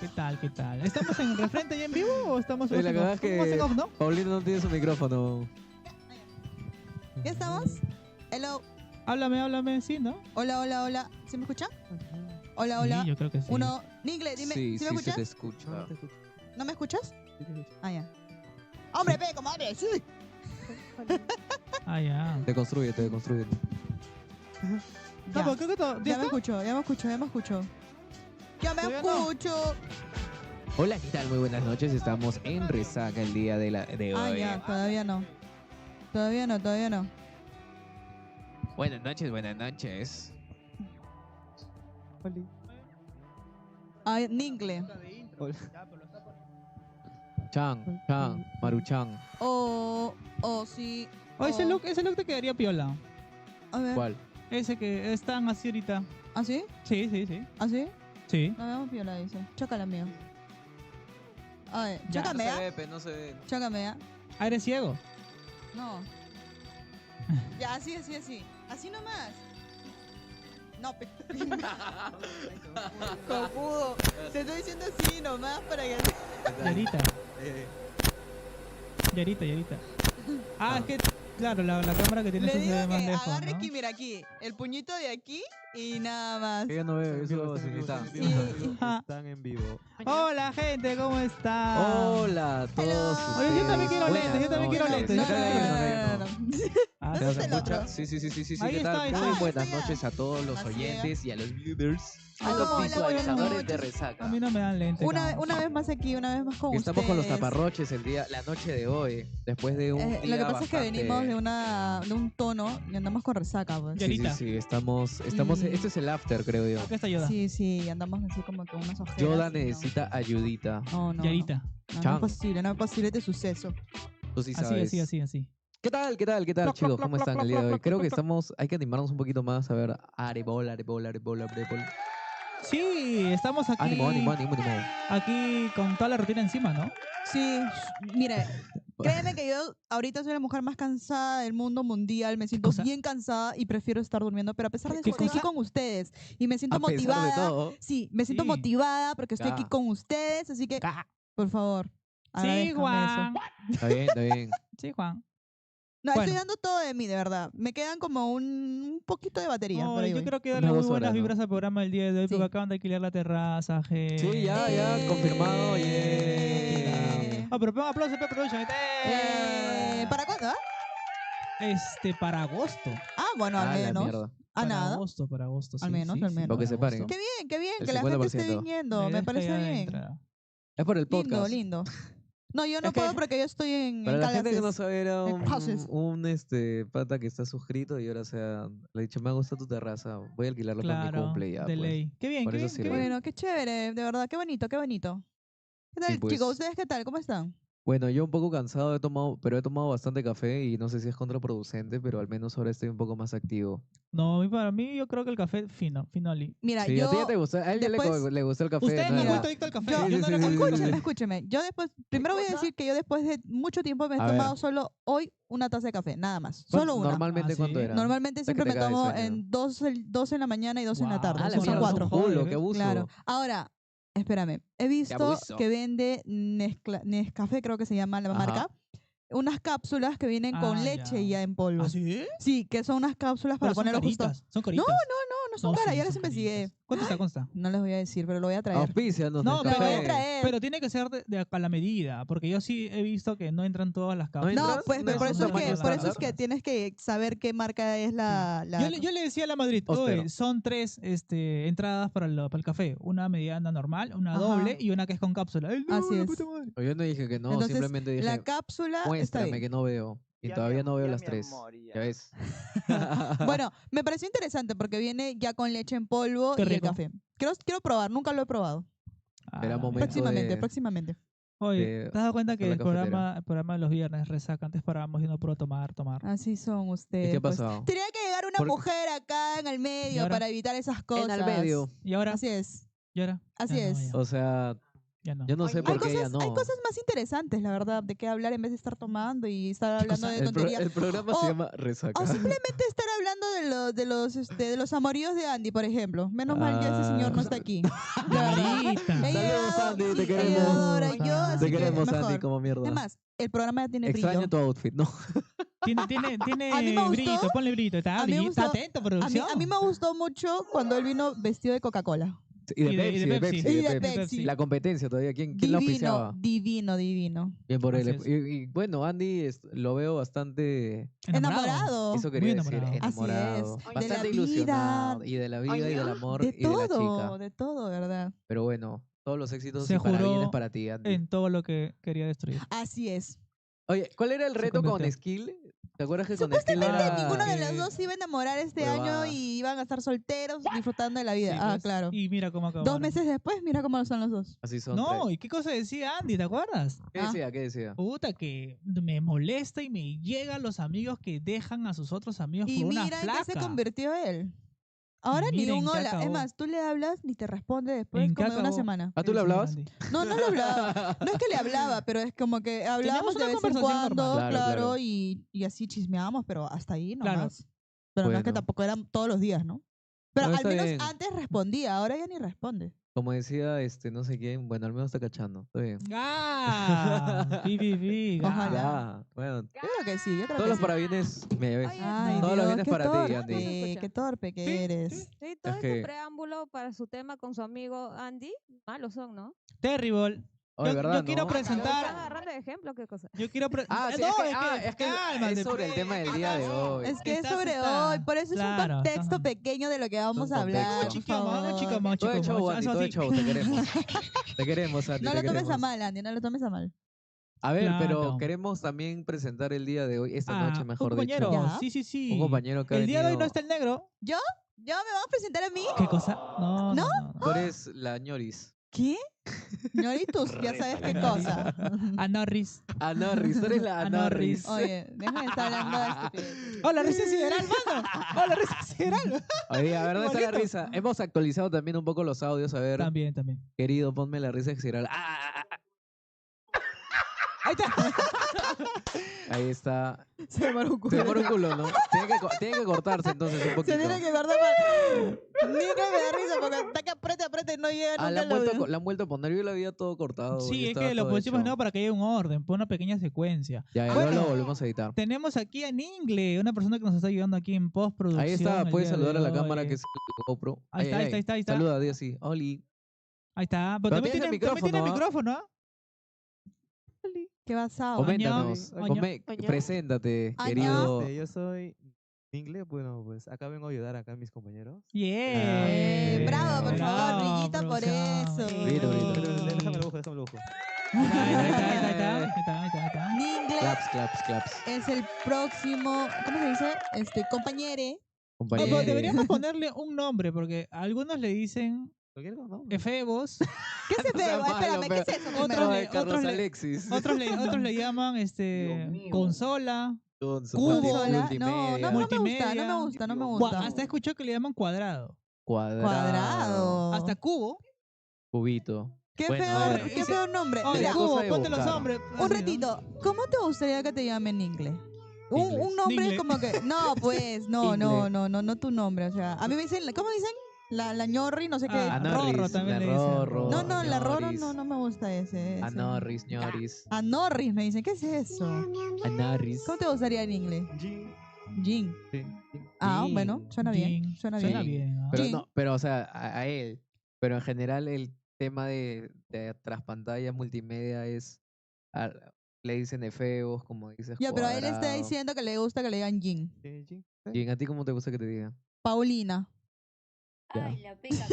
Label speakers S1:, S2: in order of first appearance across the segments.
S1: ¿Qué tal? ¿Qué tal? ¿Estamos en Refrente ya en vivo o estamos
S2: Oye, la
S1: en
S2: cagada
S1: off?
S2: es
S1: ¿Estamos en
S2: que
S1: off, no?
S2: Paulino no tiene su micrófono.
S3: ¿Ya estamos? Hello.
S1: Háblame, sí, ¿no?
S3: Hola, hola, hola. ¿Se me escucha? Hola,
S1: Sí,
S3: hola.
S1: yo creo que sí.
S3: Uno. Ningle, dime.
S2: Sí,
S3: ¿Sí
S2: sí
S3: me
S2: se te
S3: escuchas?
S2: escucha.
S3: ¿No me escuchas? Ah, ya. ¡Hombre, ve, comadre! ¡Sí!
S1: Ah, ya.
S2: Te construye.
S1: No,
S3: Ya.
S1: pero creo que todo.
S3: Ya me escucho, ya me escucho, ya me escucho. ¡Ya me
S1: Todavía no.
S3: escucho!
S2: Hola, ¿qué tal? Muy buenas noches. Estamos en Resaca el día de
S3: Ah,
S2: hoy.
S3: ya, todavía no. Todavía no.
S2: Buenas noches.
S3: Ah, Ningle.
S2: Chan, Maruchan.
S3: Oh, sí.
S1: Oh, ese look te quedaría piola.
S3: A ver.
S2: ¿Cuál?
S1: Ese que están así ahorita.
S3: ¿Ah, sí?
S1: Sí.
S3: ¿Ah, sí?
S1: Sí.
S3: No vemos piola, dice. Chócala, amigo. A ver,
S1: Ya.
S3: chócame, ¿ah?
S2: no se ve.
S3: Chócame, ¿ah?
S1: Ah, eres ciego.
S3: No. Ya, así. Así nomás. No, cojudo. Te estoy diciendo así nomás para que...
S1: Yarita. Ah, es que, claro, la cámara que tienes
S3: Le
S1: se
S3: digo
S1: ve más
S3: que
S1: lejos,
S3: agarre
S1: ¿no?
S3: aquí, mira aquí. El puñito de aquí y nada más.
S2: Yo no veo, eso
S4: Están en vivo.
S1: Hola, gente, ¿cómo están?
S2: Hola a todos
S3: Hello.
S2: ustedes.
S1: Oye, yo también quiero
S2: Buenas
S1: lentes, yo también quiero
S2: noches.
S1: lentes, yo también
S3: No.
S1: Ah,
S3: ¿Dónde
S2: ¿Se
S3: está el
S2: escucha?
S3: otro?
S2: Sí,
S1: Ahí
S2: ¿qué
S1: está,
S2: tal?
S1: ahí
S2: Muy
S1: está.
S2: buenas
S3: Está ya.
S2: noches a todos los
S3: Así es.
S2: oyentes y a los viewers, a
S3: Hola,
S2: los
S3: buenas
S2: visualizadores de
S3: noches.
S2: Resaca.
S1: A mí no me dan lentes.
S3: Una
S1: cabrón.
S3: vez más aquí, una vez más con
S2: Estamos con los
S3: ustedes.
S2: taparroches la noche de hoy, después de un día
S3: Lo que pasa es que
S2: bastante-
S3: venimos de un tono y andamos con resaca, pues.
S1: Ya.
S2: Sí,
S1: Yarita.
S2: estamos,
S3: Y-
S2: este es el after, creo yo.
S1: Acá está Yoda.
S3: Sí, andamos así como con unas ojeras.
S2: Yoda
S3: y no.
S2: necesita ayudita.
S3: No.
S1: Yarita.
S3: No
S2: Chan.
S3: es posible, no es posible este suceso.
S2: Tú sí sabes.
S1: Así.
S2: ¿Qué tal, chicos? ¿Cómo están el día de hoy? Creo que hay que animarnos un poquito más. A ver, arebol.
S1: Sí, estamos aquí.
S2: Ánimo.
S1: Aquí con toda la rutina encima, ¿no?
S3: Sí, mire, créeme que yo ahorita soy la mujer más cansada del mundo mundial, me siento
S1: cosa?
S3: bien cansada y prefiero estar durmiendo, pero a pesar de eso
S1: ¿Qué
S3: estoy aquí
S1: cosa?
S3: con ustedes y me siento
S2: A pesar de
S3: motivada.
S2: todo.
S3: Sí, me siento
S1: Sí.
S3: motivada porque estoy aquí
S2: Ah.
S3: con ustedes, así que, por favor,
S1: Sí,
S3: agradezcanme
S1: Juan.
S3: eso.
S2: Está bien.
S1: Sí, Juan.
S3: No,
S1: Bueno.
S3: estoy dando todo de mí, de verdad. Me quedan como un poquito de batería.
S1: No,
S3: por ahí
S1: yo
S3: voy.
S1: creo que
S2: Unas
S1: darle muy
S2: 2
S1: buenas
S2: horas, ¿no?
S1: vibras al programa del día de hoy
S3: Sí.
S1: porque acaban de alquilar la terraza, gente.
S2: Sí, ya, confirmado.
S3: Eh.
S1: Oh, pero pongan aplausos, production.
S3: ¿Para cuándo? Ah?
S1: Para agosto.
S3: Bueno, al
S2: Ah, la
S3: menos.
S2: mierda.
S3: A
S1: Para
S3: nada.
S1: agosto, sí.
S3: Al menos, al menos.
S2: Para que se
S1: para
S2: paren.
S1: agosto.
S3: Qué bien,
S2: El
S3: que la gente esté
S2: 50%.
S3: viniendo.
S1: La
S3: Me
S1: idea es
S3: parece
S1: que haya
S3: bien.
S1: entrada.
S2: Es por el
S3: Lindo,
S2: podcast.
S3: lindo. No, yo no
S2: Es que
S3: puedo porque yo estoy en
S2: Para la gente que no
S3: clases.
S2: sabe, era
S3: en clases.
S2: un pata que está suscrito y ahora le he dicho, me gusta tu terraza, voy a alquilarlo para mi
S1: Claro,
S2: cumple y ya,
S1: de
S2: pues.
S1: ley. Qué bien,
S2: Por
S1: qué
S2: eso
S1: bien, qué
S2: sirve.
S1: bien.
S3: Bueno, qué chévere, de verdad, qué bonito, qué bonito. ¿Qué tal,
S2: Sí, pues.
S3: chicos? ¿Ustedes qué tal? ¿Cómo están?
S2: Bueno, yo un poco cansado, pero he tomado bastante café y no sé si es contraproducente, pero al menos ahora estoy un poco más activo.
S1: No, para mí yo creo que el café finoli.
S3: Mira,
S2: Sí,
S3: yo...
S2: a ti ya te gusta, a él ya
S3: después-
S2: le gusta el café.
S1: Ustedes
S2: ¿no?
S1: me han
S3: Mira,
S1: vuelto adicto al café.
S3: yo-
S1: Yo no era
S2: sí,
S1: adicto al
S3: Escúcheme,
S1: café.
S3: escúcheme. Yo después, primero voy a decir que yo después de mucho tiempo me he
S2: A ver.
S3: tomado solo hoy una taza de café, nada más.
S2: ¿Cuánto-
S3: Solo una.
S2: Normalmente
S1: Ah,
S2: cuánto
S1: ¿sí?
S2: era?
S3: Normalmente
S2: Es que
S3: siempre
S2: te
S3: me
S2: cae de
S3: tomo
S2: sueño.
S3: en dos en la mañana y dos en la
S1: Guau.
S3: tarde.
S2: Ah, la
S3: Son
S2: mierda,
S3: cuatro.
S2: son culo,
S1: Joder,
S2: qué abuso.
S3: Claro. Ahora, espérame. He visto
S2: abuso.
S3: que vende Nescafé, creo que se llama la
S2: Ajá.
S3: marca, unas cápsulas que vienen con
S1: Ah,
S3: leche
S1: ya.
S3: ya en polvo.
S1: ¿Ah, sí?
S3: Sí, que son unas cápsulas para
S1: Pero son
S3: ponerlo justo.
S1: caritas. Son caritas.
S3: No son caras,
S1: sí,
S3: ya las
S1: son
S3: investigué.
S1: caritas. ¿Cuánto está? ¿Cuánto está?
S3: No les voy a decir, pero lo voy a traer.
S2: Auspícianos
S1: No,
S2: del
S3: Lo voy a
S2: café.
S3: traer.
S1: Pero tiene que ser a la medida, porque yo sí he visto que no entran todas las cápsulas.
S3: No,
S2: ¿Entras?
S3: pues
S2: ¿No
S3: pero
S2: es
S3: por
S2: un
S3: eso es
S2: tamaño
S3: que, por eso es
S2: estándar?
S3: que tienes que saber qué marca es la...
S1: Yo le decía a la Madrid,
S2: Austero.
S1: oye, son 3 entradas para el café. Una mediana normal, una
S3: Ajá.
S1: doble y una que es con cápsula. Ay, no,
S3: Así
S1: la
S3: es.
S1: puta madre.
S2: Yo no dije que no,
S3: Entonces,
S2: simplemente dije,
S3: la cápsula está
S2: muéstrame
S3: bien.
S2: que no veo. Y
S4: Ya
S2: todavía
S4: me
S2: no veo
S4: ya
S2: las
S4: me
S2: 3.
S4: moría.
S2: Ya ves.
S3: Bueno, me pareció interesante porque viene ya con leche en polvo
S1: Qué
S3: y el
S1: rico.
S3: café. Quiero probar, nunca lo he probado.
S1: Ah,
S2: Era
S1: la
S2: momento
S1: mierda.
S3: Próximamente,
S2: de-
S3: próximamente.
S1: Oye,
S2: de
S1: ¿te has dado cuenta
S2: hacer
S1: que
S2: la
S1: el programa de los viernes resaca? Antes parábamos y no puro tomar.
S3: Así son
S2: ¿Y
S3: ustedes.
S2: qué ha
S3: pues.
S2: pasado?
S3: Tenía que llegar una
S2: Por-
S3: mujer acá en el medio
S1: ahora?
S3: para evitar esas cosas.
S2: En al medio.
S1: ¿Y ahora?
S3: Así es.
S1: ¿Y ahora?
S3: Así
S1: Ya no,
S3: es.
S1: ya.
S2: O sea,
S1: Ya no.
S2: yo no sé
S4: Hay
S2: por
S3: Hay
S2: qué ella
S3: cosas,
S2: no.
S3: hay cosas más interesantes, la verdad, de qué hablar en vez de estar tomando y estar hablando
S1: cosa?
S3: de tonterías.
S2: El programa
S3: O-
S2: se llama Resaca.
S3: O simplemente estar hablando de los amoríos de Andy, por ejemplo. Menos mal ya ese señor no está aquí. La verdad.
S1: Amarita.
S3: He
S2: Saludos,
S3: llegado
S2: Andy, te
S3: sí,
S2: queremos.
S3: ella adora, yo
S1: Te
S3: así
S2: Te
S3: que
S2: queremos, Andy,
S3: mejor.
S2: como mierda.
S3: Es más, el programa ya tiene
S2: Extraño
S3: brillo.
S2: tu outfit, ¿no?
S1: Tiene
S3: A mí me gustó-
S1: brillito, ponle brillito. Está,
S3: a mí me
S1: está
S3: gustó-
S1: atento,
S3: A mí,
S1: producción.
S3: a mí me gustó mucho cuando él vino vestido de Coca-Cola.
S2: Y de
S1: Y de
S2: Pepsi, de
S1: Pepsi.
S2: Pepsi,
S3: Y
S2: de
S3: de
S2: Pepsi.
S3: Pepsi.
S2: La competencia todavía. ¿Quién lo
S3: Divino,
S2: auspiciaba?
S3: divino, divino.
S2: Bien por él.
S1: Así es.
S2: Y bueno, Andy lo veo bastante.
S3: Enamorado.
S2: Eso
S1: Muy
S2: quería decir,
S1: enamorado.
S3: Así
S2: enamorado.
S3: es. De la
S2: Bastante
S3: vida.
S2: ilusionado. Y de la vida, y del amor,
S3: De
S2: y de la
S3: todo,
S2: chica.
S3: de todo, ¿verdad?
S2: Pero bueno, todos los éxitos
S1: Se
S2: y parabienes
S1: juró
S2: para ti, Andy.
S1: En todo lo que quería destruir.
S3: Así es.
S2: Oye, ¿cuál era el
S1: Se
S2: reto con
S1: convirtió.
S2: Skill? ¿Te acuerdas que con Skill
S3: Supuestamente
S2: era...
S3: ninguno de
S1: que-
S3: los dos se iba a enamorar este
S2: Huevada.
S3: año y iban a estar solteros disfrutando de la vida.
S1: Sí,
S3: Ah,
S1: pues,
S3: claro.
S1: Y mira cómo acabó.
S3: 2 meses después, mira cómo son los dos.
S2: Así son.
S1: No, ¿y qué cosa decía Andy? ¿Te acuerdas?
S2: ¿Qué decía? ¿Qué decía?
S1: Puta, que me molesta y me llegan los amigos que dejan a sus otros amigos
S3: Y
S1: por una
S3: mira en
S1: flaca.
S3: qué se convirtió él. Ahora
S1: Y
S3: ni
S1: mira en
S3: un
S1: qué
S3: hola. Es
S1: acabó.
S3: más, tú le hablas ni te responde después
S1: ¿En qué
S3: como de una
S1: acabó?
S3: semana.
S2: ¿Ah, tú le
S1: Sí, señor
S2: hablabas?
S1: Andy.
S3: No, no le hablaba. No es que le hablaba, pero es como que hablábamos
S1: Teníamos
S3: de
S1: una
S3: vez en
S1: conversación
S3: cuando,
S1: normal.
S2: Claro,
S3: claro,
S2: claro.
S3: y así chismeábamos, pero hasta ahí
S1: Claro.
S3: nomás. Pero no es que
S2: Bueno.
S3: tampoco eran todos los días, ¿no? Pero
S2: No,
S3: al
S2: está
S3: menos
S2: bien.
S3: antes respondía, ahora ya ni responde.
S2: Como decía, no sé quién, bueno, al menos está cachando. Está bien.
S1: ¡Ah! Pi.
S3: Ojalá.
S2: Ya, bueno.
S3: Yo creo que sí, yo creo
S2: Todos
S3: que
S2: los
S3: sí.
S2: parabienes, me ves.
S3: Ay,
S2: Todos los
S3: Dios,
S2: bienes
S3: qué
S2: para ti,
S3: torpe,
S2: Andy.
S3: qué torpe que
S1: Sí,
S3: eres.
S5: Sí, todo
S2: Es
S5: este
S2: que-
S5: preámbulo para su tema con su amigo Andy, malos son, ¿no?
S1: Terrible.
S2: Oye,
S1: Yo
S2: ¿verdad,
S1: quiero
S2: no?
S1: presentar-
S5: ¿Están agarrando de ejemplo o qué cosa?
S1: Yo quiero...
S2: Ah, sí,
S1: no,
S2: es que
S1: cálmate,
S2: es sobre el
S1: pe.
S2: tema del día de hoy.
S3: Es que es
S1: Estás-
S3: sobre
S1: está-
S3: hoy, por eso es un
S1: claro,
S3: contexto
S1: ajá.
S3: pequeño de lo que vamos
S2: Un
S3: a hablar.
S2: contexto.
S3: por
S1: Chica,
S3: favor.
S2: Todo de show, Andy,
S1: eso
S2: todo de
S1: así.
S2: show, te queremos. Te queremos, Andy,
S3: No
S2: te
S3: lo tomes a
S2: queremos.
S3: mal, Andy, no lo tomes a mal.
S2: A ver, pero
S1: Claro.
S2: queremos también presentar el día de hoy, esta noche,
S1: Un
S2: mejor
S1: compañero,
S2: dicho.
S3: Ya.
S1: sí.
S2: Un compañero que ha
S1: El día de hoy
S2: venido-
S1: no está el negro.
S3: ¿Ya me vas a presentar a mí?
S1: ¿Qué cosa? No.
S2: Tú eres la ñoris.
S3: ¿Qué? Ñoritus, ya sabes qué cosa.
S1: A Norris.
S2: A Norris, tú eres la
S1: A Norris.
S3: Oye, déjame estar hablando de estupidez.
S1: Hola, risa sideral, mano. Hola, risa sideral.
S2: Oye, a ver, ¿dónde está la
S1: Igualito.
S2: risa? Hemos actualizado también un poco los audios, a ver.
S1: También.
S2: Querido, ponme la risa exagerada.
S1: Ahí está.
S2: Ahí está.
S3: Se me paró un culo.
S2: Se pone un culo, ¿no? Tiene que cortarse entonces un poquito.
S3: Se tiene que guardar para... Ni que me da risa porque está que aprieta y no llega
S2: Ah,
S3: nunca el audio.
S2: la han vuelto a poner. Yo lo había todo cortado.
S1: Sí,
S2: y
S1: es
S2: estaba
S1: que lo
S2: todo
S1: pusimos
S2: hecho.
S1: no para que haya un orden, por una pequeña secuencia.
S2: Ya, luego
S1: Bueno.
S2: lo volvemos a editar.
S1: Tenemos aquí a Ningle, una persona que nos está ayudando aquí en postproducción.
S2: Ahí está,
S1: el
S2: puedes
S1: día de
S2: saludar a la
S1: hoy.
S2: cámara que es el GoPro.
S1: Ahí está.
S2: Saluda, di así. Oli.
S1: Ahí está.
S2: Pero
S1: Pero también
S2: tienes el
S1: tiene
S2: micrófono,
S1: micrófono, ¿ah?
S3: ¿Qué basado?
S2: Coméntanos.
S1: Año.
S2: Preséntate,
S3: Año.
S2: querido.
S4: Yo soy inglés, bueno, pues acá vengo a ayudar acá a mis compañeros.
S1: Yeah.
S3: Bravo, por favor,
S1: Bravo,
S3: brillito por
S1: producción.
S3: eso.
S2: Brillito.
S4: Déjame el busco.
S1: Ahí está.
S3: Ningle
S2: Claps.
S3: es el próximo, ¿cómo se dice? Compañere.
S1: No,
S2: Compañero.
S1: pero deberíamos ponerle un nombre, porque algunos le dicen
S4: Cualquier cosa,
S1: Efebos,
S3: ¿Qué es
S2: No sea
S3: feo?
S2: malo,
S3: Espérame, ¿qué es eso?
S1: Otro
S3: primero?
S1: le-
S2: Carlos
S1: le-
S2: Alexis.
S1: otros le llaman consola.
S2: Con su
S1: Cubo.
S3: Sola.
S2: multimedia.
S3: No me
S1: Multimedia.
S3: gusta, no me gusta.
S1: Hasta escuchó que le llaman cuadrado.
S3: Cuadrado.
S1: Hasta cubo.
S2: Cubito.
S3: Qué
S2: Bueno,
S3: feo,
S2: a ver.
S3: qué feo nombre.
S1: Oye,
S3: Mira,
S2: cosa
S1: cubo,
S2: de
S1: ponte los
S2: buscar.
S1: hombres.
S3: un
S1: así, ¿no?
S3: ratito. ¿Cómo te gustaría que te llamen Ningle?
S2: Ingle.
S3: Un nombre
S1: Ningle.
S3: como que. No, pues, no tu nombre. O sea, a mí me dicen, ¿cómo dicen? La ñorri, no sé qué.
S1: Ah,
S2: Norris,
S1: Rorro también
S2: la
S1: le dicen.
S2: Rorro.
S3: No, la Roro
S2: Ñoris.
S3: no me gusta ese.
S2: A Norris, ñoris.
S3: A Norris me dicen, ¿qué es eso?
S2: A Norris.
S3: ¿Cómo te gustaría en inglés? Jean. Ah,
S2: Jean.
S3: bueno, suena bien.
S1: Jean.
S3: Suena
S1: Suena
S3: bien.
S1: bien. ¿ah?
S2: Pero
S3: Jean.
S2: no, pero o sea, a él. Pero en general el tema de tras pantalla multimedia es le dicen efeos, como dices.
S3: Ya, pero él está
S2: cuadrado.
S3: diciendo que le gusta que le digan Jean.
S2: ¿Y a ti cómo te gusta que te digan?
S3: Paulina.
S2: Ya.
S6: Ay, la peca.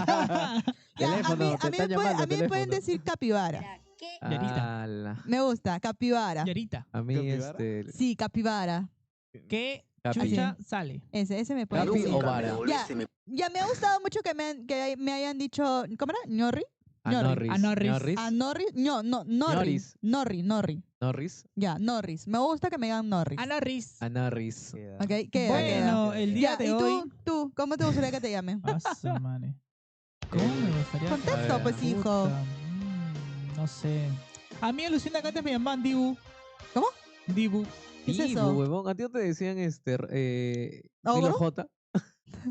S3: Ya,
S2: Teléfono, te están llamando,
S3: a mí me pueden
S2: teléfono.
S3: decir capibara.
S6: ¿Qué?
S1: Yarita.
S2: Ala.
S3: Me gusta, capibara.
S1: Yarita.
S2: A mí
S4: ¿Capibara?
S3: Sí, capibara.
S1: ¿Qué
S2: Capi.
S1: chucha sale?
S3: Ese me pueden
S2: Capi
S3: decir.
S2: o vara.
S3: Ya me ha gustado mucho que me hayan dicho, ¿cómo era? ¿Ñorri?
S2: A
S3: Norris.
S2: Norris.
S1: A Norris.
S2: Norris.
S3: A Norris. No, Norris. Norris.
S2: Norris.
S3: Ya, Norris. Me gusta que me digan Norris.
S1: A Norris.
S2: A Norris.
S3: ¿Ok? Queda.
S1: Bueno, el día
S3: Ya,
S1: de
S3: ¿y
S1: hoy.
S3: tú? ¿Cómo te gustaría que te llamen?
S1: Ah, su madre. ¿Cómo me gustaría?
S3: Contexto,
S2: ver,
S3: pues, hijo.
S1: Puta, no sé. A mí alucina que antes me llamaban Dibu.
S3: ¿Cómo?
S1: Dibu.
S3: ¿Qué es
S2: Dibu,
S3: eso?
S2: huevón. A ti no te decían
S3: ¿Ogro?
S2: Milo J.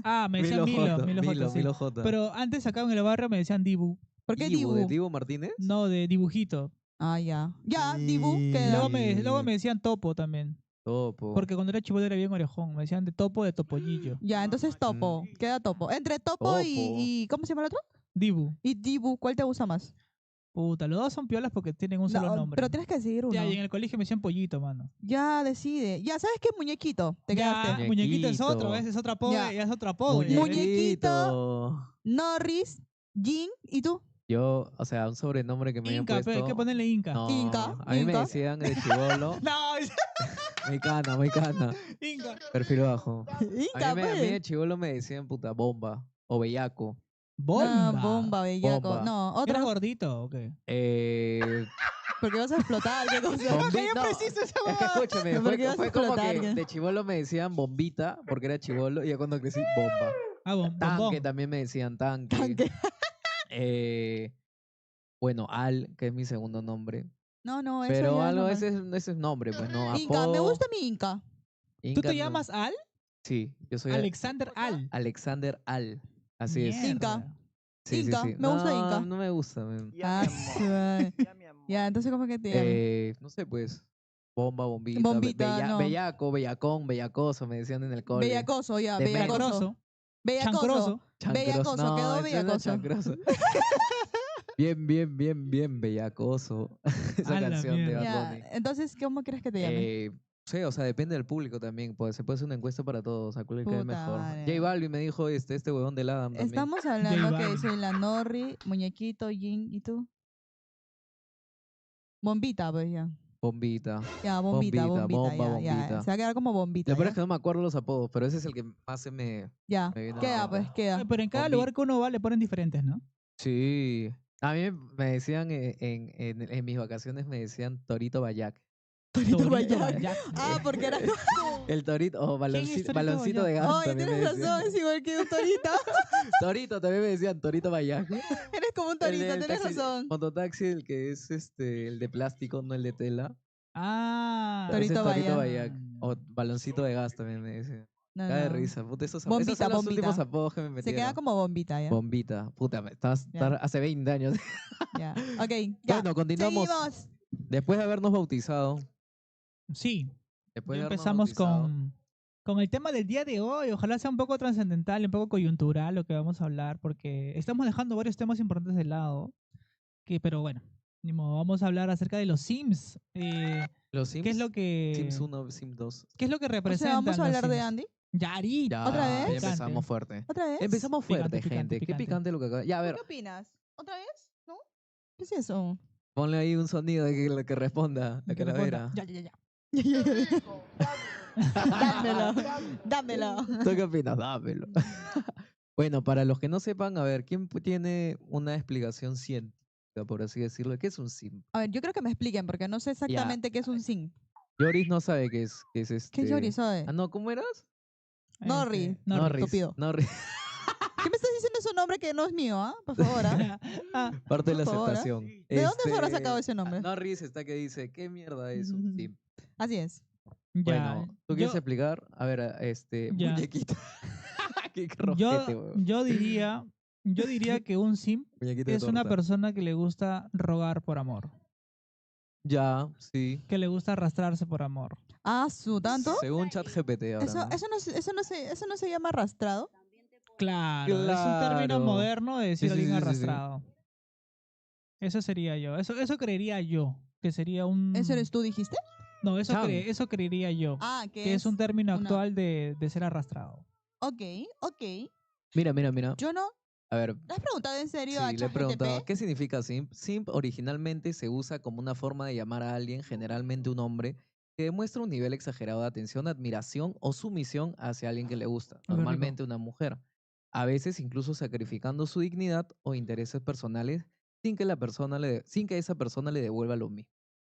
S1: Ah, me decían Milo.
S2: J.
S1: Milo J, sí.
S2: Milo J.
S1: Pero antes acá en el barrio me decían Dibu.
S3: ¿Por qué
S2: Dibu, ¿de
S3: Dibu?
S2: Dibu Martínez?
S1: No, de dibujito.
S3: Ah, ya. Ya, Dibu,
S1: Y
S3: queda.
S1: luego me decían Topo también.
S2: Topo.
S1: Porque cuando era chivolo era bien orejón. Me decían de Topo, de Topollillo.
S3: Ya, entonces Topo. Queda Topo. Entre Topo y ¿cómo se llama el otro?
S1: Dibu.
S3: Y Dibu, ¿cuál te gusta más?
S1: Puta, los dos son piolas porque tienen un solo
S3: No,
S1: nombre.
S3: pero tienes que decidir uno.
S1: Ya, y en el colegio me decían Pollito, mano.
S3: Ya, decide. Ya, ¿sabes qué? Muñequito. Te
S1: Ya,
S3: quedaste.
S1: muñequito es otro,
S2: Muñequito.
S1: ¿ves? Es otro apodo,
S3: Ya.
S1: ya es otro apodo. ya, ¿ves?
S3: Muñequito. Norris, Jin, ¿y tú?
S2: Yo, o sea, un sobrenombre que me habían
S1: Inca, pe,
S2: puesto.
S1: hay que ponerle Inca.
S2: No,
S3: Inca,
S2: a mí me
S3: Inca.
S2: decían de chivolo.
S1: No,
S2: Muy cana.
S1: Inca.
S2: Perfil bajo.
S3: Inca,
S2: A mí de
S3: pues.
S2: chivolo me decían puta bomba o bellaco.
S1: Bomba.
S3: No, bomba, bellaco.
S2: Bomba.
S3: No,
S1: ¿Era
S3: otro.
S1: gordito o qué?
S3: Porque vas a explotar, qué cosa.
S2: Bombi- no,
S1: preciso esa
S2: es que
S1: huevada.
S2: escúchame,
S3: ¿Por qué vas a
S2: fue como
S3: explotar,
S2: que
S3: qué?
S2: de chivolo me decían bombita porque era chivolo y ya cuando crecí, bomba.
S1: Ah, bombón.
S2: Tanque también me decían tanque.
S3: Tanque.
S2: Bueno, Al, que es mi segundo nombre.
S3: No, no, eso
S2: Pero
S3: ya es
S2: algo,
S3: normal.
S2: ese es nombre, pues no.
S3: Inca, me
S2: apodo,
S3: gusta mi Inca.
S1: ¿Tú
S2: Inca
S1: te
S2: no.
S1: llamas Al?
S2: Sí, yo soy
S1: Alexander Al.
S2: Alexander Al. Así es.
S1: Mierda.
S3: Inca.
S2: Sí,
S3: Inca,
S2: sí, sí.
S3: me gusta
S2: No,
S3: Inca.
S2: no me gusta. man.
S3: Ah, ya, entonces, ¿cómo que te llamas?
S2: No sé, pues. Bomba, bombita.
S3: Bombita, no.
S2: Bellaco, bellacón, bellacoso, me decían en el cole.
S3: Bellacoso, ya,
S2: de
S3: bellacoso.
S1: Chancroso.
S3: Bellacoso.
S1: Chancroso.
S3: Bellacoso,
S2: no,
S3: quedó
S2: ese no es
S3: bellacoso.
S2: chancroso. bien, bellacoso. Esa
S1: A la
S2: canción de
S1: mierda.
S2: Bad
S3: Ya,
S2: Bunny.
S3: entonces, ¿cómo quieres que te llame?
S2: Sí, o sea, depende del público también. Pues se puede hacer una encuesta para todos. ¿A cuál le cae
S3: Puta
S2: mejor?
S3: madre.
S2: J Balvin me dijo este huevón del Adam también.
S3: Estamos hablando que
S1: Balvin.
S3: soy la Norri, Muñequito, Jin, ¿y tú? Bombita, pues ya.
S2: Bombita.
S3: Ya, bombita,
S2: Bombita,
S3: bombita,
S2: bomba,
S3: ya, ya.
S2: bombita.
S3: Se va a quedar como bombita.
S2: Lo peor
S3: ¿ya?
S2: es que no me acuerdo los apodos, pero ese es el que más se me...
S3: Ya,
S2: me viene a la
S3: queda,
S2: mente.
S3: pues, queda.
S1: Pero en cada
S2: Bombi-
S1: lugar que uno va le ponen diferentes, ¿no?
S2: Sí. A mí me decían en mis vacaciones, me decían Torito Bayac.
S3: Torito
S1: Torito
S3: Bayac.
S1: Bayac.
S3: Ah, porque era.
S2: El Torito, o
S1: ¿Quién es Torito
S2: baloncito de
S1: Bayac?
S2: gas.
S3: Oye,
S2: también me
S3: tienes
S2: decían.
S3: razón, es igual que un torito.
S2: Torito también me decían, Torito Bayac.
S3: Eres como un
S2: El
S3: torito,
S2: del
S3: tienes
S2: taxi-
S3: razón.
S2: Mototaxi, el que es el de plástico, no el de tela.
S1: Ah.
S2: Ese es
S3: Torito Bayac.
S2: Bayac. O baloncito de gas también me decían.
S3: No,
S2: Cae de
S3: no.
S2: risa. Puta, esos
S3: Bombita,
S2: son los
S3: bombita.
S2: últimos apodos que me
S3: Se
S2: metieron.
S3: queda como bombita, ¿ya?
S2: Bombita. Puta,
S3: Ya.
S2: hace 20 años.
S3: Ya. Ok, ya.
S2: Bueno, continuamos.
S3: Seguimos.
S2: Después de habernos bautizado.
S1: Sí.
S2: Después
S1: Ya
S2: de habernos
S1: empezamos
S2: bautizado,
S1: con el tema del día de hoy. Ojalá sea un poco trascendental, un poco coyuntural lo que vamos a hablar, porque estamos dejando varios temas importantes de lado. Pero bueno, ni modo, vamos a hablar acerca de los Sims.
S2: Los Sims.
S1: ¿Qué es lo que
S2: Sims 1, Sims 2.
S1: ¿Qué es lo que
S3: O
S1: representan
S3: sea, vamos a
S1: los
S3: hablar de
S1: Sims?
S3: Andy.
S1: Yari.
S2: Ya,
S3: ¿Otra vez?
S2: ya
S1: Picante.
S2: empezamos fuerte.
S3: ¿Otra vez?
S2: Empezamos fuerte,
S1: Picante,
S2: gente. Qué
S1: picante.
S2: picante lo que acaba. Ya, a
S3: ¿Tú
S2: ver,
S3: qué opinas? ¿Otra vez? ¿No? ¿Qué es eso?
S2: ponle ahí un sonido de que responda la
S1: Que responda.
S2: calavera.
S1: Ya.
S3: Dámelo. Dámelo.
S2: ¿Tú qué opinas? Dámelo. Bueno, para los que no sepan, a ver, ¿quién tiene una explicación científica, por así decirlo? ¿Qué es un sim?
S3: A ver, yo creo que me expliquen porque no sé exactamente qué es un sim.
S2: Yoris no sabe qué es
S3: ¿Qué es Yori, sabe?
S2: Ah, no, ¿cómo eras?
S3: Norri.
S1: Norri.
S3: Estúpido.
S2: Norris.
S3: ¿Qué me estás diciendo ese nombre que no es mío, ah? Por favor, ¿ah?
S1: Ah,
S2: Parte de la
S3: Por favor, ¿ah?
S2: aceptación.
S3: ¿De dónde se habrá sacado ese nombre?
S2: Norris está que dice, ¿qué mierda es un sim?
S3: Así es.
S1: ya.
S2: Bueno, ¿tú quieres
S1: Yo-
S2: explicar? A ver,
S1: Ya.
S2: muñequito. Qué
S1: yo,
S2: rojete, weón.
S1: yo diría que un sim
S2: Muñequito de
S1: es una
S2: torta.
S1: persona que le gusta rogar por amor,
S2: Ya, sí.
S1: que le gusta arrastrarse por amor.
S3: Ah, ¿su tanto?
S2: Según ChatGPT ahora,
S3: Eso,
S2: ¿no?
S3: eso no se llama arrastrado.
S1: Claro, es un término
S2: Claro.
S1: moderno de decir
S2: Sí, sí,
S1: alguien
S2: sí, sí, sí.
S1: arrastrado. Eso sería yo. Eso creería yo. Que sería un.
S3: ¿Eso eres tú, dijiste?
S1: No, eso,
S2: Chan.
S1: eso creería yo.
S3: Ah,
S1: que es un término
S3: una-
S1: actual de ser arrastrado.
S3: Ok, ok.
S2: Mira.
S3: Yo no.
S2: A ver,
S3: ¿Le has preguntado en serio
S2: sí,
S3: a
S2: le he preguntado,
S3: ChatGPT?
S2: ¿qué significa simp? Simp originalmente se usa como una forma de llamar a alguien, generalmente un hombre, que demuestra un nivel exagerado de atención, admiración o sumisión hacia alguien que le gusta,
S1: rico.
S2: normalmente una mujer. A veces incluso sacrificando su dignidad o intereses personales sin que esa persona le devuelva lo mismo.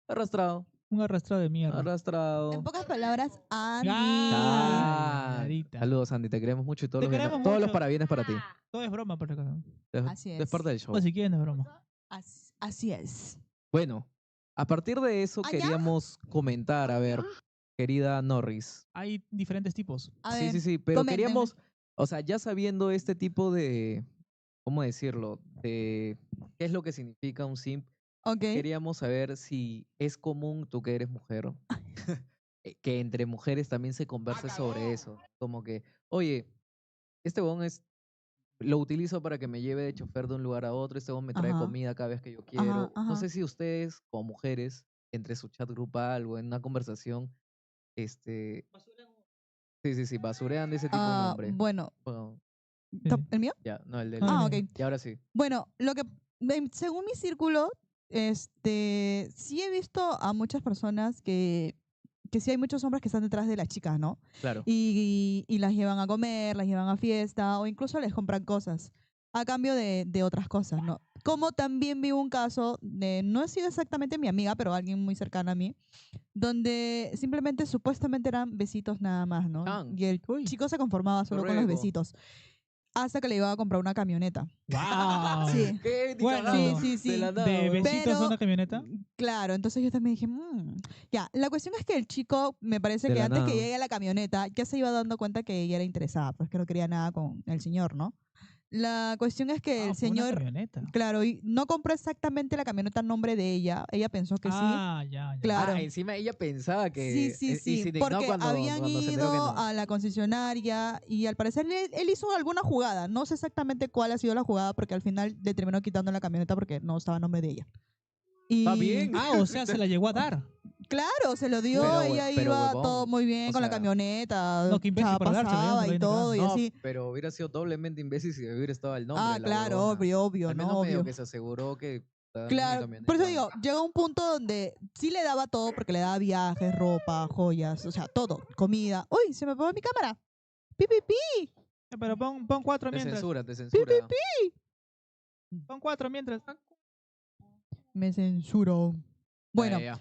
S2: Arrastrado,
S1: Un arrastrado de mierda.
S2: arrastrado.
S3: En pocas palabras, Andy.
S1: Ah,
S2: Ah,
S1: Clarita.
S2: saludos, Andy, te queremos mucho y todos
S1: Te
S2: los bienes-
S1: queremos
S2: todos los
S1: mucho.
S2: parabienes para ti.
S1: Todo es broma, por si acaso.
S3: Así
S2: Es
S3: es.
S2: parte del show.
S1: O si quieren, es broma.
S3: Así es.
S2: Bueno, a partir de eso
S3: ¿Ah, ya?
S2: queríamos comentar, a ver, querida Norris.
S1: Hay diferentes tipos.
S3: A
S2: Sí,
S3: ver,
S2: sí, sí, pero
S3: coméntenme.
S2: queríamos, o sea, ya sabiendo este tipo de, ¿cómo decirlo? De qué es lo que significa un simp.
S3: Ok.
S2: Queríamos saber si es común, tú que eres mujer, que entre mujeres también se converse sobre eso. Como que, oye, este huevón lo utilizo para que me lleve de chofer de un lugar a otro, este huevón me trae
S3: Ajá.
S2: comida cada vez que yo
S3: Ajá,
S2: quiero. No
S3: ajá.
S2: sé si ustedes, como mujeres, entre su chat grupal o en una conversación, este, sí, basurean de ese tipo a un hombre.
S3: Bueno,
S2: Bueno,
S1: Sí.
S3: ¿el mío?
S2: ya, no, el del...
S1: No,
S3: Ah,
S1: dime.
S3: ok.
S2: Y ahora sí.
S3: Bueno, según mi círculo, sí he visto a muchas personas que sí hay muchos hombres que están detrás de las chicas, ¿no?
S2: Claro.
S3: Y las llevan a comer, las llevan a fiesta o incluso les compran cosas a cambio de otras cosas, ¿no? Como también vi un caso de, no ha sido exactamente mi amiga, pero alguien muy cercano a mí, donde simplemente supuestamente eran besitos nada más, ¿no?
S2: Chan,
S3: Y el
S1: Uy.
S3: chico se conformaba solo con los
S2: Borrego.
S3: besitos hasta que le iba a comprar una camioneta.
S1: ¡Wow!
S3: Sí.
S2: ¿Qué? Ni
S1: Bueno,
S2: cagando.
S3: Sí,
S2: De la
S3: sí.
S2: nada,
S1: ¿de
S2: weón.
S1: besitos a
S3: Pero,
S1: una camioneta?
S3: claro, entonces yo también dije, ya, la cuestión es que el chico, me parece
S2: De
S3: que
S2: la
S3: antes que
S2: nada.
S3: llegue a la camioneta, ya se iba dando cuenta que ella era interesada, pues que no quería nada con el señor, ¿no? La cuestión es que
S1: Ah,
S3: el
S1: por una
S3: señor,
S1: camioneta.
S3: claro, y no compró exactamente la camioneta a nombre de ella pensó que sí,
S1: Ah, ya.
S3: claro.
S2: Encima ella pensaba
S3: Sí,
S2: que...
S3: sí,
S2: y
S3: sí,
S2: se indignó
S3: porque habían
S2: cuando se enteró que
S3: ido
S2: no.
S3: a la concesionaria y al parecer él hizo alguna jugada. No sé exactamente cuál ha sido la jugada porque al final le terminó quitando la camioneta porque no estaba a nombre de ella.
S2: Está
S3: Y
S2: bien.
S1: Ah, o sea, se la llegó a dar.
S3: claro, se lo dio, ella
S2: Pero
S3: iba todo
S2: huevón.
S3: muy bien
S2: O
S3: con la
S2: sea,
S3: camioneta,
S1: No, qué
S3: o sea,
S1: imbécil por dársela, digamos,
S3: pasaba
S1: lo
S3: y
S1: viene
S3: todo y
S1: cagando.
S2: no,
S3: así.
S2: pero hubiera sido doblemente imbécil si hubiera estado el nombre
S3: Ah,
S2: de la
S3: claro,
S2: huevona.
S3: obvio, obvio,
S2: Al
S3: no,
S2: menos medio
S3: obvio.
S2: que se aseguró que estaba dando una
S3: Claro, por eso
S2: camioneta.
S3: digo, llega un punto donde sí le daba todo porque le daba viajes, ropa, joyas, o sea, todo, comida. Uy, se me apagó mi cámara. Pi, pi, pi,
S1: Pero pon cuatro
S2: Te
S1: mientras.
S2: censura, te
S3: pi, pi,
S2: censura.
S3: pi.
S1: Pon cuatro mientras.
S3: Me censuró.
S2: Ya, ya,
S3: Bueno,
S2: ya.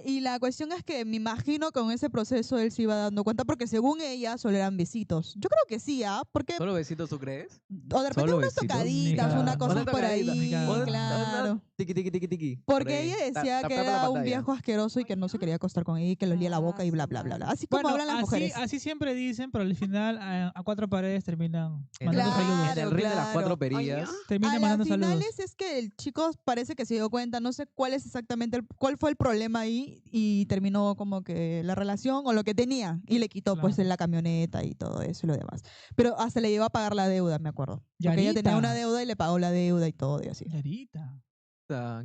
S3: y la cuestión es que me imagino que con ese proceso él se iba dando cuenta porque según ella solo eran besitos. Yo creo que sí, ¿ah? Porque,
S2: ¿Solo besitos tú crees?
S3: o de repente
S2: ¿Solo
S3: unas
S2: besitos?
S1: Ni
S3: tocaditas, una
S1: cagando.
S3: cosas
S2: Una
S3: por
S2: tocadita.
S1: Ni
S3: ahí,
S1: cagando.
S3: claro.
S2: Tiki, tiki, tiki, tiki. Por
S3: Porque
S2: ahí.
S3: ella decía que
S2: Tapear para la
S3: era un
S2: pantalla.
S3: viejo asqueroso y que no se quería acostar con ella y que le olía la boca y bla,
S5: Su
S3: bla, bla, bla.
S5: madre.
S3: Así como
S1: Bueno,
S3: hablan las
S1: así,
S3: mujeres.
S1: así siempre dicen, pero al final a cuatro paredes terminan
S2: En
S1: mandando
S2: el ring-
S1: saludos.
S2: En el
S3: Claro,
S2: ring de las cuatro
S3: claro.
S2: perillas.
S3: A
S1: Terminan
S3: las
S1: mandando saludos.
S3: finales es que el chico parece que se dio cuenta, no sé cuál es exactamente, cuál fue el problema ahí y terminó como que la relación o lo que tenía y le quitó pues
S1: Claro.
S3: la camioneta y todo eso y lo demás. Pero hasta le llevó a pagar la deuda, me acuerdo. Porque ella tenía una
S1: Yarita.
S3: deuda y le pagó la deuda y todo y así.
S1: Yarita.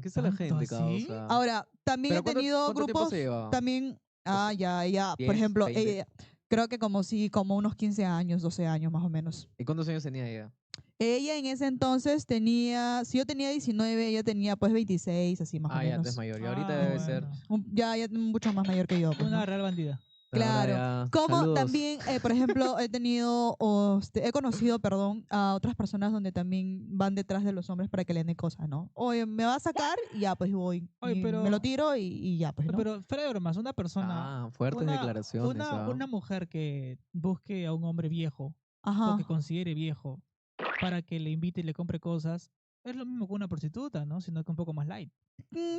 S2: ¿Qué está la
S1: ¿Tanto
S2: gente,
S1: así?
S2: causa?
S3: Ahora, también
S2: ¿Pero
S3: he tenido
S2: cuánto tiempo
S3: grupos,
S2: se llevaba?
S3: también,
S2: O sea,
S3: ya, ella, por
S2: 10,
S3: ejemplo,
S2: 20.
S3: ella, creo que como sí, como unos 15 años, 12 años más o menos.
S2: ¿Y cuántos años tenía ella?
S3: Ella en ese entonces tenía, si yo tenía 19, ella tenía pues 26, así más o
S2: Ah, ya, es
S3: menos.
S2: mayor. Y ahorita
S1: Ah,
S2: debe ser.
S1: bueno.
S3: Ya mucho más mayor que yo, pues,
S1: Una
S3: ¿no?
S1: real bandida.
S2: Ahora
S3: Claro.
S2: ya.
S3: Como
S2: Saludos.
S3: también, por ejemplo, he conocido, perdón, a otras personas donde también van detrás de los hombres para que le den cosas, ¿no? Oye, me va a sacar y ya, pues voy.
S1: Oye,
S3: Y me lo
S1: pero,
S3: tiro y ya, pues, ¿no?
S1: pero fuera de bromas, una persona,
S2: Fuertes
S1: una,
S2: declaraciones,
S1: una mujer que busque a un hombre viejo o
S3: Ajá.
S1: que considere viejo para que le invite y le compre cosas, es lo mismo que una prostituta, ¿no? Sino que un poco más light.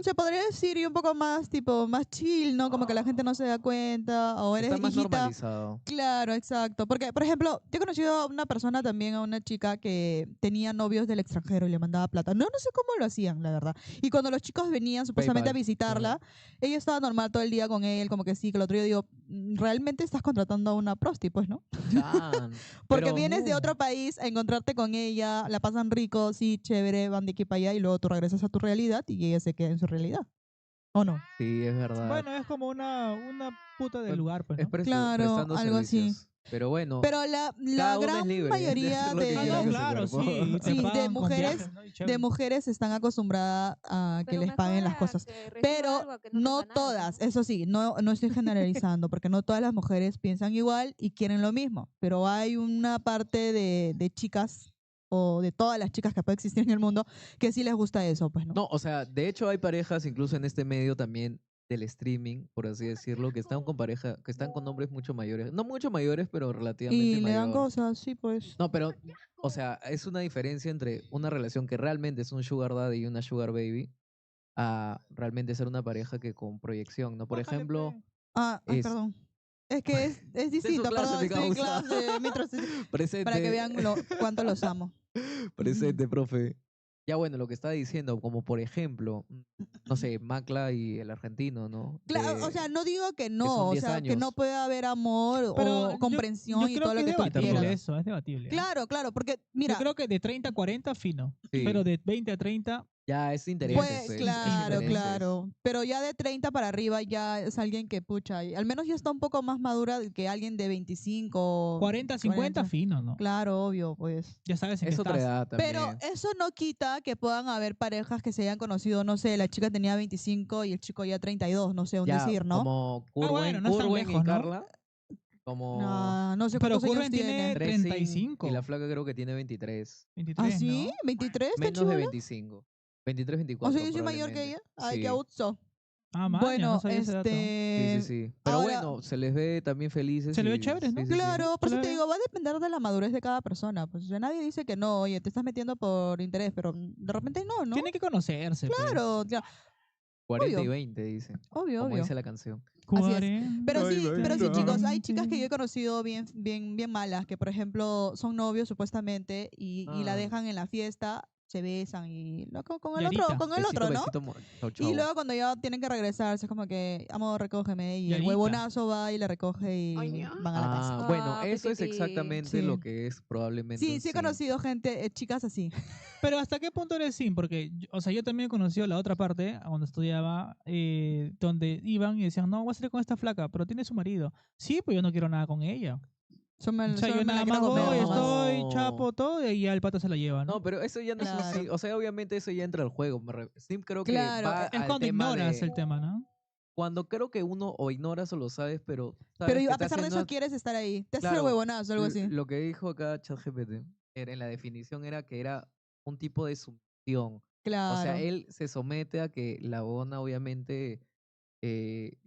S3: Se podría decir y un poco más, tipo, más chill, ¿no? Como que la gente no se da cuenta, o eres
S2: Está más
S3: hijita.
S2: normalizado.
S3: Claro, exacto. Porque, por ejemplo, yo he conocido a una persona también, a una chica que tenía novios del extranjero y le mandaba plata. No, no sé cómo lo hacían, la verdad. Y cuando los chicos venían supuestamente a
S2: PayPal.
S3: visitarla, ella estaba normal todo el día con él, como que sí, que el otro día digo, realmente estás contratando a una prosti, pues, ¿no?
S2: Chan.
S3: Porque
S2: Pero,
S3: vienes de otro país a encontrarte con ella, la pasan rico, sí, chévere, van de aquí para allá y luego tú regresas a tu realidad y ella se queda en su realidad. ¿O no?
S2: sí, es verdad.
S1: Bueno, es como una puta del
S2: Bueno,
S1: lugar, pues,
S2: es
S1: ¿no?
S3: Claro,
S2: prestando
S3: algo así.
S2: servicios. Pero bueno,
S3: Pero la
S2: cada uno
S3: gran
S2: es libre de
S3: mayoría
S2: hacer lo que
S1: Ah,
S2: quiera
S1: no,
S2: con su
S1: claro,
S2: cuerpo.
S1: sí. Te
S3: sí, de
S1: pagan con
S3: mujeres,
S1: viajes, ¿no? Y
S3: de
S1: chévere.
S3: mujeres están acostumbradas a que
S5: Pero
S3: les paguen las
S5: mejor a
S3: cosas.
S5: que reciba
S3: Pero
S5: algo a que no
S3: no
S5: reciba nada,
S3: todas,
S5: ¿no?
S3: eso sí, no estoy generalizando, porque no todas las mujeres piensan igual y quieren lo mismo. Pero hay una parte de chicas, o de todas las chicas que pueden existir en el mundo, que sí les gusta eso, pues, ¿no?
S2: No, o sea, de hecho hay parejas, incluso en este medio también del streaming, por así decirlo, que están con pareja, que están con hombres mucho mayores. No mucho mayores, pero relativamente
S3: Y le dan
S2: mayor.
S3: cosas, sí, pues.
S2: No, pero, o sea, es una diferencia entre una relación que realmente es un sugar daddy y una sugar baby a realmente ser una pareja que con proyección, ¿no? Por
S1: Bájale,
S2: ejemplo,
S1: pe.
S3: Ay,
S2: es,
S3: perdón. Es que es distinto,
S2: clase,
S3: perdón.
S2: mi
S3: Sí,
S2: causa.
S3: clase.
S2: Presente.
S3: Para que vean cuánto los amo.
S2: Presente, profe. Ya bueno, lo que estaba diciendo, como por ejemplo, no sé, Macla y el argentino, ¿no?
S3: Claro, o sea, no digo que
S2: son
S3: no, o
S2: 10
S3: sea, que no
S2: años.
S3: puede haber amor
S1: Pero
S3: o comprensión
S1: yo
S3: y
S1: creo
S3: todo lo
S1: que es
S3: que tú
S1: debatible
S3: quieras.
S1: eso, es debatible. ¿ah?
S3: Claro, claro, porque
S1: Yo
S3: mira,
S1: creo que de 30 a 40 fino,
S2: Sí.
S1: pero de 20 a 30
S2: Ya es intereses,
S3: pues
S2: pues, es
S3: claro,
S2: intereses.
S3: claro, pero ya de 30 para arriba ya es alguien que pucha, y al menos ya está un poco más madura que alguien de 25,
S1: 40, 50
S3: 40.
S1: fino, ¿no?
S3: Claro, obvio, pues.
S1: Ya sabes en qué
S2: Es otra
S1: estás.
S2: edad
S3: Pero
S2: también.
S3: eso no quita que puedan haber parejas que se hayan conocido, no sé, la chica tenía 25 y el chico ya 32, no sé, un
S2: Ya,
S3: decir, ¿no?
S2: como
S1: bueno, no es tan
S2: Curwen y
S1: lejos, ¿no?
S2: Carla, como
S3: No sé
S1: Pero
S3: cuántos años
S1: Curren tiene
S3: tiene.
S2: 35 y la
S1: 35,
S2: flaca creo que tiene 23.
S1: 23,
S3: ¿Ah, sí?
S1: ¿no?
S3: ¿23? ¿Tan
S2: Menos de
S3: chivola?
S2: 25. 23,
S3: O
S2: 24
S3: sea, yo soy mayor que ella.
S2: probablemente.
S3: Ay,
S2: Sí.
S3: qué abuso.
S1: Ah, maña, no
S3: Bueno,
S1: sabía ese dato.
S2: Sí. Pero
S3: ahora,
S2: bueno, se les ve también felices.
S1: Se le ve
S2: y-
S1: chéveres, ¿no?
S2: sí, sí, sí.
S3: claro, por
S1: Se
S3: eso
S1: le
S3: te
S1: ve
S3: digo, va a depender de la madurez de cada persona. Pues o sea, nadie dice que no, oye, te estás metiendo por interés, pero de repente no, ¿no?
S1: Tiene que conocerse, pues.
S3: Claro, claro,
S2: 40 y
S3: obvio.
S2: 20, dice.
S3: obvio,
S2: Como
S3: obvio.
S2: dice la canción.
S3: Así es. Pero
S1: 40
S3: sí,
S1: y
S3: chicos, hay chicas que yo he
S1: 20.
S3: conocido bien malas, que por ejemplo son novios supuestamente y la
S2: Ah.
S3: dejan en la fiesta, se besan y loco con el
S1: Yarita.
S3: otro,
S2: Besito,
S3: ¿no?
S2: besito. Chau,
S3: Y
S2: chau.
S3: luego cuando ya tienen que regresarse es como que, amor, recógeme. Y el
S1: Yarita.
S3: huevonazo va y le recoge y van a la casa.
S2: Bueno,
S5: Ah,
S2: eso es
S5: pipipí.
S2: exactamente
S3: Sí.
S2: lo que es probablemente
S3: Sí,
S2: un
S3: sí he
S2: simp.
S3: conocido gente, chicas así.
S1: Pero ¿hasta qué punto eres sim? Porque, o sea, yo también he conocido la otra parte, a donde estudiaba, donde iban y decían, no, voy a salir con esta flaca, pero tiene su marido. Sí, pues yo no quiero nada con ella. O sea, yo
S3: Solo me la
S1: nada
S3: quiero
S1: más
S3: comer
S1: voy,
S3: nomás.
S1: estoy,
S2: No.
S1: chapo, todo, y ya el pato se la lleva, ¿no?
S2: No, pero eso ya no es un
S3: Claro.
S2: simp. O sea, obviamente eso ya entra al juego. Simp creo que
S3: Claro,
S2: va
S1: Es
S2: al
S1: cuando
S2: tema
S1: ignoras
S2: de...
S1: el tema, ¿no?
S2: Cuando creo que uno o ignoras o lo sabes, pero
S3: Pero
S2: sabes que
S3: a
S2: te
S3: pesar de
S2: hacen
S3: eso
S2: una-
S3: quieres estar ahí. Te haces el
S2: Claro,
S3: huevonazo, algo así.
S2: lo que dijo acá ChatGPT era en la definición era que era un tipo de sumisión. O sea,
S3: Claro.
S2: él se somete a que la bona obviamente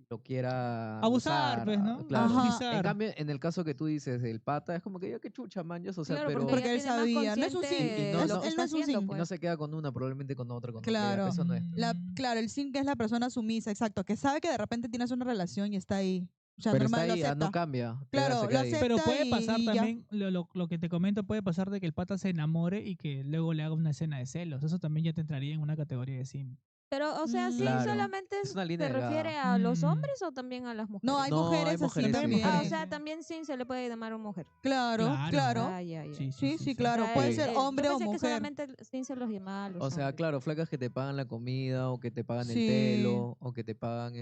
S2: lo quiera
S1: Abusar, pues, ¿no?
S2: claro.
S3: Ajá.
S2: En
S1: Utilizar.
S2: cambio, en el caso que tú dices del pata, es como que ya que chucha, manjas, o sea,
S5: Claro,
S2: pero
S5: porque
S3: Porque
S5: ya
S3: él
S5: tiene más
S3: sabía. No es un
S5: consciente
S3: sim.
S2: Y no-
S5: de
S2: no-
S5: lo que
S3: Él no
S5: está
S3: es un
S5: haciendo,
S3: sim.
S2: y no
S5: pues.
S2: se queda con una, probablemente con otra, con
S3: Claro.
S2: otra. Eso no es.
S3: Claro, el sim que es la persona sumisa, exacto, que sabe que de repente tienes una relación y está ahí. O sea,
S2: Pero está
S3: normal, lo
S2: ahí,
S3: acepta.
S2: no cambia.
S3: Claro,
S2: se
S3: lo
S2: queda ahí.
S3: acepta.
S1: Pero puede pasar
S3: y ya.
S1: también, lo que te comento, puede pasar de que el pata se enamore y que luego le haga una escena de celos. Eso también ya te entraría en una categoría de sim.
S5: Pero, o sea, sí,
S2: Claro.
S5: solamente
S2: Es una línea
S5: se refiere
S2: delgada.
S5: a los
S1: Mm.
S5: hombres o también a las mujeres.
S3: No, hay
S2: No,
S3: mujeres
S2: hay
S3: así
S2: mujeres, sí.
S3: también.
S5: Ah, o
S1: mujeres.
S5: sea, también sí se le puede llamar a una mujer.
S3: Claro, claro.
S5: Ah, ya.
S3: Sí, claro.
S5: sea,
S3: Puede
S2: Sí.
S3: ser
S5: yo
S3: hombre o
S5: pensé que
S3: mujer.
S5: solamente sí se los llamaba a los
S2: O sea,
S5: hombres.
S2: claro, flacas que te pagan la comida o que te pagan el
S3: Sí.
S2: pelo o que te pagan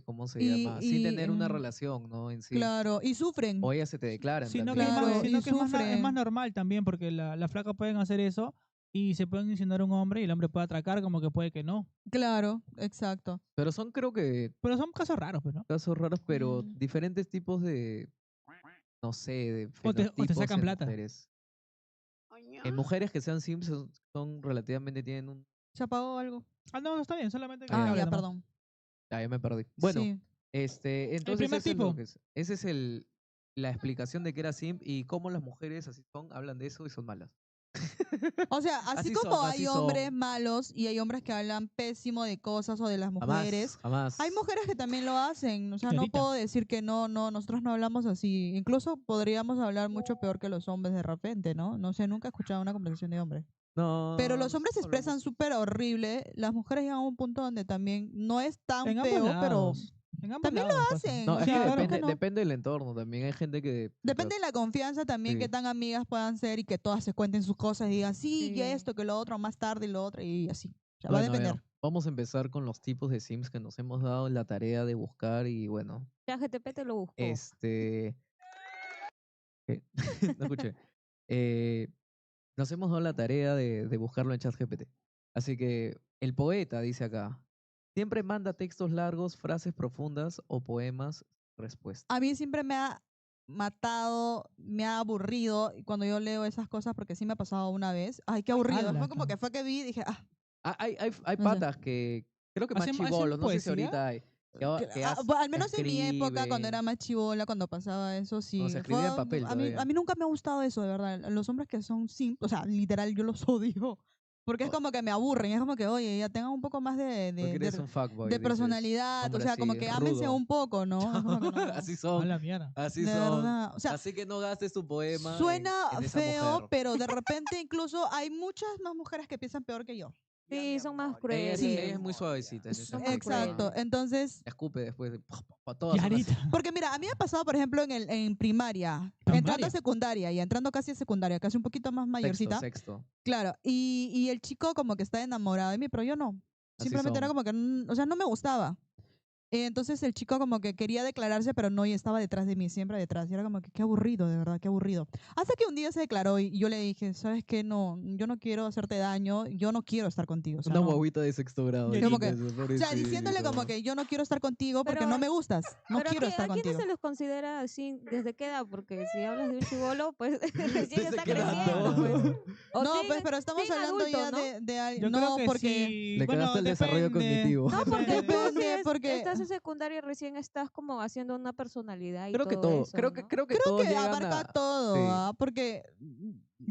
S2: ¿cómo se llama? Sin tener una
S3: mm,
S2: relación, ¿no? En sí.
S3: Claro, y sufren.
S2: O ellas se te declaran
S1: Sino
S2: también.
S1: que,
S3: Claro,
S1: sino
S3: y
S1: que es más
S3: sufren.
S1: normal también, porque la flaca pueden hacer eso y se pueden insinuar a un hombre y el hombre puede atracar como que puede que no.
S3: Claro, exacto.
S2: Pero son creo que
S1: Pero son casos raros, pues, ¿no?
S2: casos raros, pero
S3: Mm.
S2: diferentes tipos de, no sé, de
S1: O te
S2: fenotipos
S1: sacan
S2: en
S1: plata.
S2: mujeres. En mujeres que sean sims son relativamente, tienen un...
S3: ¿Se apagó algo?
S1: Ah, no, está bien, solamente que
S3: Ah,
S1: hable
S3: ya,
S1: nomás.
S3: perdón.
S2: Ah, ya me perdí. Bueno,
S3: Sí.
S2: entonces
S1: primer
S2: eso es lo
S1: tipo.
S2: que es. Ese es la explicación de que era simp y cómo las mujeres así son, hablan de eso y son malas.
S3: O sea, así
S2: Así
S3: como
S2: son,
S3: hay
S2: así
S3: hombres
S2: son.
S3: malos y hay hombres que hablan pésimo de cosas o de las mujeres,
S2: Jamás, jamás.
S3: hay mujeres que también lo hacen. O sea, no
S1: Señorita.
S3: puedo decir que no, nosotros no hablamos así. Incluso podríamos hablar mucho peor que los hombres de repente, ¿no? No sé, nunca he escuchado una conversación de hombres.
S2: No,
S3: Pero los hombres se
S2: nosotros
S3: expresan
S2: hablamos-
S3: súper horrible. Las mujeres llegan a un punto donde también no es tan
S1: En ambos
S3: feo, pero
S1: lados. En ambos
S3: también
S1: lados pasa.
S3: hacen.
S2: No,
S3: o
S2: es
S3: sea,
S2: que
S3: ¿por qué
S2: depende,
S3: no?
S2: depende del entorno también. Hay gente que...
S3: Depende de la confianza también que
S2: Sí.
S3: tan amigas puedan ser y que todas se cuenten sus cosas y digan, sí, y
S5: Sí.
S3: esto, que lo otro, más tarde y lo otro, y así. O sea, va a
S2: Bueno, a ver,
S3: depender.
S2: vamos a empezar con los tipos de sims que nos hemos dado la tarea de buscar y bueno,
S5: ChatGPT te lo buscó.
S2: ¿qué? No escuché. Nos hemos dado la tarea de buscarlo en ChatGPT. Así que el poeta dice acá, siempre manda textos largos, frases profundas o poemas respuesta.
S3: A mí siempre me ha matado, me ha aburrido cuando yo leo esas cosas porque sí me ha pasado una vez. Ay, qué aburrido.
S1: ala,
S3: Fue como
S1: ca.
S3: que fue que vi y dije,
S2: Hay
S3: No sé.
S2: patas que creo que más
S1: ¿Hacen
S2: chibolos, no sé si
S1: poesía?
S2: ahorita hay.
S3: al menos en mi época, cuando era
S2: escriben,
S3: más chivola, cuando pasaba eso, sí.
S2: se escribía en papel
S3: a mí
S2: todavía.
S3: nunca me ha gustado eso, de verdad. Los hombres que son simples, o sea, literal, yo los odio. Porque es
S2: Oh.
S3: como que me aburren, es como que, oye, ya tengan un poco más
S2: Porque eres un fuckboy.
S3: de
S2: dices,
S3: personalidad, o
S2: hombre
S3: sea, como
S2: así,
S3: que ámense
S2: rudo.
S3: un poco, ¿no? Es como que no.
S2: Así
S1: A
S2: son,
S1: la mierda.
S2: así
S3: De
S2: son.
S3: verdad, o sea,
S2: Así que no gastes tu poema
S3: suena
S2: en esa
S3: feo,
S2: mujer.
S3: pero de repente incluso hay muchas más mujeres que piensan peor que yo.
S5: Sí, son más
S2: Ella,
S5: crueles.
S2: ella es muy suavecita en ese
S5: Son más
S2: aspecto.
S3: Exacto,
S5: crueles.
S3: entonces,
S2: Te escupe después de todas son así.
S1: Clarita.
S3: porque mira, a mí me ha pasado, por ejemplo, en primaria, entrando
S1: Primaria.
S3: a secundaria y entrando casi a secundaria, casi un poquito más mayorcita,
S2: Sexto.
S3: claro, y el chico como que está enamorado de mí, pero yo no.
S2: Así
S3: Simplemente era
S2: son.
S3: como que, o sea, no me gustaba. Entonces el chico como que quería declararse, pero no, y estaba detrás de mí, siempre detrás. Y era como que qué aburrido, de verdad, qué aburrido. Hasta que un día se declaró y yo le dije, ¿sabes qué? No, yo no quiero hacerte daño, yo no quiero estar contigo. O sea,
S2: Una
S3: no.
S2: guaguita de sexto grado.
S1: Y
S3: como que-
S2: imagínate,
S3: O sea, diciéndole como
S2: pobrecito.
S3: que yo no quiero estar contigo porque
S5: Pero-
S3: no me gustas. No
S5: Pero
S3: quiero
S5: ¿a
S3: estar
S5: quiénes
S3: contigo.
S5: se los considera así? ¿Desde qué edad? Porque si hablas de un chibolo, pues recién
S2: Desde
S5: está
S2: que era
S5: creciendo,
S1: adulto.
S5: pues. O
S3: No,
S5: siguen-
S3: pues, pero estamos
S5: siguen
S3: hablando ya
S5: adultos, ¿no?
S3: de
S1: Yo
S3: alguien.
S1: creo
S3: No,
S1: que
S3: porque...
S1: sí.
S2: Le
S1: Bueno,
S2: cagaste el desarrollo
S1: depende.
S2: cognitivo.
S5: No, porque
S1: Depende.
S5: tú
S3: Depende,
S5: si
S3: porque-
S5: estás en secundaria recién estás como haciendo una personalidad y
S2: Creo que
S5: todo
S2: todo.
S5: eso,
S2: Creo
S5: ¿no?
S2: que todos
S3: Creo que
S2: llegan
S3: abarca
S2: a.
S3: todo,
S2: Sí.
S3: ¿ah? Porque...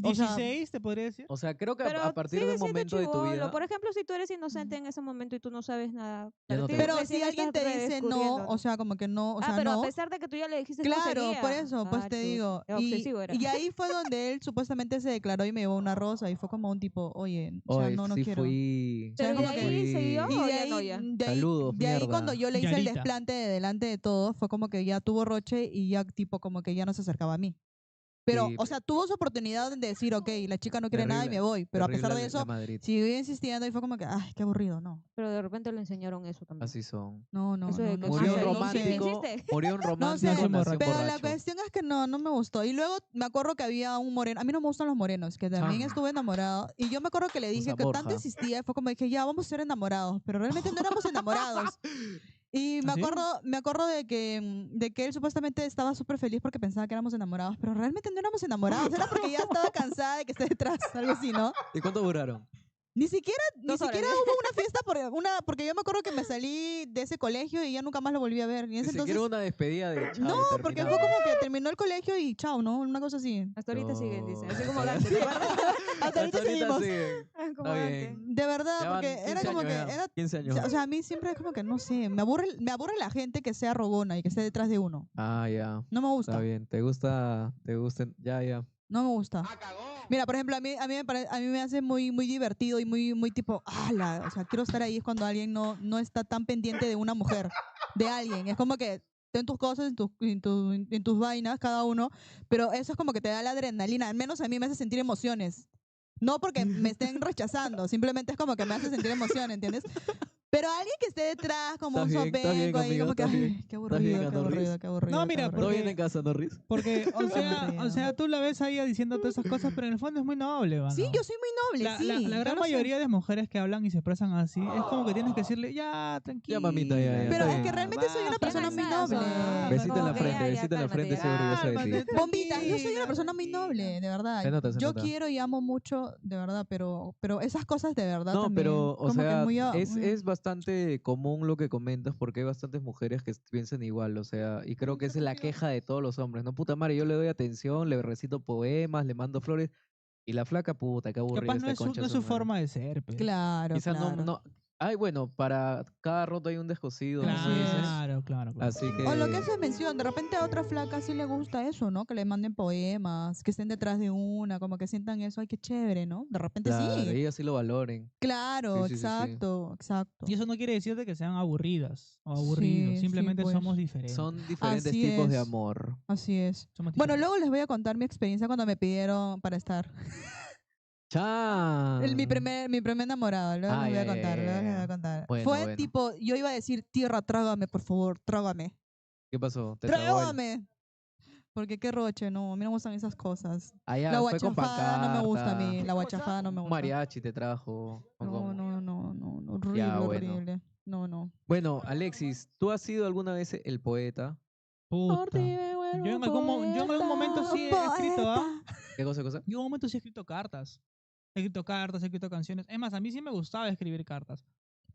S3: O sea,
S1: 16, te podría decir.
S2: O sea, creo que
S5: Pero
S2: a partir de
S5: sigue
S2: un
S5: siendo
S2: momento de tu
S5: chibolo.
S2: vida.
S5: Por ejemplo, si tú eres inocente en ese momento y tú no sabes nada.
S2: Ya no
S5: tú
S2: te-
S3: pero
S5: recién
S3: si alguien
S5: estás
S3: te dice no,
S5: redescubriendo,
S3: o sea, como que no, o sea,
S5: pero
S3: no.
S5: a pesar de que tú ya le dijiste no
S3: Claro,
S5: seguía.
S3: por eso, pues te
S5: Chus,
S3: digo.
S5: obsesivo era.
S3: Y ahí fue donde él supuestamente se declaró y me llevó una rosa y fue como un tipo, oye, o sea,
S2: Oye,
S3: no
S2: sí
S3: quiero.
S2: fui.
S3: O sea,
S5: Pero
S3: como
S5: de
S3: que-
S5: ahí
S2: fui-
S5: siguió
S3: Y
S5: o
S3: de
S5: ya
S3: ahí,
S5: no ya.
S2: Saludos,
S3: de ahí
S2: mierda.
S3: cuando yo le hice el
S1: Yarita.
S3: desplante de delante de todos, fue como que ya tuvo roche y ya tipo como que ya no se acercaba a mí. Pero,
S2: Sí,
S3: o sea, tuvo su oportunidad de decir, ok, la chica no quiere nada y me
S2: terrible,
S3: voy. Pero a pesar de
S2: terrible la
S3: eso,
S2: Madrid.
S3: siguió insistiendo y fue como que, ay, qué aburrido, no.
S5: Pero de repente le enseñaron eso también.
S2: Así son.
S3: No, no,
S5: Eso de
S3: no,
S5: que
S3: no.
S2: Murió
S3: sé,
S2: un
S3: no sé.
S2: romántico.
S5: Insiste.
S2: Murió un
S3: No
S2: romántico.
S3: sé,
S1: nació
S2: nació
S3: pero la
S2: borracho.
S3: cuestión es que no me gustó. Y luego me acuerdo que había un moreno. A mí no me gustan los morenos, que también
S2: Chamo.
S3: estuve enamorado. Y yo me acuerdo que le dije
S2: Usa
S3: que tanto
S2: Borja.
S3: insistía, fue como dije, ya, vamos a ser enamorados. Pero realmente no éramos enamorados. Y
S1: ¿Ah, sí?
S3: me acuerdo de que él supuestamente estaba súper feliz porque pensaba que éramos enamorados, pero realmente no éramos enamorados. Era porque ya estaba cansada de que esté detrás, algo así, ¿no?
S2: ¿Y cuánto duraron?
S3: Ni siquiera
S5: Dos horas.
S3: hubo una fiesta porque yo me acuerdo que me salí de ese colegio y ya nunca más lo volví a ver. Y en
S2: Ni
S3: ese
S2: siquiera
S3: entonces,
S2: una despedida de chao,
S3: no, porque fue
S2: terminamos.
S3: como que terminó el colegio y chao, ¿no? Una cosa así.
S5: Hasta ahorita siguen, dice. Así
S2: No,
S5: como
S2: hasta
S5: Dante, ¿te acuerdas?
S3: Hasta ahorita seguimos.
S2: siguen.
S5: Como
S2: Está
S5: Dante.
S2: bien.
S3: De verdad,
S2: Ya van
S3: porque
S2: 15
S3: era como
S2: años
S3: que
S2: ya,
S3: era
S2: 15 años.
S3: o sea, a mí siempre es como que no sé, me aburre la gente que sea rogona y que esté detrás de uno.
S2: Ah, ya.
S3: No me
S2: Está
S3: gusta.
S2: bien. ¿Te gusta? Ya.
S3: No me gusta. Mira, por ejemplo, a mí me hace muy divertido y muy tipo, ala, o sea, quiero estar ahí es cuando alguien no está tan pendiente de una mujer, de alguien. Es como que ten tus cosas en tus vainas, cada uno, pero eso es como que te da la adrenalina. Al menos a mí me hace sentir emociones. No porque me estén rechazando, simplemente es como que me hace sentir emoción, ¿entiendes? Pero alguien que esté detrás como
S2: Estás
S3: un
S2: bien, estás bien,
S3: sopenco ahí,
S2: amigo,
S3: como que,
S2: estás bien.
S3: ay, qué
S2: bien,
S3: aburrido, qué
S2: Ana
S3: aburrido,
S2: Ruiz.
S3: qué aburrido.
S1: No,
S3: qué
S1: mira,
S3: aburrido.
S2: ¿Todo
S1: porque-
S2: bien en casa, Norris?
S1: Porque,
S3: Aburrido.
S1: o sea, tú la ves a ella diciendo todas esas cosas, pero en el fondo es muy noble, mano.
S3: Sí, yo soy muy noble, sí.
S1: La gran
S3: yo lo sé.
S1: mayoría de mujeres que hablan y se expresan así, es como que tienes que decirle, ya, tranquila.
S2: mamita, ya,
S3: Pero
S2: está
S3: es
S2: bien.
S3: que realmente soy una persona muy noble.
S2: Besito en
S5: Como
S2: la
S5: que
S2: frente,
S5: ya,
S2: besito en la
S5: cálmate,
S2: frente,
S5: ya.
S2: estoy orgulloso de ti.
S1: Cálmate,
S3: Bombita, yo soy una
S1: tranquila,
S3: persona muy noble, de verdad.
S2: Se nota, se
S3: yo
S2: nota.
S3: quiero y amo mucho, de verdad, pero esas cosas de verdad
S2: No,
S3: también.
S2: pero, o
S3: como que
S2: sea,
S3: muy
S2: es bastante común lo que comentas porque hay bastantes mujeres que piensan igual, o sea, y creo que esa es la queja de todos los hombres, ¿no? Puta madre, yo le doy atención, le recito poemas, le mando flores, y la flaca, puta, qué aburrida
S1: Capaz no
S2: esta
S1: es su,
S2: concha
S1: no
S2: de
S1: es
S2: su
S1: su
S2: madre.
S1: forma de ser, pues.
S3: Claro,
S2: Quizás
S3: claro.
S2: no. Ay, bueno, para cada roto hay un descosido, como
S3: Así es.
S2: dices.
S1: Claro.
S2: Así que.
S3: O lo que se menciona, de repente a otra flaca sí le gusta eso, ¿no? Que le manden poemas, que estén detrás de una, como que sientan eso, ay, qué chévere, ¿no? De repente
S2: Claro,
S3: sí.
S2: ellas sí lo valoren.
S3: Claro,
S2: Sí, sí, sí, sí.
S3: exacto.
S1: Y eso no quiere decir de que sean aburridas o aburridos,
S3: Sí,
S1: simplemente
S3: pues.
S1: somos diferentes.
S2: Son diferentes
S3: Así
S2: tipos de
S3: es.
S2: amor.
S3: Así es.
S1: Somos
S3: Bueno,
S1: diferentes.
S3: luego les voy a contar mi experiencia cuando me pidieron para estar.
S2: ¡Chan!
S3: Mi primer enamorado, luego
S2: Ah,
S3: les voy a
S2: ya,
S3: contar,
S2: ya,
S3: luego les voy
S2: ya.
S3: a contar.
S2: Bueno,
S3: Fue
S2: bueno.
S3: tipo, yo iba a decir, tierra, trágame, por favor, trágame.
S2: ¿Qué pasó? ¿Te tragó él?
S3: ¡Trágame! Porque qué roche, no, a mí no me gustan esas cosas.
S2: Ah, ya,
S3: La
S2: fue con
S3: guachafada no me gusta a
S2: pancarta.
S3: mí, la guachafada no me
S2: Un
S3: gusta.
S2: mariachi te trajo. ¿o cómo?
S3: No, horrible,
S2: Ya, bueno.
S3: horrible. No.
S2: Bueno, Alexis, ¿tú has sido alguna vez el poeta?
S1: Puta. Yo en algún momento sí he escrito, ¿ah?
S2: ¿Qué cosa?
S1: Yo en algún momento sí he escrito cartas. He escrito canciones. Es más, a mí sí me gustaba escribir cartas.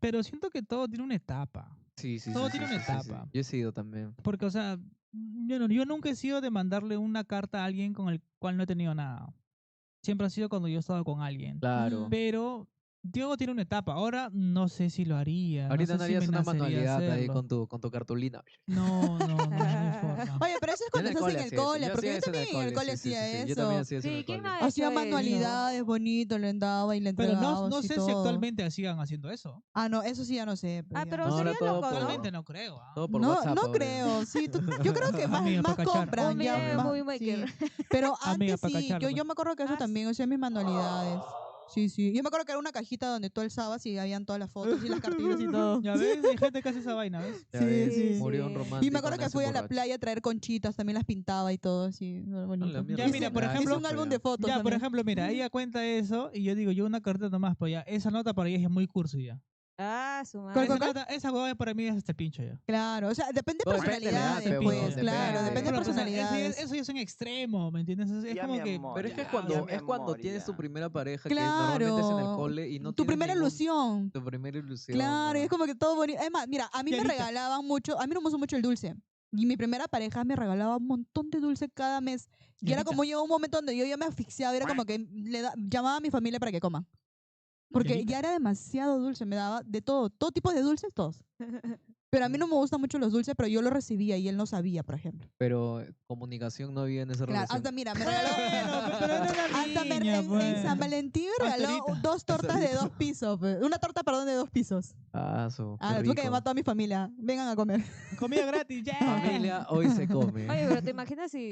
S1: Pero siento que todo tiene una etapa.
S2: Sí.
S1: Todo tiene una etapa.
S2: Yo he sido también.
S1: Porque, o sea, yo nunca he sido de mandarle una carta a alguien con el cual no he tenido nada. siempre ha sido cuando yo he estado con alguien.
S2: Claro.
S1: Pero Diego tiene una etapa. Ahora no sé si lo haría.
S2: Ahorita
S1: no
S2: no
S1: sé si
S2: harías
S1: me
S2: una
S1: nacería
S2: manualidad ahí
S1: hacerlo.
S2: con tu cartulina.
S1: No hay forma.
S3: Oye, pero eso es
S2: Yo en
S3: cuando
S2: el
S3: estás
S2: cole
S3: en el
S2: hacía eso.
S3: cole,
S2: Yo
S3: porque
S2: hacía
S3: yo
S2: eso en el
S3: también en el cole
S2: sí, sí,
S3: hacía
S2: sí, sí. Yo
S3: eso.
S2: también hacía eso en
S5: Sí,
S2: el
S5: ¿quién no
S2: cole.
S5: ha hecho
S3: Hacía
S5: eso?
S3: manualidades bonito, le daba y le
S1: Pero
S3: entregaba
S1: no
S3: así
S1: sé si
S3: todo.
S1: actualmente sigan haciendo eso.
S3: Ah, no, eso sí ya no sé.
S5: Ah,
S3: ya
S5: pero
S3: no
S2: No,
S3: sé.
S2: ahora
S5: sería
S2: todo
S5: loco,
S2: por,
S5: ¿no?
S1: Actualmente no creo. ¿Ah?
S2: todo por
S3: No,
S2: WhatsApp
S3: no
S2: ahora.
S3: creo, sí, yo creo que más,
S1: Amiga, pa'
S3: más
S1: cachar.
S3: compran,
S5: Un
S3: ya
S5: video de
S3: más,
S5: Movie Maker.
S3: sí. Pero
S1: Amiga,
S3: antes
S1: pa'
S3: sí,
S1: cacharlo,
S3: yo
S1: pues.
S3: me acuerdo que eso
S5: Ah,
S3: también hacía mis manualidades. Sí, sí. Yo me acuerdo que era una cajita donde tú alzabas y habían todas las fotos y las cartitas y todo.
S1: Ya ves, hay gente que hace esa vaina, ¿ves?
S2: Ya
S3: Sí,
S2: ves,
S3: sí.
S2: murió un
S5: Sí.
S2: romántico.
S3: Y me acuerdo que
S2: nace
S3: fui a la
S2: borracho.
S3: playa a traer conchitas, también las pintaba y todo, así, bonito.
S2: mierda,
S1: Ya, mira, por
S2: nada,
S1: ejemplo-
S3: hice un álbum de fotos
S1: Ya, por
S3: también.
S1: ejemplo, mira, ella cuenta eso y yo digo, yo una carta nomás, pues ya, esa nota para ella es muy cursi ya.
S5: Ah, su
S3: ¿Cuál,
S5: madre.
S3: cuál,
S1: Esa nota, esa hueá para mí es este pincho ya.
S3: Claro, o sea, depende de
S2: Todo depende de la edad,
S3: personalidades,
S1: pe,
S3: pues,
S1: huevón,
S3: claro,
S2: depende.
S3: depende de
S1: Pero, o sea,
S3: personalidades.
S1: eso ya es un extremo, ¿me entiendes? Es
S6: Ya,
S1: como
S6: mi
S1: que...
S6: amor,
S2: Pero es que
S6: ya,
S2: es cuando
S6: amor,
S2: tienes tu
S6: ya.
S2: primera pareja, que normalmente es en el
S3: Claro,
S2: cole y no
S3: tu
S2: tienes
S3: primera
S2: ningún...
S3: ilusión.
S2: Tu primera ilusión.
S3: Claro, y es
S2: weón.
S3: como que todo bonito. Es más, mira, a mí me
S1: Yarita.
S3: regalaban mucho, a mí no me gusta mucho el dulce. Y mi primera pareja me regalaba un montón de dulce cada mes. Y era
S1: Yarita.
S3: como llegó un momento donde yo ya me asfixiaba, era como que llamaba a mi familia para que coman. Porque
S1: Yarita.
S3: ya era demasiado dulce, me daba de todo tipo de dulces, todos. Pero a mí no me gustan mucho los dulces, pero yo los recibía y él no sabía, por ejemplo.
S2: Pero comunicación no había en esa
S3: Claro,
S2: relación.
S3: hasta mira, me regaló.
S1: Bueno, pero era una
S3: Hasta
S1: niña,
S3: en
S1: pues.
S3: San Valentín me
S1: Hasta
S3: regaló
S1: ahorita.
S3: dos tortas de
S2: ahorita.
S3: 2 pisos. Pues. Una torta, perdón, de 2 pisos.
S2: Ah, qué
S3: Ah, tuve que
S2: rico.
S3: llamar a toda mi familia. Vengan a comer.
S1: Comida gratis, ya.
S2: Familia, hoy se come.
S5: Oye, pero te imaginas si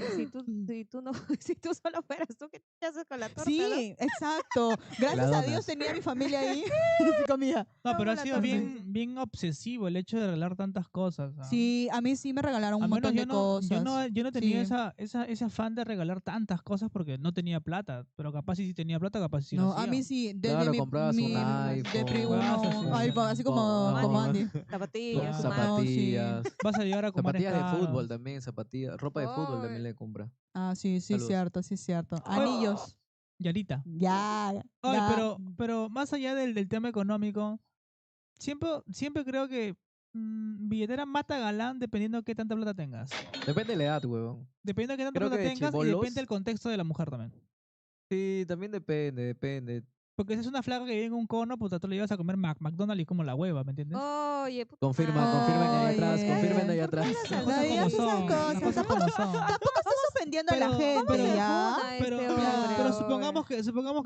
S5: tú no, si tú solo fueras tú, ¿qué te haces con la torta?
S3: Sí,
S5: no?
S3: exacto. Gracias a Dios
S2: donas.
S3: tenía mi familia ahí. Sí comía.
S1: No, pero ha
S5: la
S1: sido
S5: torta.
S1: bien obsesivo el hecho de regalar tantas cosas. ¿ah?
S3: Sí, a mí sí me regalaron un
S1: Al menos
S3: montón de cosas.
S1: yo no tenía
S3: Sí.
S1: ese afán de regalar tantas cosas porque no tenía plata. Pero capaz si sí tenía plata, capaz sí
S3: No,
S1: lo
S3: a
S1: hacía.
S3: mí sí, desde
S2: Claro,
S3: mi,
S2: comprabas un
S3: mi de
S2: iPhone.
S3: Free
S1: Comprabas
S3: uno,
S1: así,
S3: iPhone, así como,
S2: con-
S3: como Andy.
S5: Zapatillas,
S1: Ah.
S5: su madre.
S3: No, sí.
S2: Zapatillas.
S1: Vas a llegar a comer
S2: Zapatillas de fútbol
S1: caros.
S2: también, zapatillas. Ropa de fútbol también
S5: Ay.
S2: le compra.
S3: Ah, sí, sí,
S2: Saludos.
S3: cierto, sí, cierto.
S1: Oye.
S3: Anillos.
S1: Yarita.
S3: Ya,
S1: Oye,
S3: ya.
S1: pero más allá del tema económico, siempre creo que billetera mata galán dependiendo de qué tanta plata tengas.
S2: Depende de la edad, huevón.
S1: Dependiendo de qué tanta
S2: Creo
S1: plata
S2: que de
S1: tengas y
S2: chibolos-
S1: depende del contexto de la mujer también.
S2: Sí, también depende.
S1: Porque si es una flaca que vive en un cono, pues tú le llevas a comer McDonald's y como la hueva, ¿me entiendes?
S5: Oye, puta
S2: Confirmen de ahí atrás,
S3: Oye.
S2: confirmen de ahí atrás.
S5: ¿Por qué
S1: Las
S5: hablas
S3: No
S1: cosas
S5: así?
S3: digas
S1: como
S3: esas
S1: son. Las
S3: cosas.
S1: cosas como son.
S3: Tampoco estás ofendiendo a la
S1: Pero-
S3: gente,
S1: pero-
S3: ¿ya?
S5: Funa
S1: Pero,
S5: este
S1: pero,
S5: hombre,
S1: pero
S5: oye.
S1: supongamos que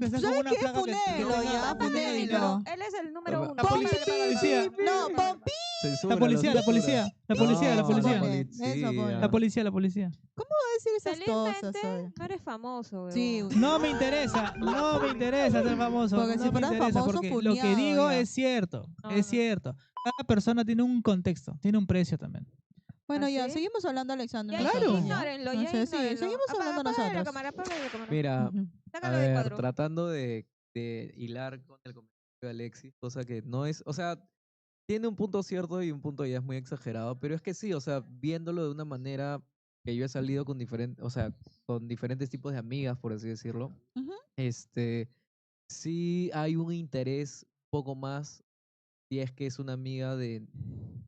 S1: estás con
S3: ¿Sabes
S1: una
S3: qué?
S1: flaca que
S3: Funelo,
S1: tenga-
S3: ya,
S1: que tenga
S3: funelo.
S1: dinero.
S5: Él es el número uno.
S1: La
S5: ¿por qué
S1: policía-
S5: le paga la
S1: policía.
S5: torta?
S3: No, pompi.
S2: Censura,
S1: La policía.
S3: No,
S1: La policía.
S3: eso
S1: La
S3: pone, eso pone.
S1: La policía.
S3: ¿Cómo decir esas cosas?
S5: Felizmente
S3: oye?
S5: no eres famoso, weón.
S3: Sí,
S1: No me interesa ser famoso.
S3: Porque
S1: no
S3: si
S1: me
S3: fueras
S1: interesa,
S3: famoso,
S1: porque lo que
S3: funeado
S1: digo
S3: ya.
S1: es cierto.
S5: No,
S1: Es
S5: no.
S1: cierto. Cada persona tiene un contexto, tiene un precio también.
S3: Bueno,
S5: ¿Ah,
S3: ya,
S5: sí?
S3: seguimos hablando, Alexander.
S5: Ya,
S1: Claro.
S5: ignórenlo,
S3: No
S5: ya
S3: sé, sí,
S5: ignórenlo.
S3: seguimos hablando
S5: Apágale la
S3: nosotros.
S5: cámara, apágale la cámara.
S2: Mira,
S3: Ujú.
S2: a
S5: Sácalo de
S2: ver,
S5: cuadro.
S2: tratando de hilar con el comentario de Alexis, cosa que no es, o sea, tiene un punto cierto y un punto ya es muy exagerado, pero es que sí, o sea, viéndolo de una manera que yo he salido con diferentes, o sea, con diferentes tipos de amigas, por así decirlo,
S3: Ujú.
S2: sí hay un interés un poco más si es que es una amiga de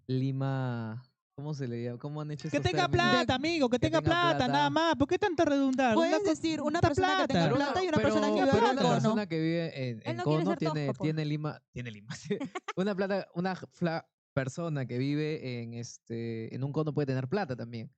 S2: Lima, ¿cómo se le llama? ¿Cómo han hecho
S1: Que
S2: esos
S1: tenga
S2: términos?
S1: plata, amigo, que tenga
S2: tenga
S1: plata,
S2: plata.
S1: nada más. ¿Por qué tanto redundar?
S3: Puedes decir una
S1: tanta
S3: persona que tenga
S2: Pero
S3: plata y una persona que vive
S2: pero
S3: en
S2: una
S3: el cono.
S2: persona que vive
S5: Él
S2: en
S5: no quiere
S2: cono
S5: ser
S2: tiene,
S5: tosco, po.
S2: tiene Lima. Persona que vive en un cono puede tener plata también.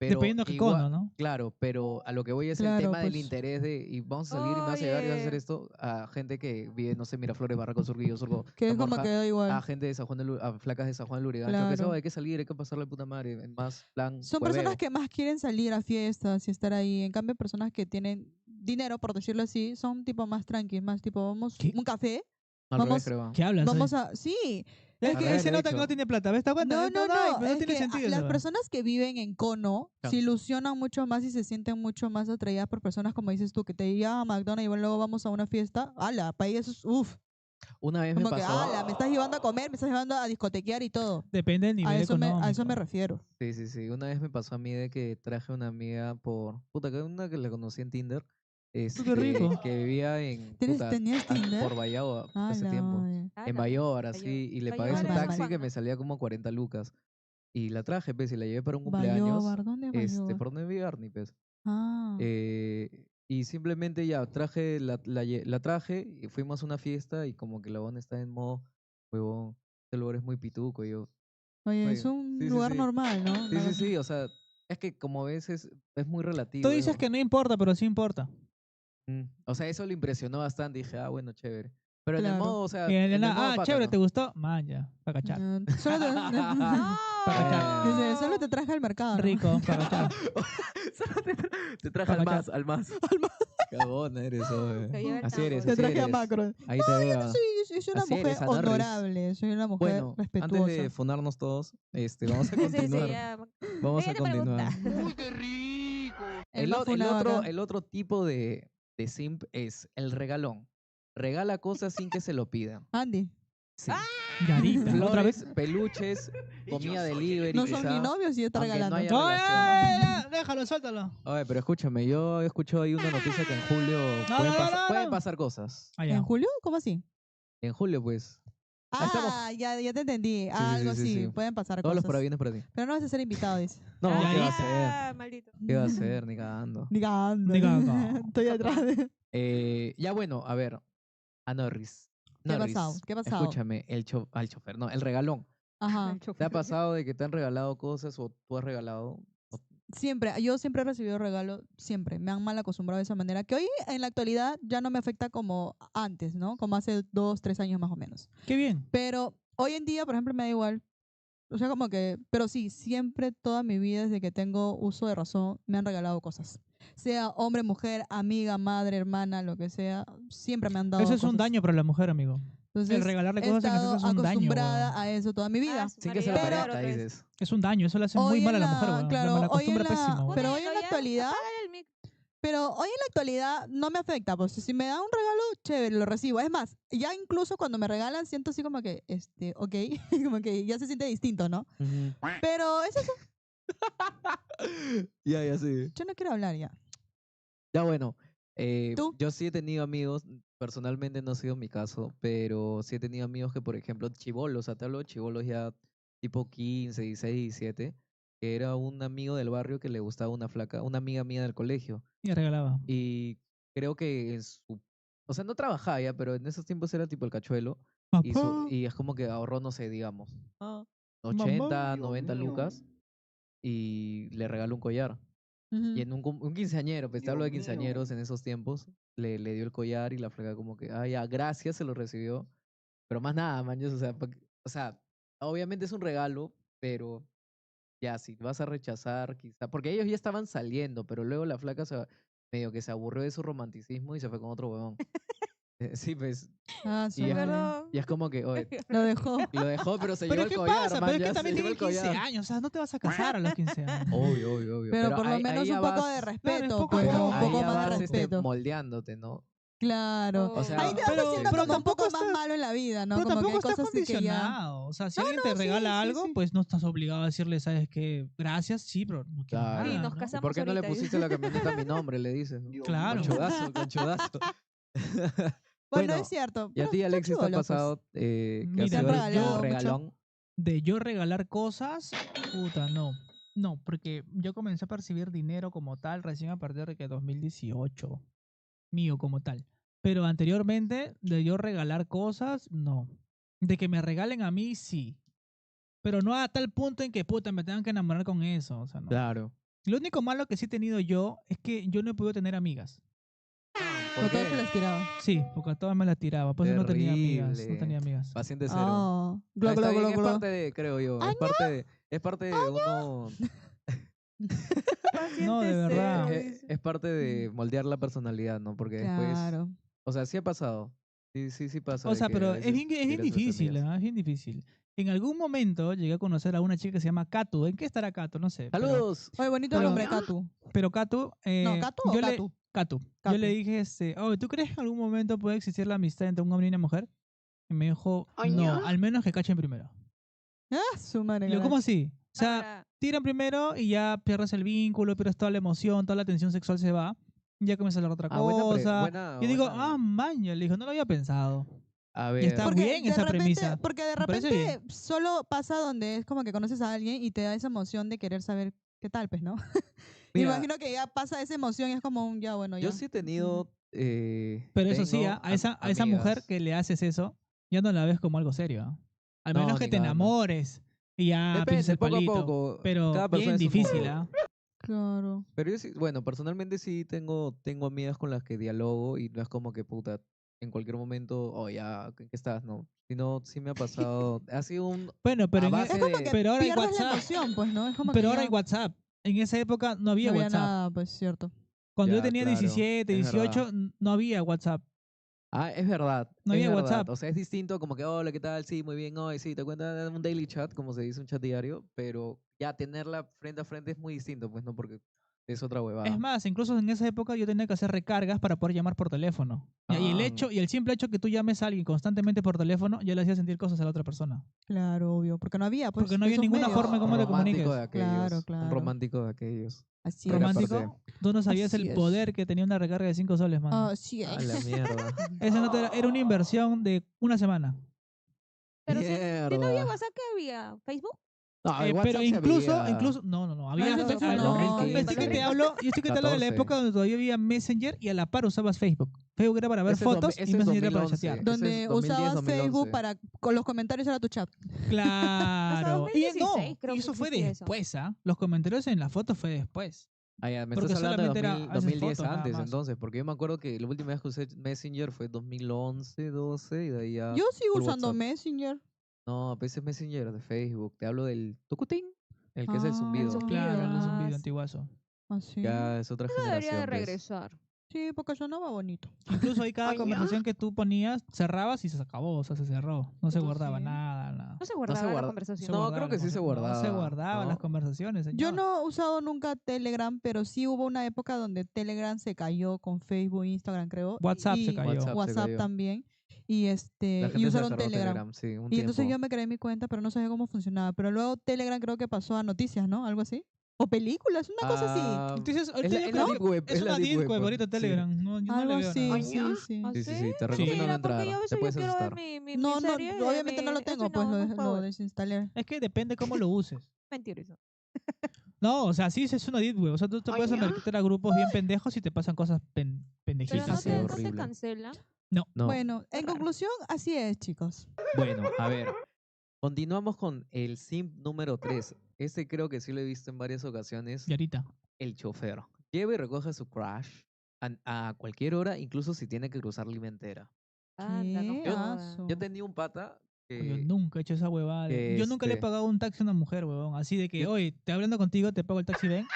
S2: Pero
S1: Dependiendo qué
S2: igual-
S1: cono, ¿no?
S2: Claro, pero a lo que voy es el
S3: Claro,
S2: tema del
S3: pues.
S2: interés de, y vamos a salir y me vas a llevar y vas a hacer
S5: Oye.
S2: esto a gente que vive, no sé, Miraflores, Barranco, Surquillo, Surco,
S3: Que es
S2: San
S3: como
S2: Borja,
S3: que da igual.
S2: a gente de San Juan a flacas de San Juan de Lurigancho, que
S3: Claro.
S2: hay que salir, hay que pasarle puta madre, en más plan
S3: Son
S2: hueveo.
S3: personas que más quieren salir a fiestas y estar ahí. En cambio, personas que tienen dinero, por decirlo así, son tipo más tranquilos, más tipo, vamos,
S1: ¿Qué?
S3: un café.
S2: Al
S3: vamos-
S2: revés, creo.
S1: ¿Qué hablas?
S3: Vamos a. Sí.
S1: Es
S3: Es
S1: que
S3: que.
S2: Al
S1: se
S2: revés,
S1: nota
S2: de
S1: que no
S2: hecho.
S1: tiene plata. ¿Ves? ¿Te cuenta?
S3: No, no, no.
S1: No
S3: es
S1: tiene
S3: que
S1: sentido.
S3: las
S1: eso.
S3: personas que viven en cono
S2: Claro.
S3: se ilusionan mucho más y se sienten mucho más atraídas por personas como dices tú, que te llevan a McDonald's y luego vamos a una fiesta. ¡Hala! Para ellos es uff.
S2: Una vez me
S3: Como que,
S2: pasó.
S3: ¡hala! Me estás llevando a comer, me estás llevando a discotequear y todo.
S1: Depende del nivel
S3: A eso
S1: económico.
S3: me refiero.
S2: Sí. Una vez me pasó a mí de que traje una amiga por. Puta, que una que la conocí en Tinder.
S1: qué rico.
S2: Que vivía en.
S3: ¿Tenías Tinder?
S2: Por Bayoa hace
S3: ¡Hala!
S2: tiempo.
S3: oye.
S2: En Bayoa, así. Y le pagué su
S5: Bayobar,
S2: taxi
S3: San
S2: que
S5: Juan.
S2: me salía como 40 lucas. Y la traje, pues, y la llevé para un
S3: Bayóvar,
S2: cumpleaños.
S3: ¿dónde es Bayóvar?
S2: Por donde vivía Arni, pues.
S3: Ah.
S2: Eh, Y simplemente ya traje, la traje y fuimos a una fiesta y como que la huevona está en modo, huevón, este lugar es muy pituco. Y yo,
S3: Oye, es
S2: oye,
S3: un
S2: sí, sí,
S3: lugar
S2: sí.
S3: normal, ¿no?
S2: Sí,
S3: Una
S2: sí,
S3: cosa-
S2: sí, o sea, es que como ves es muy
S1: Tú
S2: relativo.
S1: dices que no importa, pero sí importa.
S2: O sea, eso le impresionó bastante. Dije, ah, bueno, chévere. Pero en el
S3: Claro.
S2: modo, o sea,
S1: Y
S2: en el modo pata,
S1: chévere,
S2: ¿no?
S1: ¿te gustó? Man, ya, para cachar.
S3: Solo te...
S1: Para cachar.
S3: Dice, solo te traje al mercado, ¿no?
S1: Rico, para cachar.
S2: Solo te traje
S1: Pa'
S2: al
S1: cachar.
S2: más, al más. Cagona eres, oye.
S5: Te lleva el
S2: Así eres,
S5: tambo.
S3: Te
S2: así
S3: traje a
S2: eres.
S3: Macro.
S2: Ahí te veo.
S3: Soy una
S2: Así
S3: mujer
S2: eres, Anorris.
S3: honorable, soy una mujer
S2: Bueno, antes
S3: respetuosa.
S2: de funarnos todos, vamos a
S5: Sí, sí,
S2: continuar.
S5: ya.
S2: Vamos a
S5: Siguiente pregunta.
S2: continuar.
S3: El más funado acá.
S2: El otro tipo de simp es el regalón. Regala cosas sin que se lo pidan.
S3: Andy,
S2: Sí.
S1: Yarita, otra vez.
S2: Flores, peluches, comida delivery,
S3: no son ni
S2: quizá.
S3: novios y ya está
S2: aunque no
S3: regalando.
S2: haya
S1: ¡No,
S2: relación.
S1: déjalo, suéltalo!
S2: Oye, pero escúchame, yo escucho ahí una noticia que en julio
S1: No,
S2: pueden
S1: no.
S2: pasar cosas.
S1: Ah, ya.
S3: ¿En julio? ¿Cómo así?
S2: En julio, pues. Ahí estamos.
S3: Ah, ya te entendí.
S2: sí,
S3: Algo
S2: sí,
S3: así,
S2: sí.
S3: pueden pasar
S2: Todos los
S3: cosas.
S2: parabienes para ti.
S3: Pero no vas a ser invitado, dice.
S2: No,
S1: Ya,
S2: ¿qué va a
S1: ya.
S2: ser?
S5: Ah, maldito.
S2: ¿Qué va a ser? Ni cagando.
S3: Diga, anda.
S1: Diga, no.
S3: Estoy atrás de...
S2: Ya bueno, a ver. A Norris.
S3: ¿Qué ha
S2: Norris,
S3: pasado? ¿Qué ha pasado?
S2: escúchame, al chofer, no, el regalón.
S3: Ajá.
S2: ¿Te ha pasado de que te han regalado cosas o tú has regalado?
S3: Siempre, yo siempre he recibido regalos, siempre. Me han mal acostumbrado de esa manera, que hoy en la actualidad ya no me afecta como antes, ¿no? Como hace 2, 3 años más o menos.
S1: Qué bien.
S3: Pero hoy en día, por ejemplo, me da igual. O sea, como que, pero sí, siempre, toda mi vida, desde que tengo uso de razón, me han regalado cosas. Sea hombre, mujer, amiga, madre, hermana, lo que sea, siempre me han dado
S1: Eso es un
S3: cosas.
S1: daño para la mujer, amigo.
S3: Entonces,
S1: el regalarle
S3: he
S1: cosas en
S3: estado
S1: efecto es un daño,
S3: acostumbrada
S1: weón.
S3: a eso toda mi vida.
S5: Ah, su
S2: Sin que se lo
S5: marido,
S2: parezca,
S5: otra vez.
S2: dices.
S1: Es un daño, eso le hace muy
S3: Hoy
S1: mal a
S3: en
S1: la mujer,
S3: la-
S1: weón.
S3: claro,
S1: la
S3: hoy en
S1: malacostumbra
S3: la-
S1: pésimo, weón.
S3: pero hoy en
S5: Ponelo
S3: la
S5: ya,
S3: actualidad,
S5: apágale el mic.
S3: pero hoy en la actualidad no me afecta, pues si me dan un regalo, chévere, lo recibo. Es más, ya incluso cuando me regalan siento así como que, ok, como que ya se siente distinto, ¿no? Pero es eso,
S2: Ya, sí.
S3: yo no quiero hablar ya.
S2: Ya bueno,
S3: ¿Tú?
S2: yo sí he tenido amigos, personalmente no ha sido mi caso, pero sí he tenido amigos que, por ejemplo, chibolos, o sea, te hablo de chibolos ya tipo 15, 16, 17, que era un amigo del barrio que le gustaba una flaca, una amiga mía del colegio.
S1: Y regalaba.
S2: Y creo que o sea, no trabajaba ya, pero en esos tiempos era tipo el cachuelo.
S1: Papá.
S2: Y es como que ahorró, no sé, digamos,
S1: Mamá.
S2: 80, 90 lucas y le regaló un collar. Y en un quinceañero, pues te hablo de quinceañeros en esos tiempos, le dio el collar y la flaca como que, ah, ya, gracias, se lo recibió. Pero más nada, man, o sea, obviamente es un regalo, pero ya, si vas a rechazar, quizá, porque ellos ya estaban saliendo, pero luego la flaca medio que se aburrió de su romanticismo y se fue con otro huevón. Sí, pues,
S3: Ah, su
S2: Y es-
S3: madre.
S5: Perdón.
S2: y es como que, oye,
S3: Lo dejó.
S2: lo dejó, pero se
S1: Pero
S2: llevó
S1: ¿qué
S2: el collar,
S1: pasa?
S2: man,
S1: Pero es
S2: ya
S1: que
S2: se
S1: también
S2: llevó
S1: tiene
S2: el
S1: 15
S2: collar.
S1: años, o sea, no te vas a casar a los 15 años.
S2: Obvio.
S3: Pero por lo
S2: ahí
S3: menos
S2: ya
S3: un poco
S2: vas-
S3: de
S1: claro, es
S3: respeto,
S1: poco a
S3: pues, ¿no?
S1: poco.
S3: Un
S2: Ahí
S3: poco
S2: ya
S3: más de
S2: vas,
S3: respeto.
S2: moldeándote, ¿no?
S3: Claro.
S2: O sea,
S3: Ahí te vas
S1: pero-
S3: haciendo
S1: pero
S3: como un
S1: tampoco
S3: poco más
S1: estás-
S3: malo en la vida, ¿no?
S1: Pero
S3: Como que
S1: tampoco
S3: hay
S1: estás
S3: cosas así que ya...
S1: condicionado. O sea, si alguien te
S3: sí,
S1: regala
S3: sí,
S1: algo,
S3: sí.
S1: pues no estás obligado a decirle, ¿sabes qué? Gracias, sí, pero no quiero
S2: Claro.
S1: nada.
S5: Sí, nos
S1: ¿no?
S5: casamos.
S2: ¿Por qué no le
S5: ahorita,
S2: pusiste la camioneta a mi nombre? Le dices. ¿no?
S1: Claro.
S2: Conchudazo.
S3: Bueno,
S2: Bueno,
S3: es cierto.
S2: ¿Y a
S3: pero
S2: ti,
S3: son
S2: Alexis, te ha
S3: chibolos, pues.
S2: pasado que has
S1: Mira,
S2: sido el
S3: yo-
S2: regalón?
S1: De yo regalar cosas, puta, no. No, porque yo comencé a percibir dinero como tal recién a partir de que 2018, mío como tal. Pero anteriormente, de yo regalar cosas, no. De que me regalen a mí, sí. Pero no a tal punto en que, puta, me tengan que enamorar con eso. O sea, no.
S2: Claro.
S1: Lo único malo que sí he tenido yo es que yo no he podido tener amigas.
S2: ¿Por
S3: Porque todos
S2: qué?
S3: se las tiraba.
S1: Sí, porque a todas me las tiraba. Por eso no tenía amigas. No
S2: Terrible.
S1: tenía amigas.
S2: Paciente cero.
S3: Oh.
S2: Ah,
S3: Glo,
S2: está
S3: glo,
S2: bien,
S3: glo,
S2: es
S3: glo.
S2: parte de, creo yo, es parte de uno,
S1: No, de
S5: Paciente
S1: verdad.
S5: cero,
S2: es,
S5: dice.
S2: es parte de moldear la personalidad, ¿no? Porque después,
S3: Claro.
S2: o sea, sí ha pasado. Sí pasa.
S1: O
S2: de
S1: sea,
S2: que
S1: pero
S2: a
S1: es
S2: veces
S1: bien, es bien
S2: tiras a las
S1: difícil,
S2: amigas.
S1: ¿ah? Es bien difícil. En algún momento llegué a conocer a una chica que se llama Katu. ¿En qué estará Katu? No sé.
S2: ¡Saludos!
S3: Oye, bonito
S1: Pero-
S3: nombre, Katu.
S1: Pero Katu...
S3: No, ¿Katu o
S1: yo
S3: Katu?
S1: Katu. Yo
S3: Katu.
S1: le dije, oh, ¿tú crees que en algún momento puede existir la amistad entre un hombre y una mujer? Y me dijo, no, al menos que cachen primero.
S3: Ah, su madre.
S1: Y yo, ¿cómo
S3: galaxia.
S1: así? O sea,
S5: Ahora,
S1: tiran primero y ya pierdes el vínculo, pierdes toda la emoción, toda la tensión sexual se va. Ya comienza a hablar otra
S2: Ah,
S1: cosa.
S2: buena,
S1: y digo,
S2: buena.
S1: maña, le dijo, no lo había pensado.
S2: A
S1: Y
S2: ver,
S1: está
S3: Porque
S1: bien
S3: de
S1: esa
S3: repente-
S1: premisa.
S3: Porque de
S1: Me parece
S3: repente solo pasa donde es como que conoces a alguien y te da esa emoción de querer saber qué tal, pues, ¿no? Me
S2: Mira,
S3: imagino que ya pasa esa emoción y es como un ya, bueno, ya.
S2: yo sí he tenido.
S1: Pero eso sí,
S2: tengo
S1: a esa mujer
S2: amigas.
S1: que le haces eso, ya no la ves como algo serio. ¿Ah? Al menos
S2: No,
S1: que
S2: ni
S1: te
S2: cagando.
S1: enamores y ya pienses
S2: Depende,
S1: el
S2: poco a
S1: palito.
S2: poco.
S1: Pero
S2: Cada persona
S1: bien
S2: es un
S1: difícil,
S2: mundo.
S1: ¿ah?
S3: Claro.
S2: Pero yo sí, bueno, personalmente sí tengo amigas con las que dialogo y no es como que puta, en cualquier momento, oh ya, ¿en qué estás? No. Sino sí me ha pasado. Ha sido un.
S1: Bueno,
S2: A
S3: Es
S2: base
S3: como que
S2: de.
S1: pero ahora hay
S3: pierdes la
S1: WhatsApp.
S3: emoción, pues, ¿no? Es como que
S1: Pero ahora hay
S3: ya
S1: WhatsApp. En esa época no había
S3: no había
S1: WhatsApp.
S3: nada, pues, cierto.
S1: Cuando yo
S2: Ya,
S1: tenía
S2: claro.
S1: 17,
S2: Es verdad.
S1: 18, no había WhatsApp.
S2: Ah, es verdad,
S1: No
S2: es
S1: había
S2: verdad.
S1: WhatsApp.
S2: O sea, es distinto como que, hola, ¿qué tal? Sí, muy bien, hoy sí, te cuenta un daily chat, como se dice, un chat diario, pero ya tenerla frente a frente es muy distinto, pues no, porque es otra
S1: Es
S2: huevada.
S1: más, incluso en esa época yo tenía que hacer recargas para poder llamar por teléfono. Y el
S2: Ah,
S1: hecho, y el simple hecho que tú llames a alguien constantemente por teléfono ya le hacía sentir cosas a la otra persona.
S3: Claro, obvio. Porque no había, pues,
S1: Porque no
S3: de
S1: había
S3: esos
S1: ninguna
S3: medios.
S1: forma de cómo te
S2: romántico de
S1: comuniques.
S3: Claro,
S2: aquellos, un
S3: claro.
S2: romántico de aquellos.
S3: Así
S2: Pero
S3: es.
S2: aparte,
S1: Romántico, tú no sabías
S3: Así
S1: el
S3: es.
S1: poder que tenía una recarga de 5 soles, mano.
S3: Así
S2: a
S3: es.
S2: la mierda.
S1: Esa nota era una inversión de una semana.
S5: Pero si no había
S2: Mierda.
S5: WhatsApp, ¿qué había? ¿Facebook?
S2: No, el
S1: Pero
S2: WhatsApp se
S1: incluso,
S2: había
S1: no,
S3: Ay,
S1: había,
S3: no,
S5: Eso
S3: eso
S5: para los
S3: no.
S5: ricos,
S1: estoy
S5: para
S1: que
S5: los
S1: te
S5: ricos.
S1: hablo, yo estoy que te hablo de la
S2: 14.
S1: época donde todavía había Messenger y a la par usabas Facebook. Facebook era para ver
S2: Ese es
S1: fotos y
S2: ese es
S1: Messenger era para
S2: 2011.
S1: chatear.
S2: Ese es
S3: Donde
S2: 2010,
S3: usabas Facebook
S2: 2011.
S3: para con los comentarios era tu chat.
S5: Hasta
S1: Claro. Y
S5: 2016 creo
S1: y
S5: que
S1: eso fue
S5: existía eso.
S1: después, ¿ah? Los comentarios en las fotos fue después.
S2: Ah, ya, me estás
S1: Porque
S2: hablando de
S1: solamente era
S2: 2000,
S1: a veces
S2: 2010
S1: fotos nada
S2: antes,
S1: más.
S2: entonces, porque yo me acuerdo que la última vez que usé Messenger fue 2011, 12 y de ahí ya
S3: Yo sigo
S2: full
S3: usando
S2: WhatsApp.
S3: Messenger.
S2: No, a veces Messenger de Facebook, te hablo del tucutín, el que es el
S3: Ah,
S2: zumbido.
S1: Claro, el
S5: Ah,
S1: zumbido
S5: sí.
S1: antiguazo.
S3: así.
S2: Ya es otra
S5: Eso debería de
S2: generación, pues.
S5: regresar.
S3: Sí, porque sonaba bonito.
S1: Incluso ahí cada
S5: Ay, ya.
S1: conversación que tú ponías, cerrabas y se acabó, o sea, se cerró. No se
S3: Ah,
S1: guardaba
S3: sí.
S1: nada, nada.
S5: No se
S2: No se
S5: guardaba la
S2: guarda.
S5: conversación.
S2: No, creo que sí se
S1: No se
S2: guardaba,
S1: guardaban las
S2: ¿no?
S1: conversaciones, señor.
S3: Yo no he usado nunca Telegram, pero sí hubo una época donde Telegram se cayó con Facebook, Instagram, creo,
S1: WhatsApp se
S3: y
S1: cayó.
S2: WhatsApp se
S3: WhatsApp
S2: cayó.
S3: también. Y
S2: La
S3: y
S2: gente se
S3: usaron
S2: descargó
S3: Telegram.
S2: Telegram, sí, un
S3: Y entonces
S2: tiempo.
S3: yo me creé mi cuenta, pero no sabía cómo funcionaba. Pero luego Telegram creo que pasó a noticias, ¿no? Algo así. O películas, una cosa así.
S2: Ah,
S1: Entonces,
S2: es
S1: ahorita
S2: la,
S1: yo
S2: es la
S1: creo
S2: Deep Web,
S1: es
S2: es la
S1: una
S2: Deep
S1: deep
S2: Web.
S1: web ahorita
S2: Sí,
S1: Telegram. No, yo no
S3: Algo
S1: le veo
S3: así,
S1: nada.
S3: sí, sí.
S5: ¿Ah,
S2: sí, sí,
S5: sí?
S2: sí, te
S1: Sí.
S2: recomiendo no
S5: Mentira, porque
S2: entrar,
S5: yo a
S2: te
S5: veces yo
S2: puedes
S5: quiero ver
S2: asustar.
S5: mi
S3: No, no,
S5: serie.
S3: obviamente no lo tengo,
S5: ese
S3: pues
S5: no, no puedo
S3: lo
S5: ver.
S3: desinstalé.
S1: Es que depende cómo lo uses.
S5: Mentira eso.
S1: No, o sea, sí es una deep web. O sea, tú te puedes meter a grupos bien pendejos y te pasan cosas
S5: Pero
S1: pendejitas.
S5: no
S2: sí,
S5: te
S2: horrible.
S5: cancelan.
S1: No.
S2: No.
S3: Bueno,
S5: Qué
S3: en
S5: raro.
S3: conclusión, así es, chicos.
S2: Bueno, a ver, continuamos con el simp número 3. Este creo que sí lo he visto en varias ocasiones.
S1: Y ahorita.
S2: El chofer. Lleva y recoge a su crush a cualquier hora, incluso si tiene que cruzar Lima entera.
S5: Anda, no
S3: ¿Qué
S5: jodas.
S3: aso?
S2: Yo tenía un pata
S1: Yo
S2: que,
S1: nunca he hecho esa huevada.
S2: que
S1: Yo nunca le he
S2: este,
S1: pagado un taxi a una mujer, huevón. Así de que,
S2: yo-
S1: oye, te hablando contigo, te pago el taxi, ven.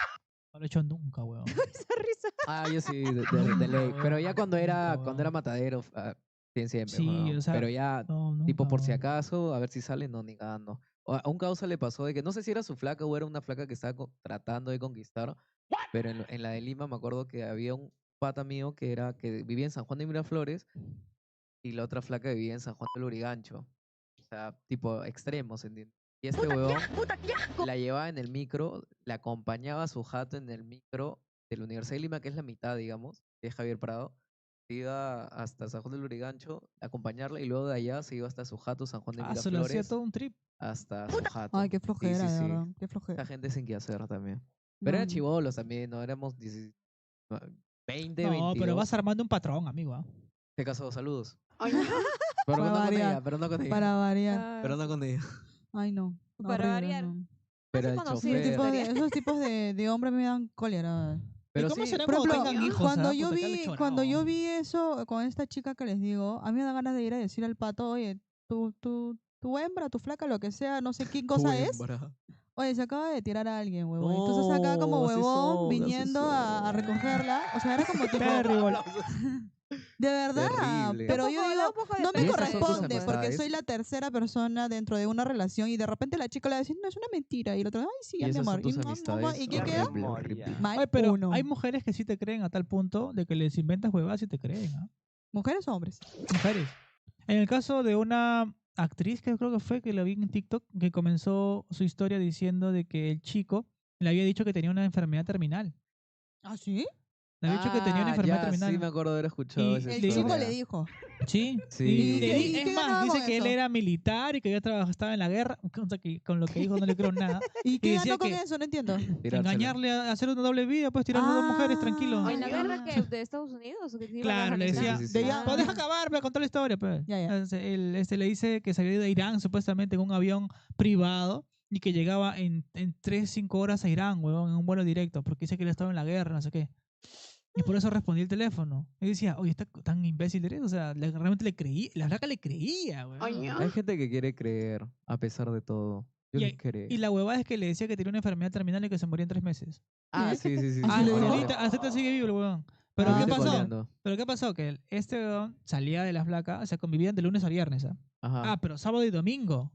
S1: No lo he hecho nunca, huevón.
S5: Esa risa.
S2: yo sí, de
S1: Nunca,
S2: ley. Pero
S1: huevón,
S2: ya cuando era,
S1: nunca,
S2: cuando era
S1: huevón.
S2: matadero, bien siempre,
S1: Sí,
S2: weón.
S1: o sea,
S2: Pero ya,
S1: no,
S2: tipo,
S1: nunca,
S2: por si
S1: huevón.
S2: acaso, a ver si sale, no, ni cagando. A un causa le pasó de que, no sé si era su flaca o era una flaca que estaba tratando de conquistar, pero en la de Lima me acuerdo que había un pata mío que vivía en San Juan de Miraflores y la otra flaca vivía en San Juan del Lurigancho. O sea, tipo extremos, ¿entiendes? Y este huevón la llevaba en el micro, la acompañaba a su jato en el micro de la Universidad de Lima, que es la mitad, digamos, que es Javier Prado. Se iba hasta San Juan del Lurigancho a acompañarla y luego de allá se iba hasta su jato, San Juan de
S1: Ah, se lo hacía
S2: Miraflores,
S1: todo un trip.
S2: hasta su jato.
S3: Ay, qué
S2: Sí,
S3: flojera,
S2: sí,
S3: de
S2: sí.
S3: verdad. Qué
S2: Esta
S3: flojera.
S2: gente sin qué hacer también. Pero
S3: No,
S2: eran
S3: no.
S2: chivolos también, ¿no? Éramos 20,
S1: No, pero
S2: 22.
S1: vas armando un patrón, amigo. ¿Ah?
S2: Se casó, saludos.
S3: Para
S2: Pero no con
S3: variar.
S2: ella, pero no con ella.
S3: Para variar.
S5: Ah,
S2: Pero no con ella.
S3: Ay, no.
S5: Para
S3: Horrible,
S5: variar.
S3: no.
S2: Pero
S5: Así
S2: el
S5: conocí
S3: Sí,
S5: esa
S2: chofer.
S5: historia.
S3: esos tipos de hombres me dan cólera.
S1: ¿Y
S2: Pero
S1: cómo
S2: sí,
S1: serán
S3: Por
S1: cuando
S3: ejemplo,
S1: tengan hijos?
S3: cuando
S1: ah?
S3: yo
S1: Puta, qué
S3: vi,
S1: lechorao.
S3: cuando yo vi eso con esta chica que les digo, a mí me da ganas de ir a decir al pato, oye, tu hembra, tu flaca, lo que sea, no sé qué cosa es.
S2: hembra.
S3: Oye, se acaba de tirar a alguien, huevón. Entonces acá como
S2: No, así
S3: huevón
S2: son, así
S3: viniendo a
S2: son.
S3: recogerla. O sea, era como tipo,
S1: Terrible.
S3: de verdad.
S2: Terrible.
S3: Pero yo
S5: Da
S3: digo,
S5: un poco de
S3: no me
S2: ¿Y esas son tus
S3: corresponde porque
S2: amistades?
S3: soy la tercera persona dentro de una relación y de repente la chica le va a decir, no, es una mentira. Y el otro, ay, sí,
S2: ¿Y
S3: ya, mi
S2: esas son
S3: amor.
S2: tus
S3: Y,
S2: amistades?
S3: ¿y qué queda?
S2: Horrible, horrible.
S3: Mal
S1: Oye, pero
S3: uno.
S1: hay mujeres que sí te creen a tal punto de que les inventas huevadas y te creen. ¿Ah?
S3: ¿Mujeres o hombres?
S1: Mujeres. En el caso de una actriz que creo que fue, que la vi en TikTok, que comenzó su historia diciendo de que el chico le había dicho que tenía una enfermedad terminal.
S3: ¿Ah, sí?
S1: Le había dicho que tenía una enfermedad
S2: ya,
S1: terminal.
S2: sí me acuerdo de haber escuchado
S1: Y
S2: esa
S1: le
S3: El
S1: dijo-
S3: chico
S2: historia.
S3: le dijo.
S1: Sí.
S2: Sí.
S3: ¿Y
S1: Es
S3: qué
S1: más,
S3: ganaba
S1: dice
S3: con
S1: que él
S3: eso?
S1: era militar y que había trabajado, estaba en la guerra. Cosa que con lo que dijo no le creo nada.
S3: ¿Y qué
S1: decía
S3: ganó con
S1: que-
S3: eso? No entiendo.
S2: Tirársela.
S1: Engañarle a hacer una doble vida, pues tirarle a dos mujeres, tranquilo.
S5: ¿En la
S3: ya.
S5: guerra que de Estados Unidos? ¿Que iban a
S1: Claro, le
S5: Afganistán?
S1: decía,
S2: Sí.
S3: De ella-
S1: pues deja acabar, me contó la historia, pues.
S3: Ya, ya.
S1: Él le dice que se había ido a Irán supuestamente en un avión privado y que llegaba en 3, 5 horas a Irán, huevón, en un vuelo directo, porque dice que él estaba en la guerra, no sé qué. Y por eso respondí el teléfono. Y decía, oye, está tan imbécil eres. O sea, realmente le creí, la flaca le creía, huevón.
S2: Hay gente que quiere creer a pesar de todo. Yo
S1: Y,
S2: les creo.
S1: y la huevada es que le decía que tenía una enfermedad terminal y que se moría en 3 meses.
S2: Ah, sí.
S3: Así
S1: Ah,
S3: le
S1: y
S3: dijo.
S1: ahorita sigue vivo el huevón. Pero
S3: Ah,
S1: ¿qué
S2: Viste
S1: pasó?
S2: coleando.
S1: Pero ¿qué pasó? Que este huevón salía de la flaca, o sea, convivían de lunes a viernes, ¿ah?
S2: Ajá.
S1: Ah, pero sábado y domingo.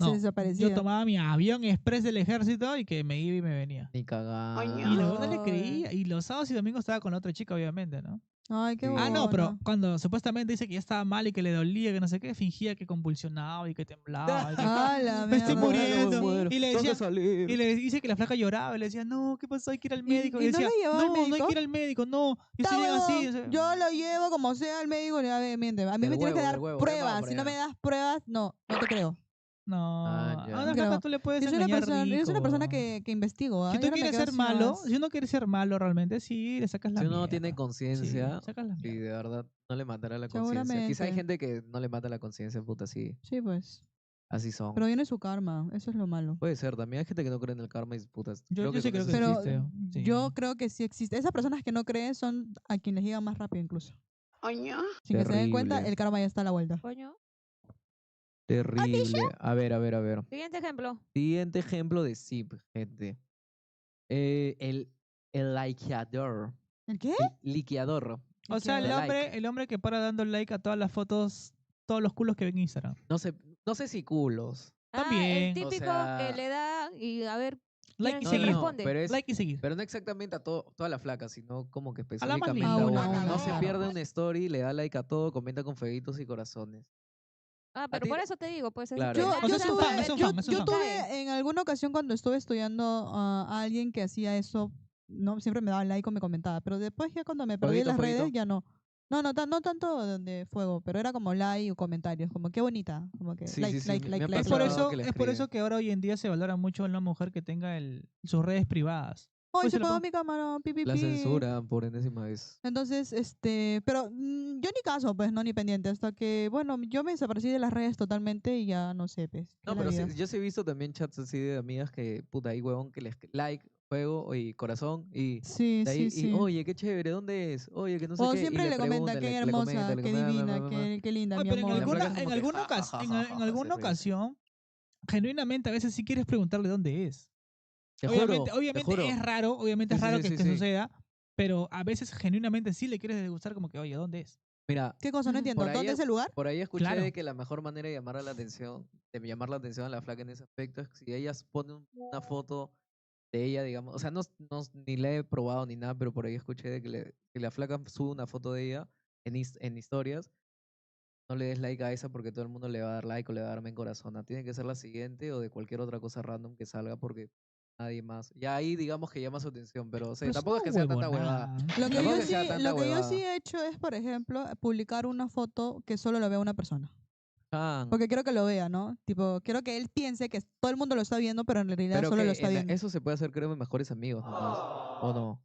S3: Se
S1: No,
S3: desaparecía.
S1: yo tomaba mi avión express del ejército y que me iba y me venía.
S2: Ni cagada.
S1: Y la huevona le
S3: Ay.
S1: creía. Y los sábados y domingos estaba con la otra chica, obviamente, ¿no?
S3: Ay, qué
S2: Sí.
S3: bueno.
S1: Ah, no, pero cuando supuestamente dice que ya estaba mal y que le dolía, que no sé qué, fingía que convulsionaba y que temblaba. Y que,
S3: Ah, la
S1: me estoy
S3: mierda.
S1: muriendo. Y le
S2: Tengo que
S1: decía,
S2: salir.
S1: y le dice que la flaca lloraba y le decía, no, ¿qué pasó? Hay que ir al médico.
S3: y
S1: Y
S3: no
S1: decía,
S3: le llevaba al
S1: no hay
S3: médico?
S1: que ir al médico, no. Yo
S3: Está
S1: estoy bien así.
S3: huevón,
S1: o sea,
S3: yo lo llevo como sea al médico. A ver, miente. A mí
S2: El
S3: me tienes que
S2: huevo,
S3: dar
S2: el huevo,
S3: pruebas.
S2: por
S3: Si no
S2: allá.
S3: me das pruebas, no te creo.
S1: No,
S2: Ah, ya.
S1: a una
S3: Creo.
S1: flaca tú le puedes
S3: Yo soy una
S1: engañar
S3: persona, yo soy una
S1: rico,
S3: persona
S1: huevón.
S3: que investigo. ¿ah?
S1: Si tú
S3: Yo no me
S1: quieres
S3: quedo
S1: ser
S3: así
S1: malo,
S3: nomás.
S1: si uno quiere ser malo realmente, sí, le sacas la
S2: Si uno no
S1: mierda.
S2: tiene conciencia,
S1: Sí, sacas la
S2: sí,
S1: mierda.
S2: de verdad, no le matará la conciencia. Quizá hay
S3: Seguramente.
S2: gente que no le mata la conciencia, puta, sí.
S3: Sí, pues.
S2: Así son.
S3: Pero viene su karma. Eso es lo malo.
S2: Puede ser, también hay gente que no cree en el karma y putas.
S1: Yo sí
S2: con
S1: creo
S2: eso
S1: que
S2: se
S3: Pero
S1: existe, sí.
S3: yo creo que sí existe. Esas personas que no creen son a quienes llegan más rápido incluso. Sin que se den cuenta,
S2: Terrible.
S3: el karma ya está a la vuelta.
S5: Coño.
S2: Terrible. A ver.
S5: Siguiente ejemplo.
S2: Siguiente ejemplo de SIP, gente. El likeador.
S3: ¿El qué?
S2: El liqueador.
S1: O sea,
S2: De like.
S1: el hombre que para dando like a todas las fotos, todos los culos que ven en Instagram.
S2: No sé si culos.
S1: También,
S5: El
S1: o
S5: típico
S2: sea-
S5: que le da y a ver
S1: Like y
S5: quién
S1: seguir.
S5: responde.
S2: pero es,
S1: Like y seguir.
S2: pero no exactamente a toda la flaca, sino como que
S1: A la más
S2: específicamente
S1: linda.
S2: a
S3: una,
S2: una. No se
S3: claro.
S2: pierde una story, le da like a todo, comenta con fueguitos y corazones.
S5: Ah, pero
S2: ti-
S5: por eso te digo, pues. es
S2: Claro.
S5: que
S3: Yo,
S5: nadie
S1: O sea,
S3: yo
S1: es un
S3: tuve,
S1: fan, es un
S3: yo-
S1: fan, es un
S3: yo
S1: fan.
S3: tuve en alguna ocasión cuando estuve estudiando a alguien que hacía eso, no siempre me daba like o me comentaba, pero después ya cuando me perdí en
S2: Fueguito,
S3: las redes
S2: fueguito.
S3: ya no. No tanto de fuego, pero era como like o comentarios, como qué bonita, como que
S2: Sí,
S3: like,
S2: sí, sí,
S3: like,
S2: me
S3: like,
S2: ha
S3: like.
S1: Es por
S2: pasado
S1: eso,
S2: que le
S1: es por eso
S2: escriben.
S1: que ahora hoy en día se valora mucho una mujer que tenga sus redes privadas.
S3: Hoy
S1: Pues
S3: se
S1: se lo
S3: apagó
S1: pongo-
S3: mi cámara, pi, pi,
S2: La
S3: pi.
S2: censura por enésima vez.
S3: Entonces, pero yo ni caso, pues, no, ni pendiente, hasta que, bueno, yo me desaparecí de las redes totalmente y ya no sé, pues.
S2: No,
S3: es la
S2: pero
S3: vida.
S2: yo sí he visto también chats así de amigas que, puta, ahí huevón, que les like, fuego y corazón y
S3: Sí,
S2: de ahí,
S3: sí, sí.
S2: oye, qué chévere, ¿dónde es? Oye, que no sé
S3: O
S2: qué. y
S3: siempre le comenta,
S2: preguntan,
S3: qué
S2: le
S3: hermosa,
S2: comenta, le
S3: qué
S2: comenta,
S3: divina,
S2: ma.
S3: qué linda,
S1: Ay,
S3: mi
S1: pero en
S3: amor.
S2: la flaca
S1: alguna,
S2: es como
S1: en
S2: que,
S1: alguna,
S2: ja,
S1: ocas-
S2: ja, ja,
S1: en,
S2: ja,
S1: en
S2: ja, se
S1: alguna
S2: ríe así.
S1: ocasión, genuinamente a veces sí quieres preguntarle dónde es.
S2: Te
S1: Obviamente,
S2: juro,
S1: obviamente
S2: te juro.
S1: es raro, obviamente
S2: Sí,
S1: es
S2: sí,
S1: raro
S2: sí,
S1: que,
S2: sí,
S1: que
S2: sí.
S1: suceda, pero a veces genuinamente sí le quieres degustar como que, oye, ¿dónde es?
S2: Mira,
S3: ¿Qué cosa? No entiendo.
S2: por ahí
S3: ¿Dónde es el lugar?
S2: por ahí escuché
S1: Claro.
S2: de que la mejor manera de llamar la atención a la flaca en ese aspecto es que si ellas ponen una foto de ella, digamos, o sea, ni la he probado ni nada, pero por ahí escuché de que la flaca sube una foto de ella en historias, no le des like a esa porque todo el mundo le va a dar like o le va a dar en corazón. Tiene que ser la siguiente o de cualquier otra cosa random que salga porque nadie más. Ya ahí digamos que llama su atención, pero o sea,
S1: Pues
S2: tampoco es
S1: no,
S2: que sea tanta
S1: huevonada.
S2: huevada.
S3: Lo que,
S2: Tampoco
S3: yo
S2: que sea
S3: sí,
S2: tanta
S3: lo que yo
S2: huevada.
S3: sí he hecho es, por ejemplo, publicar una foto que solo lo vea una persona.
S2: Ah,
S3: Porque quiero que lo vea, ¿no? Tipo, quiero que él piense que todo el mundo lo está viendo, pero en realidad
S2: pero
S3: solo
S2: que
S3: lo está viendo.
S2: eso se puede hacer, creo, en mejores amigos nomás. ¿O no?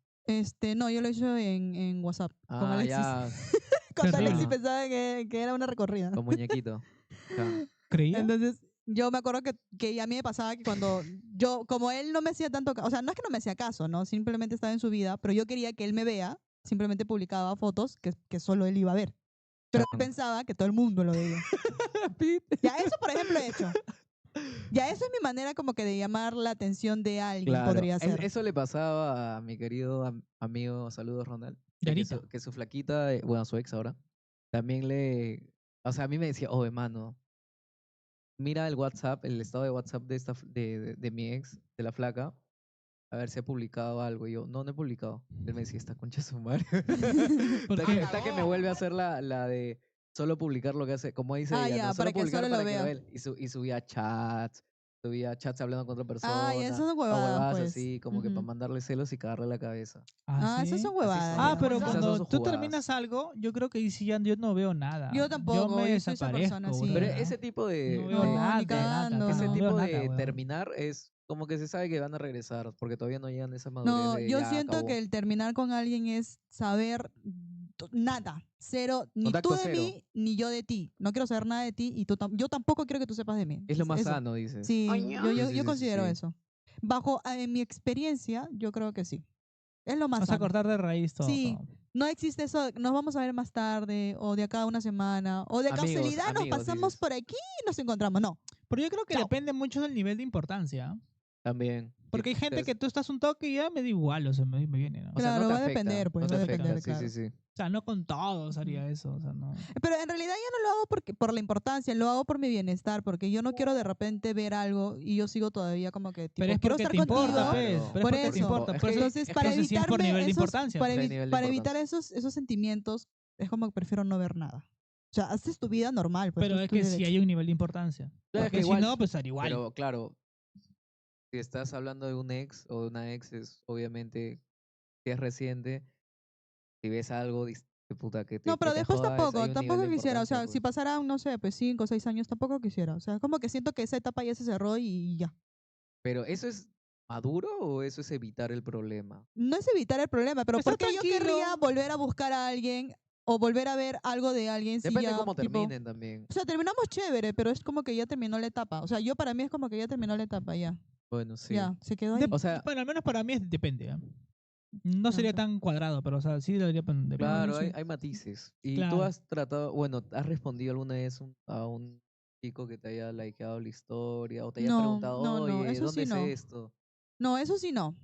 S3: No, yo lo hice en WhatsApp con
S2: Ah,
S3: Alexis.
S2: ya,
S3: Cuando
S1: Terrible.
S3: Alexis pensaba que era una recorrida.
S2: con muñequito. Ya.
S1: ¿Creía?
S3: Entonces, yo me acuerdo que a mí me pasaba que cuando yo, como él no me hacía tanto caso, o sea, no es que no me hacía caso, ¿no? Simplemente estaba en su vida, pero yo quería que él me vea, simplemente publicaba fotos que solo él iba a ver. Pero él
S2: Claro.
S3: pensaba que todo el mundo lo veía. Ya, eso, por ejemplo, he hecho. Ya, eso es mi manera como que de llamar la atención de alguien,
S2: Claro,
S3: podría ser.
S2: eso le pasaba a mi querido amigo, saludos Ronald, de
S1: Yarita.
S2: que su flaquita, bueno, su ex ahora, también o sea, a mí me decía, oh, hermano, mira el WhatsApp, el estado de WhatsApp de mi ex, de la flaca, a ver si ha publicado algo. Y yo, no he publicado. Él me decía, esta concha es su madre.
S1: ¿Por
S2: Está
S1: qué?
S2: está que me vuelve a hacer la de solo publicar lo que hace, como dice
S3: Ah,
S2: ella,
S3: ya,
S2: ¿no?
S3: para que
S2: publicar
S3: solo lo
S2: para que
S3: vea.
S2: él. Y subía chats, subía chats hablando con otra persona.
S3: Ay, esas son
S2: o
S3: huevadas, pues.
S2: así, como que para
S3: Ujú.
S2: mandarle celos y cagarle la cabeza.
S3: Ah, esas
S1: ¿sí?
S3: son huevadas.
S2: son.
S1: Ah,
S3: ya.
S1: pero
S2: Esas son
S1: cuando
S2: sus
S1: tú
S2: jugadas.
S1: terminas algo, yo creo que ahí sí ya yo no veo nada.
S3: Yo tampoco,
S1: me
S3: yo soy esa persona,
S1: desaparezco,
S3: sí.
S2: Pero
S1: brother,
S2: ese tipo de,
S1: no veo
S3: No,
S1: nada,
S3: ni cagando,
S2: ese
S3: no.
S2: tipo
S1: veo
S2: de
S1: nada, weón.
S2: terminar es como que se sabe que van a regresar, porque todavía no llegan a esa madurez
S3: No,
S2: de
S3: yo
S2: ya
S3: siento
S2: acabó.
S3: que el terminar con alguien es saber nada, cero, ni tú
S2: Contacto
S3: de
S2: cero.
S3: mí, ni yo de ti. No quiero saber nada de ti y yo tampoco quiero que tú sepas de mí.
S2: Es lo más
S3: eso.
S2: sano, dices.
S3: Sí, yo,
S2: Sí,
S3: yo,
S2: sí,
S3: yo
S2: sí,
S3: considero
S2: sí.
S3: eso. En mi experiencia, yo creo que sí. Es lo más
S1: Vas a
S3: sano.
S1: cortar de raíz todo.
S3: Sí,
S1: todo.
S3: no existe eso, nos vamos a ver más tarde, o de acá a una semana, o de
S2: Amigos,
S3: casualidad nos
S2: amigos,
S3: pasamos
S2: dices.
S3: por aquí y nos encontramos. No,
S1: Pero yo creo que
S3: Chao.
S1: depende mucho del nivel de importancia.
S2: También.
S1: Porque hay
S2: Que
S1: gente
S2: te-
S1: que tú estás un toque y ya me da igual, o sea, me viene, ¿no?
S2: O sea,
S3: Claro,
S2: no te
S3: va a
S2: afecta,
S3: depender, pues,
S2: no te
S3: va a
S2: afecta,
S3: depender,
S2: sí,
S3: claro.
S2: sí, sí.
S1: O sea, no con todos haría eso, o sea, no.
S3: Pero en realidad yo no lo hago por la importancia, lo hago por mi bienestar, porque yo no quiero de repente ver algo y yo sigo todavía como que, tipo,
S1: Pero es
S3: quiero
S1: porque
S3: estar
S1: te importa,
S3: contigo.
S1: pues.
S2: Claro.
S1: Pero
S3: Por
S1: es porque te
S3: eso.
S1: importa.
S2: Es
S1: Por
S2: que-
S1: eso,
S3: Entonces,
S2: es
S3: para
S2: que-
S1: entonces, sí es por
S3: evitarme
S1: nivel de
S3: esos,
S1: importancia.
S3: para,
S2: Sí, hay
S3: evi-
S2: nivel de
S3: para evitar
S2: importancia.
S3: esos sentimientos, es como que prefiero no ver nada. O sea, haces tu vida normal. Pues,
S1: Pero
S3: tú-
S1: es
S3: tu
S1: que sí
S3: derecho.
S1: hay un nivel de importancia.
S2: Claro, es
S1: Porque
S2: que
S1: si
S2: igual-
S1: no, pues estaría igual.
S2: Pero claro, si estás hablando de un ex o de una ex, es obviamente, si es reciente, si ves algo de puta
S3: No, pero
S2: que te
S3: después
S2: joda, hay
S3: tampoco,
S2: un nivel
S3: tampoco
S2: de
S3: quisiera. O sea,
S2: importancia,
S3: si
S2: pues.
S3: pasaran, no sé, pues 5 o 6 años, tampoco quisiera. O sea, como que siento que esa etapa ya se cerró y ya.
S2: Pero ¿eso es maduro o eso es evitar el problema?
S3: No es evitar el problema, pero
S1: Está
S3: ¿por qué yo
S1: tranquilo.
S3: querría volver a buscar a alguien o volver a ver algo de alguien si
S2: Depende
S3: ya,
S2: cómo
S3: tipo,
S2: terminen también.
S3: o sea, terminamos chévere, pero es como que ya terminó la etapa. O sea, yo para mí es como que ya terminó la etapa, ya.
S2: Bueno, sí.
S3: Ya, se quedó ahí.
S2: O sea,
S1: Bueno, al menos para mí depende. ¿eh? No sería
S3: Claro.
S1: tan cuadrado, pero o sea, sí debería depender.
S2: claro,
S3: sí.
S2: hay matices. Y tú
S1: Claro.
S2: has tratado, bueno, ¿has respondido alguna vez a un chico que te haya likeado la historia o te haya
S3: No,
S2: preguntado,
S3: no,
S2: oye,
S3: eso
S2: ¿dónde
S3: sí
S2: es
S3: no.
S2: esto?
S3: No, eso sí no.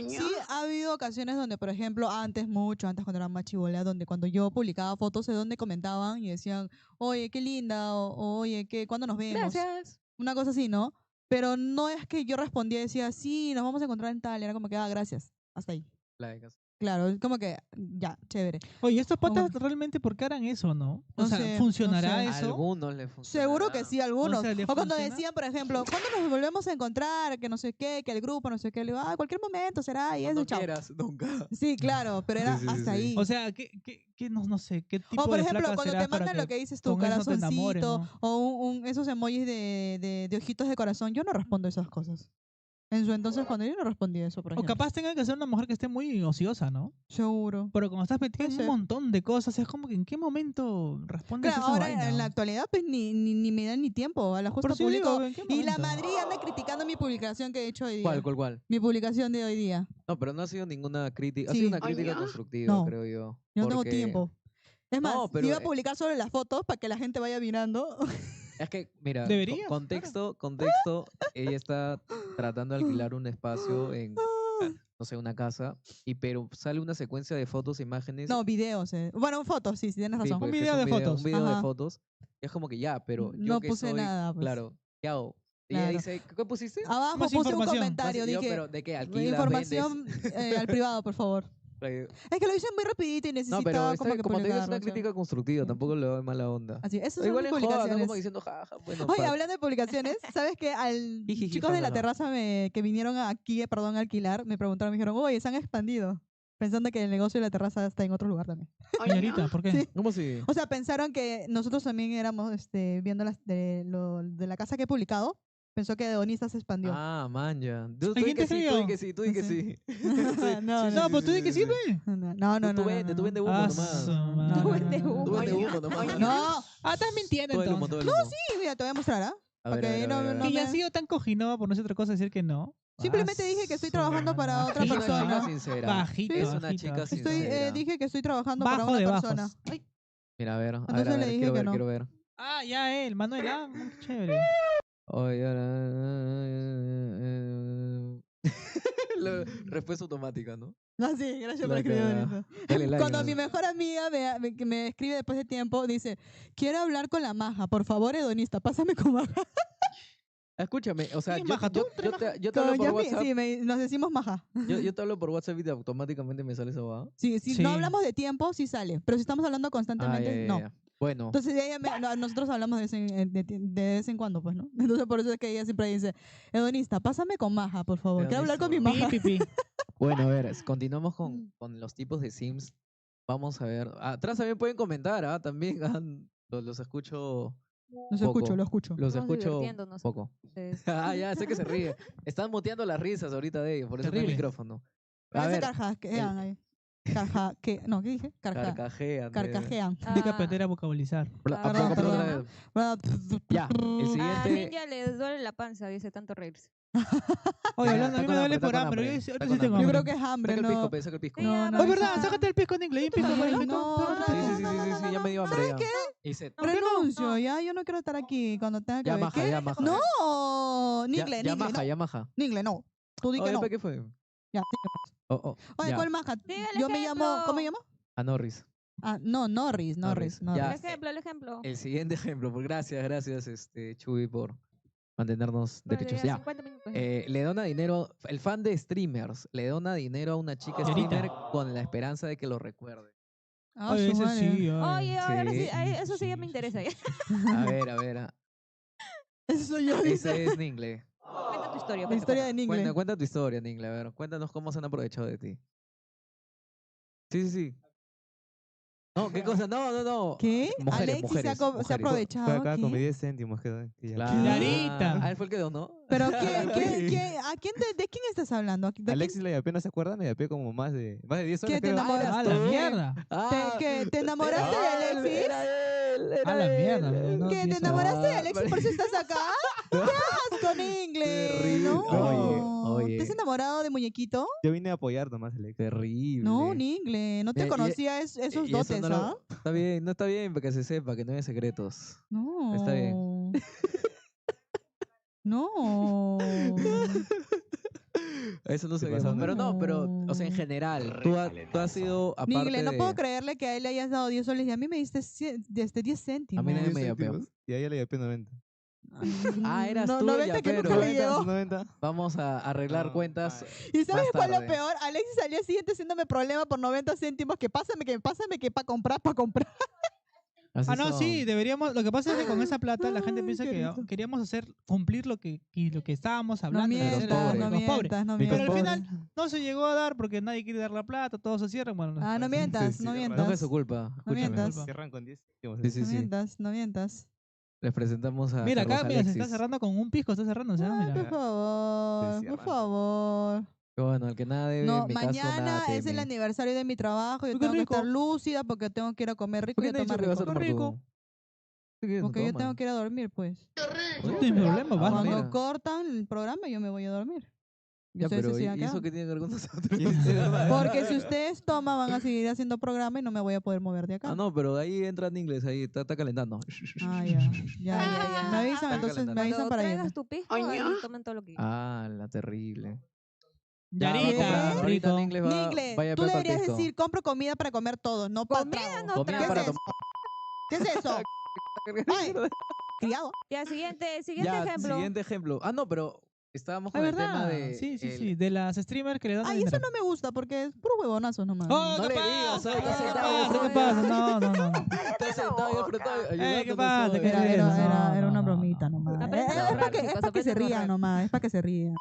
S3: Sí ha habido ocasiones donde, por ejemplo, antes, mucho antes cuando era más chibolea, donde cuando yo publicaba fotos de donde comentaban y decían, oye, qué linda, o oye, ¿cuándo nos vemos?
S2: Gracias.
S3: Una cosa así, ¿no? Pero no es que yo respondía y decía, sí, nos vamos a encontrar en tal, era como que, gracias, hasta ahí.
S2: Like,
S3: Claro, es como que, ya, chévere.
S1: Oye, estos patas
S3: bueno.
S1: realmente, ¿por qué harán eso, no? O
S3: No
S1: sea,
S3: sé, no
S1: ¿funcionará
S3: sé.
S2: a
S1: eso?
S2: algunos le funciona.
S3: Seguro que sí, algunos.
S1: sea, ¿le
S3: O cuando
S1: funciona?
S3: decían, por ejemplo, ¿cuándo nos volvemos a encontrar? Que no sé qué, que el grupo, no sé qué. Le digo, cualquier momento será, y eso,
S2: Cuando
S3: chao.
S2: quieras, nunca.
S3: Sí, claro, pero era
S2: Sí, sí, sí,
S3: hasta
S2: sí.
S3: ahí.
S1: O sea, no sé, qué tipo
S3: O por
S1: de
S3: ejemplo,
S1: flaca
S3: cuando
S1: serás
S3: te
S1: para
S3: mandan lo que dices tú,
S1: con eso te enamores,
S3: corazoncito,
S1: ¿no?
S3: o esos emojis de ojitos de corazón, yo no respondo esas cosas. En su entonces, cuando yo no respondí eso, por
S1: O
S3: ejemplo.
S1: capaz tenga que ser una mujer que esté muy ociosa, ¿no?
S3: Seguro.
S1: Pero como estás metida
S3: Puede
S1: en
S3: ser.
S1: un montón de cosas, es como que en qué momento respondes
S3: Claro,
S1: esa
S3: ahora
S1: vaina.
S3: en la actualidad, pues ni me dan ni tiempo. A la justa
S1: Por eso
S3: publico.
S1: digo, ¿en qué
S3: Y la
S1: momento?
S3: Madrid anda criticando mi publicación que he hecho hoy día.
S2: ¿Cuál?
S3: Mi publicación de hoy día.
S2: No, pero no ha sido ninguna crítica. Ha
S3: Sí.
S2: sido una crítica constructiva,
S3: No.
S2: creo yo.
S3: Yo no tengo
S2: porque
S3: tiempo. Es más,
S2: No, pero,
S3: iba a publicar solo las fotos para que la gente vaya mirando.
S2: Es que, mira,
S1: Deberías,
S2: contexto, ella está tratando de alquilar un espacio en, no sé, una casa, pero sale una secuencia de fotos e imágenes.
S3: No, videos. Bueno, fotos, sí, tienes
S2: Sí,
S3: razón.
S2: pues,
S1: Un
S2: que es
S1: video de fotos.
S2: Un video de
S3: Ajá.
S2: fotos. Y es como que ya, pero yo
S3: No
S2: que
S3: puse
S2: soy,
S3: nada, pues.
S2: claro, ¿qué hago? Y ella
S3: Claro.
S2: dice, ¿qué pusiste?
S3: Abajo
S1: Más
S3: puse un
S1: información.
S3: comentario,
S2: Yo,
S3: dije,
S2: pero ¿de qué? ¿Alquilas,
S3: información al privado, por favor.
S2: vendes?
S3: Es que lo hice muy rapidito y
S2: No,
S3: necesitaba
S2: pero está,
S3: como que
S2: como te digo, es una
S3: publicarlo, o sea.
S2: crítica constructiva,
S3: Sí.
S2: tampoco le doy mala onda.
S3: Así, esas
S2: O
S3: son
S2: igual
S3: mis
S2: en joda, ¿no?
S3: publicaciones.
S2: Como diciendo, jaja, bueno,
S3: Oye,
S2: para-
S3: hablando de publicaciones, ¿sabes qué? Al
S2: Jijiji,
S3: chicos de la
S2: jajaja.
S3: terraza que vinieron aquí, perdón, a alquilar, me preguntaron, me dijeron, oye, se han expandido. Pensando que el negocio de la terraza está en otro lugar también.
S1: Señorita, ¿por qué?
S3: Sí.
S2: ¿Cómo si?
S3: O sea, pensaron que nosotros también éramos viendo de la casa que he publicado. Pensó que Donista se expandió.
S2: Ah, man, ya. Tú
S1: ¿Alguien
S2: di que
S1: te
S2: sí, tú di
S1: escribió?
S2: que sí, tú di que
S3: No
S2: sí.
S3: No,
S1: No, pues tú di que sí,
S2: sí.
S1: ve.
S3: No,
S2: Tú vende, tú vende humo
S1: Ah,
S2: nomás.
S1: su
S3: No,
S1: madre.
S5: Tú vende humo.
S2: Tú vende humo nomás.
S3: No,
S1: Ah, estás mintiendo
S2: Todo el humo,
S1: entonces.
S2: todo el humo.
S3: sí, mira, te voy a mostrar, ¿ah?
S2: A ver,
S3: Ok,
S2: a ver, a
S3: no,
S2: ver, a ver.
S3: no,
S1: Que ya
S3: me-
S1: ha sido tan cojinova por no ser otra cosa decir que no.
S3: Simplemente dije que estoy trabajando para otra
S2: Es una
S3: persona.
S2: chica sincera.
S1: Bajito,
S2: Es una
S1: bajito.
S2: chica
S3: Estoy,
S2: sincera.
S3: dije que estoy trabajando
S1: Bajo
S3: para una
S1: de
S3: persona.
S1: bajos.
S3: Ay,
S2: Mira, a ver,
S3: Entonces le dije
S2: quiero
S3: que
S2: ver,
S3: no.
S2: quiero ver.
S1: Ah, ya él, Manuel, qué chévere.
S2: Oye, respuesta automática, ¿no?
S3: no, sí, gracias por
S2: La
S3: escribir
S2: cagada.
S3: eso.
S2: Dale like,
S3: Cuando
S2: ¿no?
S3: mi mejor amiga que me escribe después de tiempo, dice, quiero hablar con la maja, por favor, hedonista, pásame con maja.
S2: Escúchame, o sea,
S1: ¿Quién
S2: yo,
S1: baja? ¿Tú? ¿Tú eres
S2: yo te hablo
S3: Con
S2: por
S3: Yasmin,
S2: WhatsApp.
S3: sí, nos decimos maja.
S2: Yo te hablo por WhatsApp y automáticamente me sale esa va.
S3: Sí, si
S1: Sí.
S3: no hablamos de tiempo, sí sale, pero si estamos hablando constantemente, no.
S2: Bueno,
S3: Entonces nosotros hablamos de vez en cuando, pues, ¿no? Entonces por eso es que ella siempre dice, hedonista, pásame con Maja, por favor. Quiero hablar con mi
S2: Hedonista,
S3: Maja.
S1: Pi, pi, pi.
S2: bueno, a ver, continuamos con los tipos de Sims. Vamos a ver. Atrás también pueden comentar, ¿ah? También los escucho
S3: Los escucho,
S2: poco.
S3: lo escucho.
S2: Los
S5: Estamos
S2: escucho
S5: divirtiéndonos
S2: poco.
S5: ustedes.
S2: Ah, ya, sé que se ríe. Están muteando las risas ahorita de ellos, por eso no hay
S1: Terrible.
S2: micrófono. A
S3: Parece
S2: ver,
S3: carjaquean ahí. No, ¿qué dije?
S2: carcajean.
S3: Carcajean.
S1: Hay que
S5: Ah,
S1: aprender a vocalizar.
S3: Perdón, perdón.
S2: Ya, el
S5: A
S2: siguiente.
S5: Ninja le duele la panza, dice tanto reírse.
S1: Oye,
S2: Ya,
S1: hablando, a mí
S2: está
S1: me
S2: con
S1: duele
S2: hambre,
S1: por
S2: está con
S1: hambre.
S2: hambre,
S1: Yo
S2: está
S1: ahorita
S2: con
S1: sí tengo
S2: hambre.
S3: Yo
S1: hambre.
S3: creo que es hambre,
S2: Saca el
S3: no.
S2: pisco, pe, saca el pisco.
S5: Sí, ya,
S3: No,
S1: Oh,
S3: no,
S1: verdad,
S3: no.
S1: sácate el pisco en inglés. Pisco
S3: No,
S1: por el
S3: no,
S2: Sí, sí, sí, sí, sí, ya me dio hambre ya.
S3: qué?
S2: Y se-
S3: Renuncio, ya, yo no quiero estar aquí cuando tenga que ver.
S2: Yamaha,
S3: ¿Qué?
S2: Yamaha.
S3: No,
S2: Ya-
S3: Ningle,
S2: Yamaha,
S3: no.
S2: Yamaha.
S3: Ningle, no. Tú di que
S2: Oye,
S3: no.
S2: pe, ¿qué fue?
S3: Ya, sigue, pues.
S2: Oh,
S3: Oye,
S2: ya.
S3: ¿cuál maja?
S5: Diga el
S3: Yo me llamo, ¿cómo me
S5: ejemplo.
S3: llamo?
S2: A Norris.
S3: Ah, no, Norris.
S2: Ya.
S5: El ejemplo, el ejemplo.
S2: El siguiente ejemplo, pues gracias, Chuy, por mantenernos
S5: Bueno,
S2: derechos.
S5: ya
S2: Ya.
S5: 50 minutos.
S2: Le dona dinero, el fan de streamers, le dona dinero a una chica
S1: Yarita.
S2: streamer con la esperanza de que lo recuerde.
S3: Ah,
S1: Oye,
S3: su
S1: ese
S3: madre.
S1: sí.
S5: Oye, ahora sí,
S2: Sí,
S5: eso sí ya me interesa. Ya.
S2: A ver.
S3: Eso yo dice.
S2: Ese es Ningle.
S5: Cuenta tu historia.
S3: La
S5: cuenta,
S3: historia de
S5: cuenta.
S3: Ningle.
S2: Cuenta tu historia, Ningle. A ver, cuéntanos cómo se han aprovechado de ti. Sí. No, ¿qué cosa? No.
S3: ¿Qué?
S2: Mujeres,
S3: Alexis se ha
S2: mujeres,
S3: se ha
S2: mujeres.
S4: Fue
S3: aprovechado.
S4: acá con
S3: ¿Qué?
S4: mis 10 céntimos. Que ya.
S2: Claro.
S1: Yarita.
S2: Ah, él fue el que donó.
S3: ¿Pero de quién estás hablando? ¿De quién-
S4: Alexis la yapé, ¿no se acuerdan? La yapé como más de 10 horas.
S3: ¿Qué te
S4: creo.
S3: enamoras?
S1: A la mierda.
S3: ¿Te enamoraste de Alexis?
S2: Era él, era
S1: A la mierda.
S2: él.
S1: no,
S3: ¿Qué? ¿Te
S1: 10 horas.
S3: enamoraste de
S2: Ah,
S3: Alexis por eso estás acá? ¿Qué asco, Ningle?
S2: Terrible.
S3: No.
S2: Oye.
S3: ¿Te has enamorado de muñequito?
S4: Yo vine a apoyar nomás, Alexis.
S2: Terrible.
S3: No, Ningle. No te
S2: Y- y-
S3: conocía esos
S2: Y eso
S3: dotes,
S2: no lo-
S3: ¿ah?
S2: Está bien, no está bien para que se sepa que no hay secretos.
S3: No.
S2: Está bien.
S3: No.
S2: Eso no
S4: Se
S2: se
S4: pasaron.
S2: Pero no, o sea, en general, tú has sido aparte
S3: Ningle, no puedo
S2: de-
S3: creerle que a él le hayas dado 10 soles y a mí me diste 10 céntimos.
S2: A mí nadie
S4: 10
S2: me yapeo.
S4: céntimos, y a ella le yapé 90.
S2: Ah, eras
S3: no,
S2: tú el
S3: 90 que
S2: yapero.
S3: nunca le
S4: 90,
S3: llegó.
S4: 90.
S2: Vamos a arreglar cuentas.
S3: ¿Y sabes
S2: más
S3: cuál es lo
S2: tarde.
S3: peor? Alexis al día siguiente haciéndome problema por 90 céntimos. Que pásame, que para comprar.
S2: Así
S1: Ah, no,
S2: son.
S1: sí, deberíamos. Lo que pasa es que con esa plata la gente
S3: Ay,
S1: piensa
S3: qué
S1: que
S3: risa.
S1: queríamos cumplir lo que estábamos
S3: No
S1: hablando. de hacer
S2: pobres.
S3: mientas,
S1: de
S3: no
S1: los pobres.
S3: mientas, no
S4: Ni con
S1: Pero al
S3: mientas.
S1: final no se llegó a dar porque nadie quiere dar la plata, todos se cierran. Bueno,
S3: Ah, no
S1: pues,
S3: mientas,
S4: Sí,
S3: no
S4: sí,
S3: mientas.
S2: No fue su culpa. Escúchame.
S3: mientas.
S4: Cierran con 10 céntimos.
S2: Sí, sí,
S3: No
S2: sí.
S3: mientas, no mientas.
S2: Les presentamos a
S1: Mira, acá
S2: Carlos
S1: mira, se
S2: Alexis.
S1: está cerrando con un pisco, está cerrando, o sea,
S3: Ay,
S1: mira.
S3: por favor,
S4: Sí,
S3: por
S4: cierran.
S3: favor.
S2: Que bueno, el que nada debe,
S3: No,
S2: en mi caso,
S3: mañana
S2: nada
S3: es el
S2: teme.
S3: aniversario de mi trabajo. Yo
S1: Qué
S3: tengo que estar
S1: rico.
S3: lúcida porque tengo que ir a comer rico
S2: ¿Por
S3: y
S2: qué
S3: a
S2: te he dicho
S3: tomar
S2: que vas a
S3: rico.
S2: tomar
S1: Rico.
S2: tú? ¿Por qué no
S3: Porque yo tengo
S2: tomas?
S3: que ir a dormir, pues.
S1: No tienes problema, vas a
S3: Cuando
S1: dormir.
S3: cortan el programa, yo me voy a dormir. Y
S2: Ya,
S3: ustedes se
S2: pero ¿y
S3: sigan
S2: eso
S3: quedando.
S2: qué tiene que ver con nosotros?
S3: Porque si ustedes toman, van a seguir haciendo programa y no me voy a poder mover de acá.
S2: Ah, no, pero ahí entra en inglés, ahí está calentando.
S3: Ah, ya. Me avisan,
S2: Está
S3: entonces me
S2: calentando.
S3: avisan
S5: Cuando
S3: para
S5: traigas
S3: irme.
S5: tu pisco, ahí tomen todo lo que
S2: Ah, la terrible. Ya,
S1: Yarita,
S2: va a comprar. Ahorita
S1: rico.
S2: en inglés va,
S3: Ningle,
S2: vaya
S3: tú
S2: Pepa al
S3: deberías
S2: pisco.
S3: decir, compro comida para comer todos, no para
S5: Comida
S3: trago.
S5: no
S2: Comida
S3: ¿Qué
S2: para
S3: es eso? ¿Qué es eso? Ay, criado.
S5: Ya, siguiente
S2: Ya,
S5: ejemplo.
S2: siguiente ejemplo. Ah, no, pero estábamos
S1: Ah,
S2: con el tema
S1: ¿verdad?
S2: de...
S1: Sí,
S2: el-
S1: sí, de las streamers que le dan
S3: Ay, eso no me gusta porque es puro huevonazos nomás.
S1: ¡Oh,
S2: No
S1: qué
S2: le
S1: pasa!
S2: digas,
S1: ¿Qué
S2: está sentado
S1: pasa?
S2: ahí
S1: ¿Qué
S2: al
S1: pasa?
S2: frente.
S1: No.
S2: Está sentado ahí al frente,
S1: ¿qué
S2: ayudándonos
S1: pasa?
S2: hoy.
S1: ¿Qué
S3: Era,
S1: es
S3: era,
S1: eso?
S3: era, era
S1: No,
S3: una
S1: no,
S3: bromita
S1: no.
S3: nomás.
S5: Aprende a
S3: Es
S5: ahorrar,
S3: para que
S5: chicos,
S3: se
S5: aprende a
S3: rían
S5: ahorrar.
S3: nomás, es para que se rían.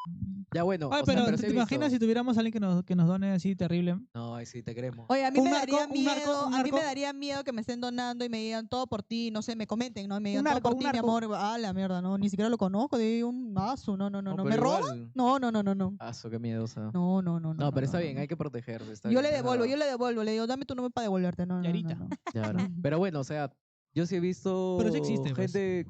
S2: Ya, bueno,
S1: Ay,
S2: o sea,
S1: pero
S2: sí
S1: ¿te
S2: he
S1: imaginas si
S2: visto.
S1: tuviéramos a alguien que nos done así terrible?
S2: No, ahí sí te queremos.
S3: Oye, a mí
S1: Un
S3: me
S1: narco,
S3: daría
S1: un
S3: miedo,
S1: narco, un
S3: a mí me
S1: narco.
S3: daría miedo que me estén donando y me digan todo por ti, no sé, me comenten, ¿no? Y me digan
S1: Un
S3: todo
S1: narco,
S3: por
S1: un
S3: ti, mi
S1: narco.
S3: amor. Ah, la mierda, no, ni siquiera lo conozco, digo un mazo, no. ¿Me
S2: pero
S3: roba?
S2: igual-
S3: No.
S2: Aso, qué miedosa.
S3: No.
S2: No, pero está bien, hay que protegerse. Está
S3: Yo
S2: bien,
S3: le
S2: es
S3: devuelvo,
S2: verdad.
S3: le digo, dame tu nombre para devolverte. No.
S1: Yarita.
S2: Ya, ahora. Pero bueno, o sea, yo sí he visto
S1: Pero sí existe, pues.
S2: gente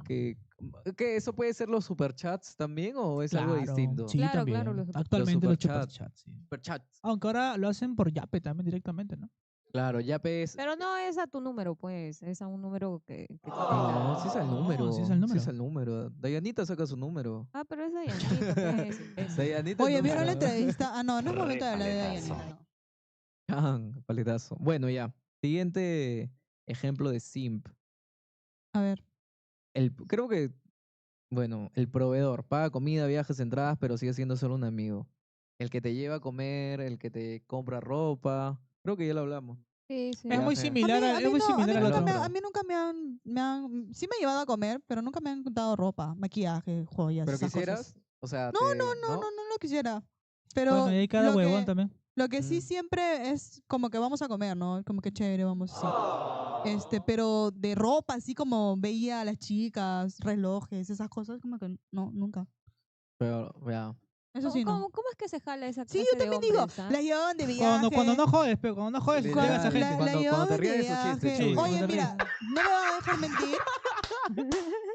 S2: que eso puede ser los superchats también o es algo
S1: Claro,
S2: distinto.
S1: Sí,
S5: Claro,
S1: también.
S5: claro, los
S1: Actualmente los
S2: superchats.
S1: superchats, sí.
S2: Superchats.
S1: Aunque ahora lo hacen por Yape también directamente, ¿no?
S2: Claro, ya ves.
S5: Pero no es a tu número, pues. Es a un número que tiene
S2: No,
S5: la...
S2: sí es el número.
S1: sí es el número.
S2: Sí es el número. Dayanita saca su número.
S5: Ah, pero es Dayanita, pues. imbécil.
S2: Dayanita
S3: Oye,
S2: es
S3: ¿vieron la
S2: número.
S3: entrevista? Ah, no es momento de hablar de Dayanita, no.
S2: Paletazo. Bueno, ya. Siguiente ejemplo de simp.
S3: A ver.
S2: Creo que, bueno, el proveedor paga comida, viajes, entradas, pero sigue siendo solo un amigo. El que te lleva a comer, el que te compra ropa. Creo que ya lo hablamos.
S5: Sí, sí.
S1: Es
S2: Ya,
S1: muy
S2: feo.
S1: similar,
S3: a
S1: es muy
S3: no,
S1: similar al
S3: nunca
S1: otro.
S3: a mí nunca sí me he llevado a comer, pero nunca me han dado ropa, maquillaje, joyas,
S2: Pero
S3: esas cosas.
S2: quisieras, o sea,
S3: No,
S2: ¿no?
S3: no lo quisiera.
S1: Bueno,
S3: Pero
S1: y hay cada huevón también.
S3: lo que sí
S2: Mm.
S3: siempre es como que vamos a comer, ¿no? Como que chévere, vamos así. Pero de ropa, así como veía a las chicas, relojes, esas cosas, como que no, nunca.
S2: Pero, ya.
S3: Eso sí, no.
S5: ¿Cómo es que se jala esa
S3: Sí,
S5: clase
S3: yo
S5: de
S3: también digo,
S5: hombres, ah?
S3: las llevaban de
S1: Cuando
S3: viaje.
S1: no jodes, pero cuando no jodes,
S2: Sí,
S1: llega esa
S2: literal,
S1: gente.
S3: La
S2: cuando te
S3: llevaban
S2: ríes
S3: de
S2: de su chiste,
S3: viaje.
S1: Sí,
S2: chuy.
S1: cuando
S3: Oye,
S1: te
S3: mira,
S1: ríes.
S3: no me va a dejar mentir,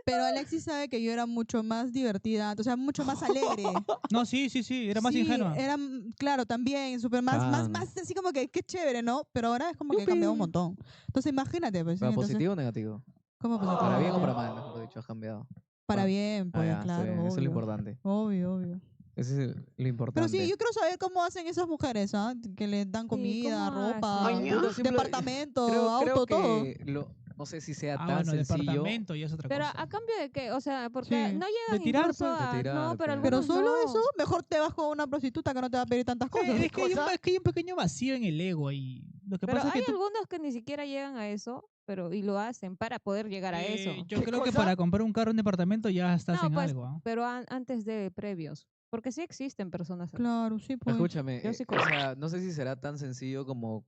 S3: pero Alexis sabe que yo era mucho más divertida, o sea, mucho más alegre.
S1: No, sí, era más
S3: Sí,
S1: ingenua.
S3: era, claro, también, súper más,
S2: Chan.
S3: más así como que qué chévere, ¿no? Pero ahora es como que he cambiado un
S2: Yupi.
S3: montón. Entonces, imagínate, pues, sí,
S2: ¿Para
S3: entonces,
S2: positivo o negativo?
S3: ¿cómo positivo?
S2: ¿Para bien o
S3: negativo?
S2: para mal, mejor dicho, has cambiado?
S3: Para
S2: Bueno,
S3: bien, pues,
S2: ya, está
S3: claro,
S2: bien. Eso es lo
S3: obvio.
S2: importante.
S3: Obvio, obvio.
S2: Eso es lo
S3: Pero
S2: importante.
S3: sí, yo quiero saber cómo hacen esas mujeres, ¿ah? Que les dan
S5: Sí,
S3: comida,
S5: ¿cómo
S3: ropa,
S5: hacen?
S2: Puta, simple-
S3: departamento,
S2: creo
S3: auto, todo.
S2: que no sé si sea
S1: Ah,
S2: tan
S1: bueno,
S2: sencillo
S1: departamento y es otra
S5: Pero
S1: cosa.
S5: ¿a cambio de qué? O sea, porque
S3: Sí.
S5: no
S1: De
S5: llegan
S1: tirar,
S5: incluso
S1: pues.
S2: de
S5: a...
S2: tirar,
S5: No, pero
S2: pues.
S3: Pero
S5: algunos
S3: solo
S5: no.
S3: eso, mejor te vas con una prostituta que no te va a pedir tantas cosas.
S1: Es que hay un pequeño vacío en el ego ahí. Lo que
S5: Pero
S1: pasa es
S5: hay
S1: que tú,
S5: algunos que ni siquiera llegan a eso, pero y lo hacen para poder llegar a eso.
S1: yo creo que
S3: cosa?
S1: para comprar un carro, un departamento ya estás
S5: No,
S1: en
S5: pues,
S1: algo, ¿ah?
S5: pero antes de previos. Porque sí existen personas así.
S3: Claro, sí, pues.
S2: Escúchame,
S5: Yo sí
S2: o
S5: conozco.
S2: sea, no sé si será tan sencillo como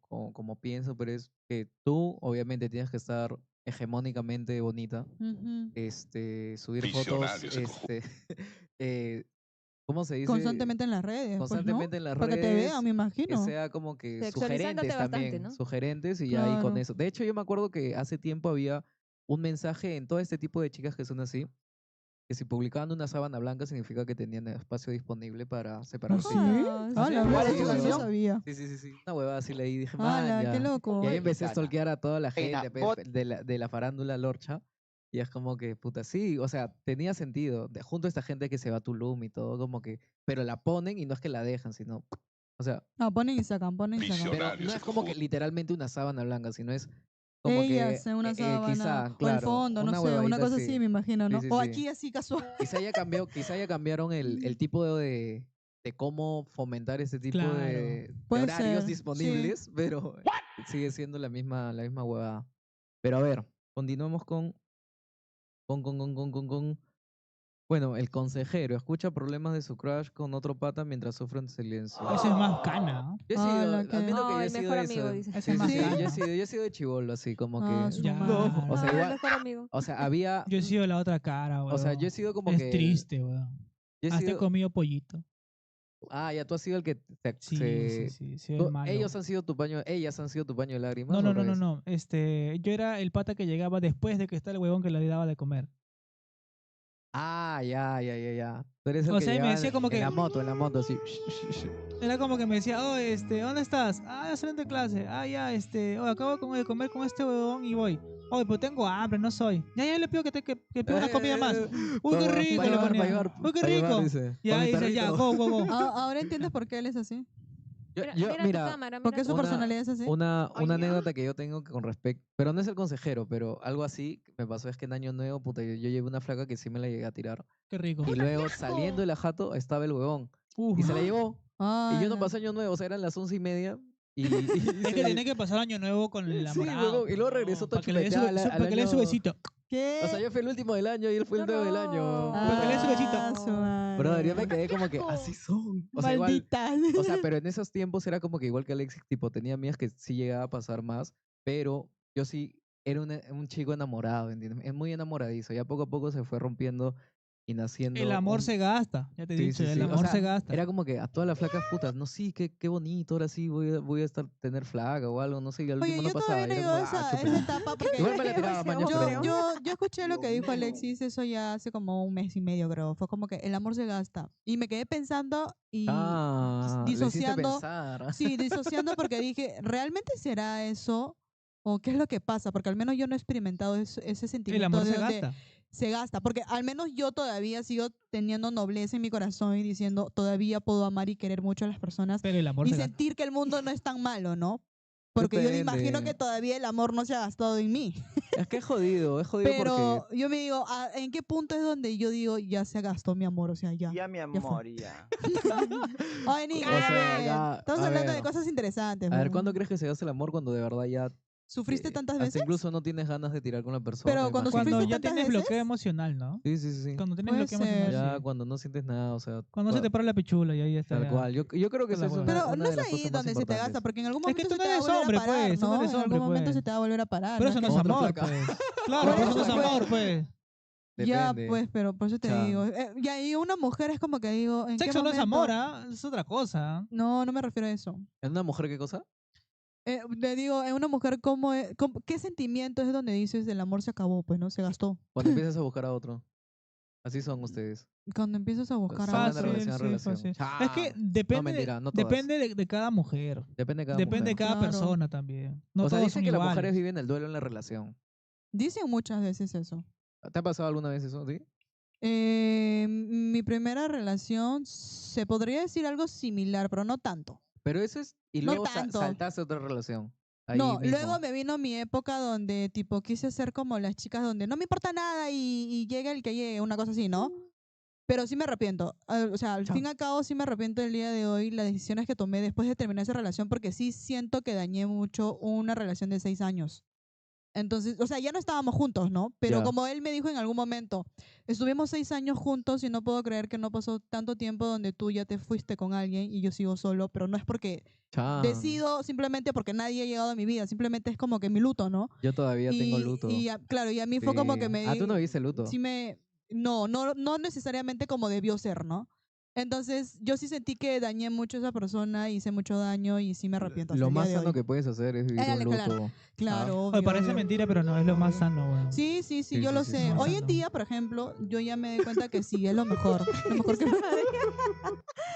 S2: pienso, pero es que tú obviamente tienes que estar hegemónicamente bonita,
S3: Ujú.
S2: subir fotos, eh, ¿cómo se dice?
S3: Constantemente en las redes, pues, ¿no?
S2: Constantemente en las
S3: Para que te
S2: redes,
S3: vean, me
S2: que
S3: imagino.
S2: sea como que
S5: Sexualizándote
S2: sugerentes
S5: bastante,
S2: también,
S5: ¿no?
S2: sugerentes y ya ahí con
S3: Claro.
S2: eso. De hecho, yo me acuerdo que hace tiempo había un mensaje en todo este tipo de chicas que son así, que si publicaban una sábana blanca significa que tenían espacio disponible para
S3: ¿Ah,
S2: separar
S3: sí?
S2: citas.
S3: Ah,
S1: ¿Ah, sí?
S3: la
S1: ¿Cómo
S3: verdad,
S1: así,
S3: eso sí no
S2: huevón?
S3: sabía.
S2: Sí. Una huevada así leí, dije, man,
S3: ¡Hala, qué
S2: ya.
S3: loco!
S2: Y ahí empecé a
S6: Gitana.
S2: stalkear a toda la
S6: Reina,
S2: gente
S6: bot.
S2: de la farándula Lorcha. Y es como que, puta, sí, o sea, tenía sentido. Junto a esta gente que se va a Tulum y todo, como que, pero la ponen y no es que la dejan, sino, o sea,
S3: No, ponen y sacan, ponen y sacan.
S2: pero no es como que literalmente una sábana blanca, sino es como
S3: Ellas
S2: que,
S3: en una sábana,
S2: quizá,
S3: o el
S2: claro,
S3: fondo, no
S2: una
S3: sé, una
S2: huevadita
S3: cosa
S2: así.
S3: así, me imagino,
S2: Sí,
S3: ¿no?
S2: sí,
S3: O
S2: sí.
S3: aquí así casual.
S2: Quizá ya cambiaron el tipo de cómo fomentar ese tipo
S1: Claro.
S2: de
S3: Puede
S2: horarios
S3: ser, sí.
S2: disponibles, pero sigue siendo la misma huevada. Pero a ver, continuamos con. Bueno, el consejero escucha problemas de su crush con otro pata mientras sufre en silencio.
S1: Ese es más cana, ¿ah?
S2: Yo he sido,
S3: ¡Hala, qué!
S2: admito que yo
S5: No,
S2: he
S5: el
S2: sido
S5: mejor
S2: eso.
S5: amigo, dice.
S1: Ese
S2: Sí,
S1: es más
S2: sí,
S1: cana.
S2: yo he sido de chibolo, así como
S3: Ah,
S2: que.
S3: su
S1: Ya.
S3: madre.
S2: O sea,
S5: No, el
S2: igual,
S5: mejor amigo.
S2: o sea, había.
S1: Yo he sido la otra cara, weón.
S2: O sea, yo he sido como
S1: Es
S2: que.
S1: triste, weón.
S2: Yo he
S1: Hasta he
S2: sido.
S1: comido pollito.
S2: Ah, ya tú has sido el que
S1: Sí, el malo.
S2: ellos han sido tu paño, ellas han sido tu paño de lágrimas.
S1: No,
S2: ¿O
S1: no,
S2: al
S1: no, no,
S2: revés?
S1: no. Yo era el pata que llegaba después de que está el huevón que le daba de comer.
S2: Ah, ya. Tú eres el
S1: O
S2: que
S1: sea, y me
S2: llegaba
S1: decía como que,
S2: en la moto, así.
S1: era como que me decía, oh, ¿dónde estás? Ah, saliendo de clase. Ah, ya, oh, acabo de comer con este huevón y voy. Oh, pues tengo hambre, no soy. Ya le pido que pida una comida más. Uy, qué rico, le ponía. Uy, qué rico.
S2: dice.
S1: Ya
S2: Pa' mi
S1: dice, ya,
S2: perrito.
S1: go.
S3: Ahora entiendes por qué él es así.
S5: Mira tu
S2: Mira,
S5: cámara,
S3: ¿Por
S5: mira
S3: qué
S5: tu
S3: su
S2: una-
S5: cámara.
S3: personalidad es así?
S2: una anécdota que yo tengo con respecto, pero no es el consejero, pero algo así que me pasó es que en Año Nuevo, puta, yo llevé una flaca que sí me la llegué a tirar.
S1: Qué rico.
S2: Y luego, saliendo de la jato, estaba el huevón.
S1: Uf.
S2: Y se la llevó. Y yo no
S3: ¡Hala!
S2: pasé Año Nuevo, o sea, eran las 11:30. Y
S1: Es
S2: se
S1: que
S2: la-
S1: tenía que pasar año nuevo con el
S2: Sí,
S1: enamorado.
S2: huevón, y luego regresó todo
S1: para que le dé su,
S2: chupeteado
S1: para que le dé su
S2: año.
S1: besito.
S3: ¿Qué?
S2: O sea, yo fui el último del año y él fue el nuevo del año.
S1: Para que le dé su besito.
S3: Ah, su madre.
S2: Brother, yo me quedé como que así son. O sea, igual,
S3: Maldita.
S2: o sea, pero en esos tiempos era como que igual que Alexis, tipo, tenía amigas que sí llegaba a pasar más, pero yo sí era un chico enamorado, ¿entiendes? Es muy enamoradizo. Ya poco a poco se fue rompiendo y naciendo.
S1: El amor se gasta. Ya te he
S2: Sí,
S1: dicho,
S2: sí,
S1: el
S2: sí. O
S1: amor
S2: sea,
S1: se gasta.
S2: era como que a todas las flacas putas, no, sí, qué bonito, ahora sí voy a tener flaca o algo, no sé, y al
S3: Oye,
S2: último no
S3: yo
S2: pasaba.
S3: todavía
S2: y
S3: no
S2: era
S3: he
S2: como,
S3: llegado a
S2: ah,
S3: esa
S2: chupe.
S3: etapa porque
S2: Igual me la tiraba mañana, pero.
S3: yo escuché lo que dijo Alexis, eso ya hace como un mes y medio, creo. Fue como que el amor se gasta. Y me quedé pensando y
S2: Le hiciste
S3: disociando.
S2: pensar.
S3: Sí, disociando porque dije, ¿realmente será eso? ¿O qué es lo que pasa? Porque al menos yo no he experimentado ese
S1: El
S3: sentimiento
S1: amor
S3: de
S1: se
S3: donde
S1: gasta.
S3: se gasta. Porque al menos yo todavía sigo teniendo nobleza en mi corazón y diciendo, todavía puedo amar y querer mucho a las personas
S1: Pero el amor
S3: y
S1: se gasta.
S3: sentir que el mundo no es tan malo, ¿no? Porque yo me imagino
S2: Depende.
S3: que todavía el amor no se ha gastado en mí.
S2: Es que es jodido porque...
S3: Pero yo me digo, ¿en qué punto es donde yo digo, ya se gastó mi amor? O sea, ya.
S6: Ya, mi
S3: fue.
S6: amor, ya.
S3: Ay, Nico,
S2: O sea,
S3: a ver,
S2: ya,
S3: estamos
S2: a
S3: hablando de
S2: ver.
S3: cosas interesantes.
S2: A ver,
S3: pues.
S2: ¿cuándo crees que se hace el amor cuando de verdad ya...
S3: ¿Sufriste tantas
S2: hasta
S3: veces?
S2: incluso no tienes ganas de tirar con la persona?
S3: Pero cuando
S2: imagínate.
S1: Cuando
S3: ¿Sufriste
S1: ya
S3: tantas
S1: tienes
S3: veces?
S1: bloqueo emocional, ¿no?
S2: Sí, sí, sí.
S1: Cuando tienes
S3: Puede
S1: bloqueo
S3: ser.
S1: emocional,
S2: Ya
S1: sí.
S2: cuando no sientes nada, o sea...
S1: Cuando se te para la pichula y ahí está.
S2: Tal
S1: ya.
S2: cual. Yo creo que
S1: Esa
S2: eso es
S1: hueva.
S3: Pero
S2: una
S3: no
S2: de
S3: es
S2: las
S3: ahí
S2: cosas más
S3: donde se te
S2: importantes.
S3: gasta, porque en algún
S1: Es que
S3: momento
S1: tú
S3: se
S1: no
S3: te va a
S1: eres
S3: volver
S1: hombre,
S3: a parar,
S1: pues, tú no
S3: ¿no?
S1: eres
S3: En algún
S1: hombre,
S3: momento
S1: pues.
S3: se te va a volver a parar.
S1: Pero eso no es
S2: Otra
S1: amor,
S2: flaca.
S1: pues.
S3: Por
S1: Claro, pero eso no es
S3: eso, pues.
S1: amor, pues.
S3: Ya,
S2: Depende.
S3: pues, pero por eso te
S2: Chan.
S3: digo. Y ahí una mujer es como que digo, ¿en qué
S1: Sexo no es
S3: momento?
S1: amor, ¿ah? Es otra cosa.
S3: No, no me refiero a eso.
S2: ¿En una mujer qué cosa?
S3: Le digo, en una mujer, ¿qué sentimiento es donde dices el amor se acabó? Pues, ¿no? Se gastó.
S2: Cuando empiezas a buscar a otro. Así son ustedes.
S3: Cuando empiezas a buscar a
S2: Pasan de
S3: otro.
S2: relación a
S1: sí,
S2: relación.
S1: fácil. Es
S2: Chao.
S1: que depende,
S2: mentira, no todas.
S1: depende de cada mujer.
S2: Depende de cada
S1: Depende de
S2: mujer.
S1: cada
S3: Claro.
S1: persona también. No
S2: O sea,
S1: todos
S2: dicen
S1: son
S2: que las
S1: iguales.
S2: mujeres viven el duelo en la relación.
S3: Dicen muchas veces eso.
S2: ¿Te ha pasado alguna vez eso, sí?
S3: Mi primera relación se podría decir algo similar, pero no tanto.
S2: Pero eso es... Y
S3: No
S2: luego
S3: tanto.
S2: saltaste a otra relación. Ahí
S3: No,
S2: mismo.
S3: luego me vino mi época donde tipo quise ser como las chicas donde no me importa nada y llega el que llegue, una cosa así, ¿no? Pero sí me arrepiento. O sea, al
S1: Chao.
S3: fin y al cabo sí me arrepiento el día de hoy las decisiones que tomé después de terminar esa relación porque sí siento que dañé mucho una relación de 6 años. Entonces, o sea, ya no estábamos juntos, ¿no? Pero
S2: Ya.
S3: como él me dijo en algún momento, estuvimos 6 años juntos y no puedo creer que no pasó tanto tiempo donde tú ya te fuiste con alguien y yo sigo solo, pero no es porque
S2: Chan.
S3: decido simplemente porque nadie ha llegado a mi vida, simplemente es como que mi luto, ¿no?
S2: Yo todavía tengo luto.
S3: Claro, y a mí fue como que
S2: Sí.
S3: me...
S2: Ah, ¿tú no viste luto?
S3: Sí no necesariamente como debió ser, ¿no? Entonces, yo sí sentí que dañé mucho a esa persona, hice mucho daño y sí me arrepiento. hasta
S2: Lo
S3: el día
S2: más
S3: de
S2: sano
S3: hoy.
S2: que puedes hacer es vivir un
S3: Claro.
S2: luto.
S3: Claro,
S1: Oye,
S3: obvio,
S1: parece
S3: obvio.
S1: mentira, pero no, es lo más sano, weón.
S3: Sí,
S2: Sí,
S3: yo
S2: sí,
S3: lo
S2: sí,
S3: sé.
S2: sí.
S1: No,
S3: Hoy
S1: no,
S3: en
S1: no.
S3: día, por ejemplo, yo ya me di cuenta que sí, es lo mejor. Lo mejor que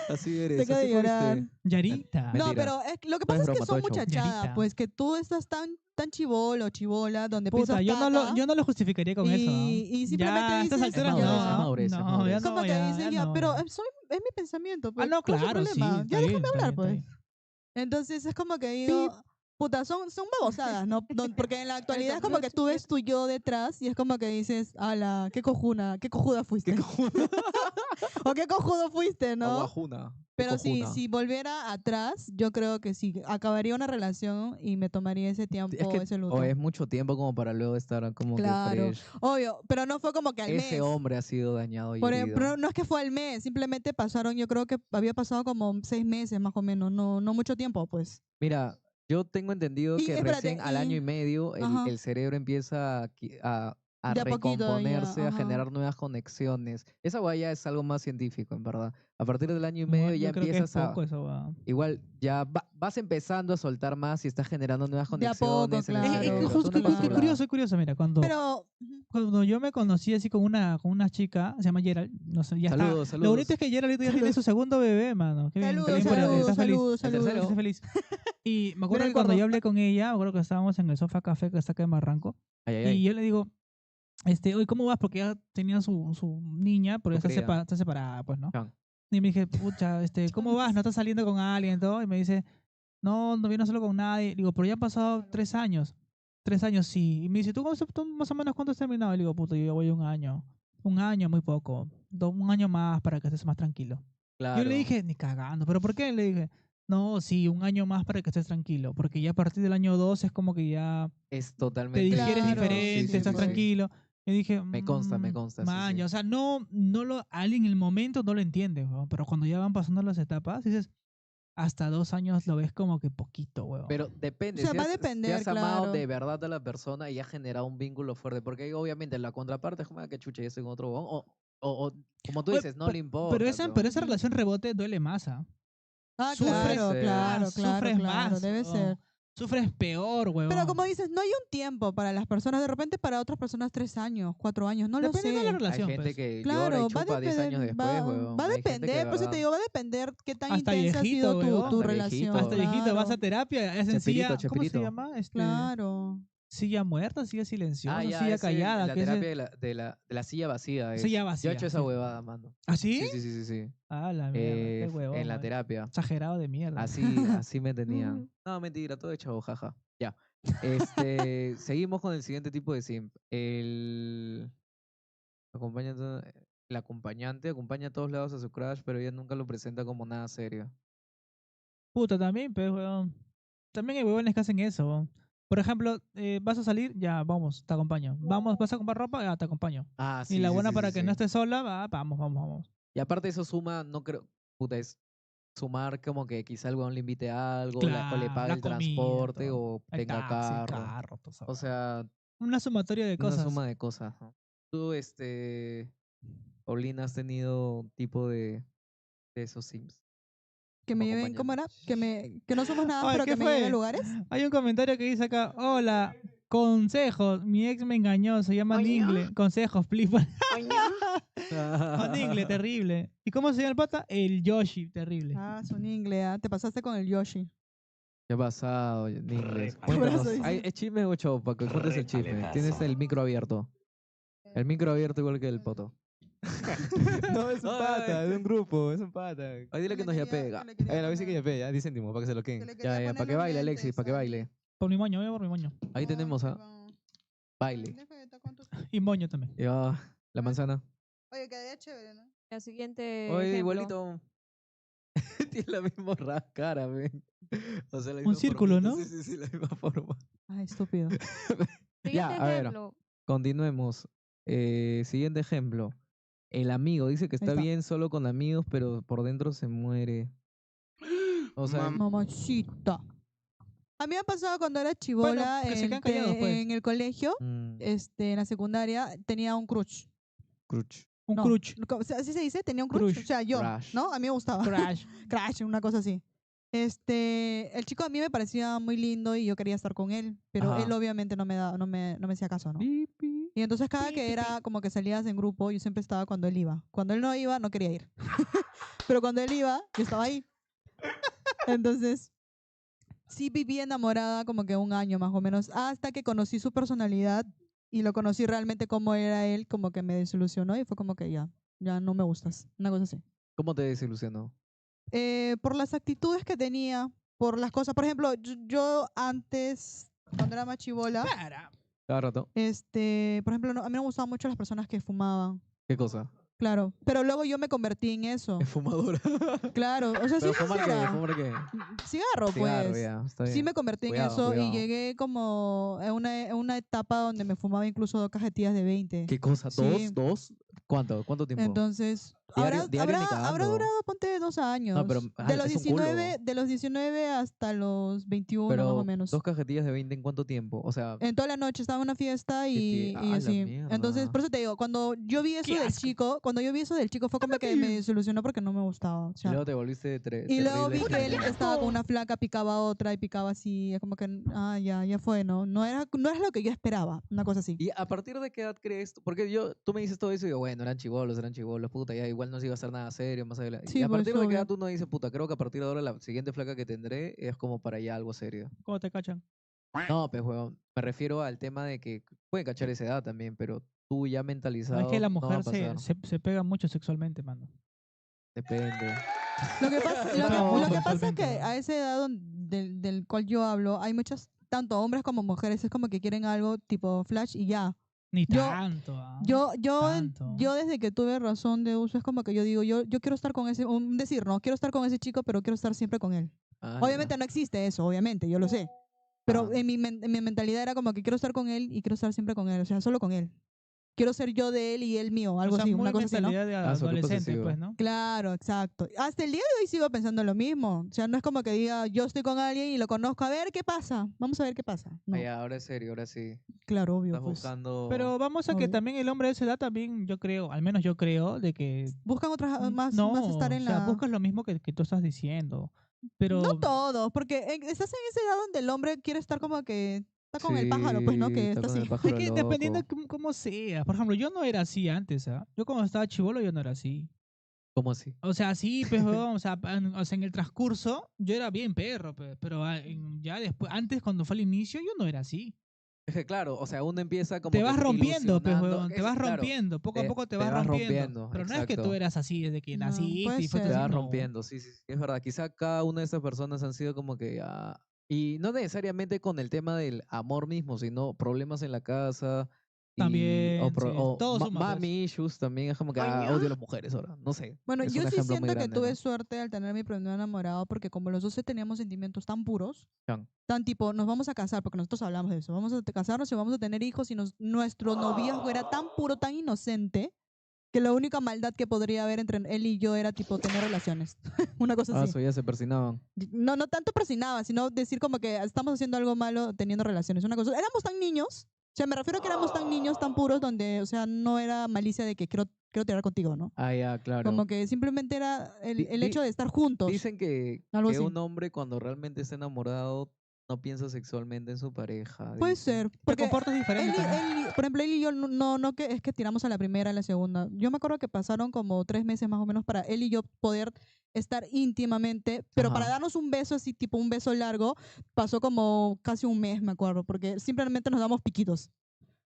S2: Así eres.
S3: Deja
S2: así
S3: de llorar.
S2: fuiste.
S1: Yarita.
S3: No,
S2: Mentira.
S3: pero lo que
S2: No es
S3: pasa es que
S2: broma,
S3: son
S2: todo show.
S3: muchachadas,
S1: Yarita.
S3: pues que tú estás tan chivolo, chivola, donde
S1: Puta,
S3: piensas
S1: yo no lo justificaría con eso. ¿no?
S3: y simplemente
S1: ya, a estas
S3: dices,
S1: alturas
S2: Es
S1: no.
S2: madurez, es madurez, es
S1: no,
S2: madurez.
S1: ya
S3: es como
S1: no,
S3: que
S1: ya,
S3: dices,
S1: ya
S3: ya,
S1: no,
S3: pero
S1: ya.
S3: es mi pensamiento.
S1: Ah,
S3: Pues,
S1: no,
S3: ¿cuál es el
S1: claro, sí.
S3: problema?
S1: Está
S3: Ya
S1: bien,
S3: déjame
S1: está
S3: hablar,
S1: bien,
S3: pues.
S1: está bien.
S3: Entonces es como que digo, puta, son babosadas, ¿no? Porque en la actualidad es como que tú ves tu yo detrás y es como que dices, ala, qué cojuda fuiste. O qué cojudo fuiste, ¿no?
S2: Aguajuna.
S3: Pero
S2: cojuna.
S3: si volviera atrás, yo creo que sí, acabaría una relación y me tomaría ese tiempo,
S2: Es que
S3: ese luto.
S2: o es mucho tiempo como para luego estar como
S3: Claro.
S2: que fresh.
S3: Obvio, pero no fue como que al
S2: Ese
S3: mes.
S2: hombre ha sido dañado y
S3: Por
S2: herido.
S3: ejemplo, no es que fue al mes, simplemente pasaron, yo creo que había pasado como 6 meses más o menos, no mucho tiempo, pues.
S2: Mira, yo tengo entendido
S3: Y,
S2: que
S3: espérate,
S2: recién al año y medio
S3: Ajá.
S2: el cerebro empieza a
S3: De a poquito ya,
S2: recomponerse, a
S3: ajá.
S2: generar nuevas conexiones. Esa guaya es algo más científico, en verdad. A partir del año y
S1: No,
S2: medio ya
S1: yo creo que es
S2: empiezas a...
S1: poco eso, weón.
S2: Igual ya vas empezando a soltar más y estás generando nuevas
S3: De a poco,
S2: conexiones. en el
S3: claro.
S2: cerebro,
S1: Justo,
S2: tú no
S3: claro.
S1: qué
S2: controlas.
S1: curioso, mira, cuando
S3: Pero,
S1: yo me conocí así con una chica, se llama Gerald, no sé, ya está.
S2: Saludos,
S1: Lo bonito
S2: saludos.
S1: es que Gerald ahorita ya tiene su segundo bebé, mano. Qué bien,
S3: saludos,
S1: está bien por él,
S3: saludos,
S1: está feliz.
S3: saludos,
S2: El tercero.
S3: saludos.
S1: Está feliz. Y me acuerdo
S3: Mira el
S1: que cuando
S3: gordo.
S1: yo hablé con ella, me acuerdo que estábamos en el Sofá Café que está acá en Barranco,
S2: Ay, ay,
S1: y
S2: ay.
S1: yo le digo, oye, ¿cómo vas? Porque ella tenía su niña, pero
S2: Tu
S1: ya
S2: cría.
S1: está separada, pues, ¿no?
S2: Chan.
S1: Y me dije, pucha, ¿cómo vas? ¿No estás saliendo con alguien y todo? Y me dice, no vino solo con nadie. Digo, pero ya han pasado 3 años. 3 años, sí. Y me dice, ¿tú más o menos cuánto has terminado? Y le digo, puta, yo ya voy 1 año. 1 año, muy poco. 1 año más para que estés más tranquilo.
S2: Claro.
S1: Yo le dije, ni cagando. ¿Pero por qué? Le dije, no, sí, 1 año más para que estés tranquilo. Porque ya a partir del año 2 es como que ya
S2: Es
S1: te
S2: totalmente...
S1: digieres
S3: Claro,
S1: diferente,
S3: sí, sí,
S1: estás
S3: sí.
S1: tranquilo. Yo dije,
S2: Me consta, sí,
S1: man,
S2: sí.
S1: o sea, alguien en el momento no lo entiende, weón, pero cuando ya van pasando las etapas, dices, hasta 2 años lo ves como que poquito, weón.
S2: Pero depende.
S3: O sea,
S2: si
S3: va a
S2: has,
S3: depender,
S2: si has amado
S3: claro.
S2: de verdad a la persona y has generado un vínculo fuerte. Porque ahí, obviamente la contraparte es como que chucha, ya estoy con otro huevón", o como tú
S1: Oye,
S2: dices, no le importa.
S1: pero esa
S2: pero-
S1: relación rebote duele más, ¿ah?
S3: Ah,
S1: Sufres
S3: claro,
S2: más,
S3: claro,
S1: sufres
S3: claro,
S1: más,
S3: debe
S1: weón.
S3: ser.
S1: Sufres peor, weón.
S3: Pero como dices, no hay un tiempo para las personas. De repente para otras personas 3 años, 4 años, no
S1: depende
S3: lo
S1: de la
S3: sé.
S2: Hay
S1: relación,
S2: gente
S1: pues.
S2: que llora
S3: Claro,
S2: y chupa 10 años después, huevón.
S3: va a
S2: Hay gente que de
S3: depender, por eso
S2: verdad-
S3: te digo, va a depender qué tan
S1: Hasta
S3: intensa ha
S1: viejito,
S3: sido
S1: weón.
S3: tu
S2: Hasta
S3: relación.
S2: viejito.
S1: Hasta viejito, vas a
S3: claro.
S1: terapia, es
S2: Chespirito,
S1: sencilla. ¿Cómo se
S2: Chespirito.
S1: llama?
S3: Claro.
S1: silla muerta, silla silenciosa,
S2: ya,
S1: silla
S2: ese,
S1: callada.
S2: la
S1: que ese-
S2: terapia de la silla vacía.
S1: Silla
S2: Yo
S1: vacía,
S2: he hecho esa
S1: sí.
S2: huevada, mano.
S1: ¿Ah, sí?
S2: Sí, sí, sí, sí, sí.
S1: Ah, la mierda, qué
S2: En
S1: huevón.
S2: la terapia.
S1: Exagerado de mierda.
S2: Así me tenían. No, mentira, todo hecho, jaja. Ya. Seguimos con el siguiente tipo de simp. Acompañante, el acompañante acompaña a todos lados a su crush, pero ella nunca lo presenta como nada serio.
S1: Puta, también, pues, weón. También hay huevones que hacen eso, weón. Por ejemplo, vas a salir, ya, vamos, te acompaño. Vamos, vas a comprar ropa, ya, te acompaño.
S2: Ah,
S1: Y
S2: sí,
S1: la
S2: sí,
S1: buena
S2: sí,
S1: para
S2: sí,
S1: que
S2: sí.
S1: no estés sola, vamos, vamos, vamos.
S2: Y aparte eso suma, no creo, puta, es sumar como que quizá el weón le invite a algo, o le
S1: Claro,
S2: pague
S1: la
S2: el
S1: comida,
S2: transporte,
S1: todo.
S2: o
S1: El
S2: tenga
S1: taxi, el
S2: carro.
S1: carro, todo eso.
S2: O sea,
S1: Una sumatoria de
S2: una
S1: cosas.
S2: suma de cosas, ¿no? Tú, Paulina, has tenido tipo de esos sims
S3: Que
S2: como
S3: me lleven, ¿cómo era?
S2: acompañante.
S3: Que no somos nada,
S1: Ay,
S3: pero
S1: ¿qué
S3: que me lleven a
S1: fue?
S3: lugares.
S1: Hay un comentario que dice acá, hola, consejos, mi ex me engañó, se llama Ningle, consejos, please. Ningle, terrible. ¿Y cómo se llama el pata? El Yoshi, terrible.
S3: Ah, son inglés, te pasaste con el Yoshi.
S2: ¿Qué ha pasado en inglés?
S3: Abrazo,
S2: Cuéntanos.
S3: dice.
S2: ¿Es chisme o show, Paco? Cuéntanos el chisme. Tienes el micro abierto. El micro abierto igual que el poto.
S4: No, es un
S2: Ay,
S4: pata,
S2: ay.
S4: es un grupo, es un pata.
S2: Ay, dile que nos ya pega.
S4: Ay, la vez que ya ve, ya dicen Timo, para que se lo queden.
S2: Ya, para que baile, Alexis, para que baile.
S1: Por mi moño, voy a por mi moño.
S2: Ahí tenemos a baile.
S1: Y moño también.
S2: Ya, la manzana.
S3: Oye, quedaría chévere, ¿no?
S5: La siguiente
S2: Oye,
S5: ejemplo.
S2: igualito. Tiene la misma cara, ven. O sea, la
S1: Un
S2: misma
S1: círculo,
S2: formita.
S1: ¿no?
S2: Sí, sí, sí, la misma forma.
S3: Ay, estúpido.
S5: Siguiente
S2: Ya, a ver.
S5: ejemplo.
S2: Continuemos. Siguiente ejemplo. El amigo dice que está
S3: está.
S2: bien solo con amigos, pero por dentro se muere. O sea,
S3: Mamacita. A mí me ha pasado cuando era chivola
S1: que se quedan callados, pues.
S3: en el colegio, en la secundaria, tenía un crush.
S2: Crush.
S1: Un
S3: No,
S1: crush.
S3: ¿así se dice? Tenía un crush.
S1: Crush.
S3: O sea, yo,
S2: Crush.
S3: ¿no? A mí me gustaba.
S1: Crash.
S3: Crash, una cosa así. El chico a mí me parecía muy lindo y yo quería estar con él, pero
S2: Ajá.
S3: él obviamente no me hacía caso, ¿no? Y entonces cada que era como que salías en grupo, yo siempre estaba cuando él iba. Cuando él no iba, no quería ir. Pero cuando él iba, yo estaba ahí. Entonces, sí viví enamorada como que un año más o menos, hasta que conocí su personalidad y lo conocí realmente cómo era él, como que me desilusionó y fue como que ya no me gustas, una cosa así.
S2: ¿Cómo te desilusionó?
S3: Por las actitudes que tenía, por las cosas, por ejemplo, yo antes, cuando era más chivola,
S2: Cada rato.
S3: por ejemplo, a mí no me gustaban mucho las personas que fumaban,
S2: ¿Qué cosa?
S3: claro, pero luego yo me convertí en eso,
S2: Es fumadora.
S3: claro, o sea, sí
S2: ¿Pero fumar qué?
S3: quisiera.
S2: ¿Fumar qué?
S3: Cigarro,
S2: Cigarro,
S3: pues.
S2: ya, está
S3: Sí
S2: bien.
S3: me convertí
S2: Cuidado,
S3: en eso
S2: cuidado.
S3: y llegué como en una etapa donde me fumaba incluso 2 cajetillas de 20.
S2: ¿Qué cosa?
S3: Sí.
S2: ¿Dos? ¿Cuánto tiempo?
S3: Entonces,
S2: Diario ni
S3: habrá
S2: cagando.
S3: durado, ponte 2 años.
S2: pero,
S3: de los
S2: es un culo.
S3: 19 hasta los 21 más
S2: Pero
S3: o menos.
S2: 2 cajetillas de 20 ¿en cuánto tiempo? O sea,
S3: En toda la noche estaba en una fiesta y
S2: ¡a la
S3: así.
S2: mierda!
S3: Entonces, por eso te digo, cuando yo vi eso
S1: ¡Qué
S3: del
S1: asco!
S3: chico, fue como que me desilusionó porque no me gustaba. O
S2: y
S3: sea,
S2: luego te volviste
S3: y luego vi
S2: terrible
S3: que él
S2: genial.
S3: estaba con una flaca, picaba a otra y picaba así. Es como que, ya fue, ¿no? No era lo que yo esperaba, una cosa así.
S2: ¿Y a partir de qué edad crees tú? Porque tú me dices todo eso y digo, bueno, eran chibolos, puta, ya igual no se iba a hacer nada serio, más adelante.
S3: Sí,
S2: y a
S3: pues,
S2: partir de qué
S3: obvio.
S2: edad tú no dices, puta, creo que a partir de ahora la siguiente flaca que tendré es como para ya algo serio.
S1: ¿Cómo te cachan?
S2: No, pues, huevón, me refiero al tema de que puede cachar esa edad también, pero tú ya
S1: No,
S2: mentalizado
S1: es que la
S2: no va a
S1: mujer
S2: pasar.
S1: se pega mucho sexualmente, mano.
S2: Depende.
S3: Lo que pasa,
S1: No,
S3: lo que pasa es
S1: sexualmente,
S3: que
S1: ¿no?
S3: a esa edad del cual yo hablo, hay muchas, tanto hombres como mujeres, es como que quieren algo tipo flash y ya.
S1: Ni
S3: Yo-
S1: tanto. Tanto.
S3: Yo desde que tuve razón de uso es como que yo digo, yo quiero estar con no, quiero estar con ese chico, pero quiero estar siempre con él.
S2: Ah,
S3: Obviamente no existe eso, obviamente, yo lo sé. Pero
S2: Ah.
S3: en mi mentalidad era como que quiero estar con él y quiero estar siempre con él, o sea, solo con él. Quiero ser yo de él y él mío, algo
S1: O sea,
S3: así,
S1: muy
S3: una cosa así, ¿no?
S1: mentalidad de
S2: Ah, qué
S1: adolescente,
S2: posesivo.
S1: pues, ¿no?
S3: Claro, exacto. Hasta el día de hoy sigo pensando lo mismo. O sea, no es como que diga, yo estoy con alguien y lo conozco, a ver qué pasa. Vamos a ver qué pasa. No,
S2: Ah, ya, ahora es serio, ahora sí.
S3: claro, obvio.
S2: Estás
S3: Pues.
S2: buscando.
S1: Pero vamos a que
S3: Obvio.
S1: también el hombre de esa edad también, yo creo, al menos yo creo, de que
S3: Buscan otras, más
S1: no,
S3: estar en
S1: o sea,
S3: la...
S1: buscas lo mismo que tú estás diciendo. Pero
S3: No todos, porque estás en esa edad donde el hombre quiere estar como que... Está con el pájaro, pues, ¿no?
S2: Sí,
S3: Que
S2: está
S3: está
S2: con el
S3: así.
S2: pájaro
S1: es que
S2: loco.
S1: dependiendo cómo sea. Por ejemplo, yo no era así antes, ¿ah? Yo cuando estaba chivolo yo no era así.
S2: ¿Cómo así?
S1: O sea, sí, pues, weón, o sea, en el transcurso yo era bien perro, pero ya después, antes cuando fue al inicio yo no era así.
S2: Es que claro, o sea, uno empieza como
S1: Te
S2: que
S1: vas rompiendo, pues,
S2: ilusionando,
S1: huevón, te vas
S2: claro,
S1: rompiendo, poco a poco te
S2: te
S1: vas
S2: vas
S1: rompiendo.
S2: rompiendo,
S1: Pero no es que tú
S2: exacto.
S1: eras así desde que
S3: No,
S1: naciste
S3: puede
S1: y fuiste
S3: ser.
S2: Te
S1: así,
S2: vas
S1: no.
S2: rompiendo, sí, sí, sí, es verdad. Quizá cada una de estas personas han sido como que, y no necesariamente con el tema del amor mismo, sino problemas en la casa
S1: También, sí, todo suma, pues.
S2: mommy issues también, es como que, odio a las mujeres ahora, no sé,
S3: Bueno,
S2: es
S3: yo
S2: un
S3: sí
S2: ejemplo muy
S3: siento que
S2: grande,
S3: tuve
S2: ¿no?
S3: suerte al tener mi primer enamorado porque como los dos teníamos sentimientos tan puros,
S2: Chan.
S3: tan tipo, nos vamos a casar, porque nosotros hablamos de eso, vamos a casarnos y vamos a tener hijos y nuestro noviazgo era tan puro, tan inocente, que la única maldad que podría haber entre él y yo era tipo tener relaciones, una cosa
S2: Ah,
S3: así.
S2: eso ya se persinaban.
S3: No, no tanto presionaba, sino decir como que estamos haciendo algo malo teniendo relaciones, una cosa. Éramos tan niños, o sea, me refiero a que éramos tan niños, tan puros, donde, o sea, no era malicia de que quiero tirar contigo, ¿no?
S2: Ah, ya, claro.
S3: Como que simplemente era
S2: Di-
S3: el
S2: di-
S3: hecho de estar juntos,
S2: Dicen
S3: algo
S2: que
S3: así.
S2: un hombre cuando realmente está enamorado no piensa sexualmente en su pareja,
S3: Puede
S2: dicen.
S3: ser,
S1: Te
S3: porque
S1: comportas diferente también.
S3: por ejemplo, él y yo no que es que tiramos a la primera, a la segunda. Yo me acuerdo que pasaron como 3 meses más o menos para él y yo poder estar íntimamente, pero para
S2: Ajá.
S3: darnos un beso así, tipo un beso largo, pasó como casi un mes, me acuerdo, porque simplemente nos damos piquitos.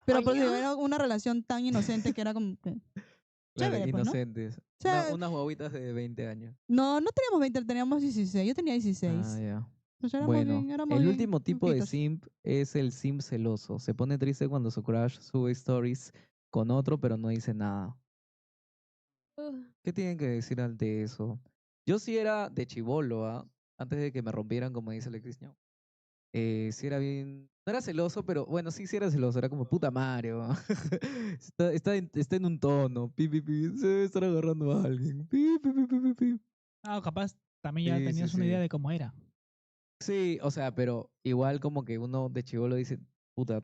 S3: Pero pues digo, era una relación tan inocente que era como que
S2: Claro,
S3: chévere, pues, ¿no? O
S2: inocentes.
S3: sea,
S2: Unas guaguitas de 20 años.
S3: no teníamos 20, teníamos 16, yo tenía 16.
S2: Ah, ya.
S3: Pues
S2: Bueno,
S3: éramos
S2: el
S3: bien
S2: último tipo de
S3: pitos.
S2: simp es el simp celoso. Se pone triste cuando su crush sube stories con otro, pero no dice nada. ¿Qué tienen que decir ante eso? Yo sí era de chibolo, ¿ah? Antes de que me rompieran, como dice Alexis Ñau. Sí era bien, no era celoso, pero bueno, sí era celoso, era como puta madre, ¿va? Está en un tono, pi, pi, pi, se debe estar agarrando a alguien, pi, pi, pi, pi, pi, pi.
S1: Ah, capaz también ya
S2: Sí, sí,
S1: tenías una idea
S2: sí.
S1: de cómo era.
S2: Sí, o sea, pero igual como que uno de chibolo dice, puta,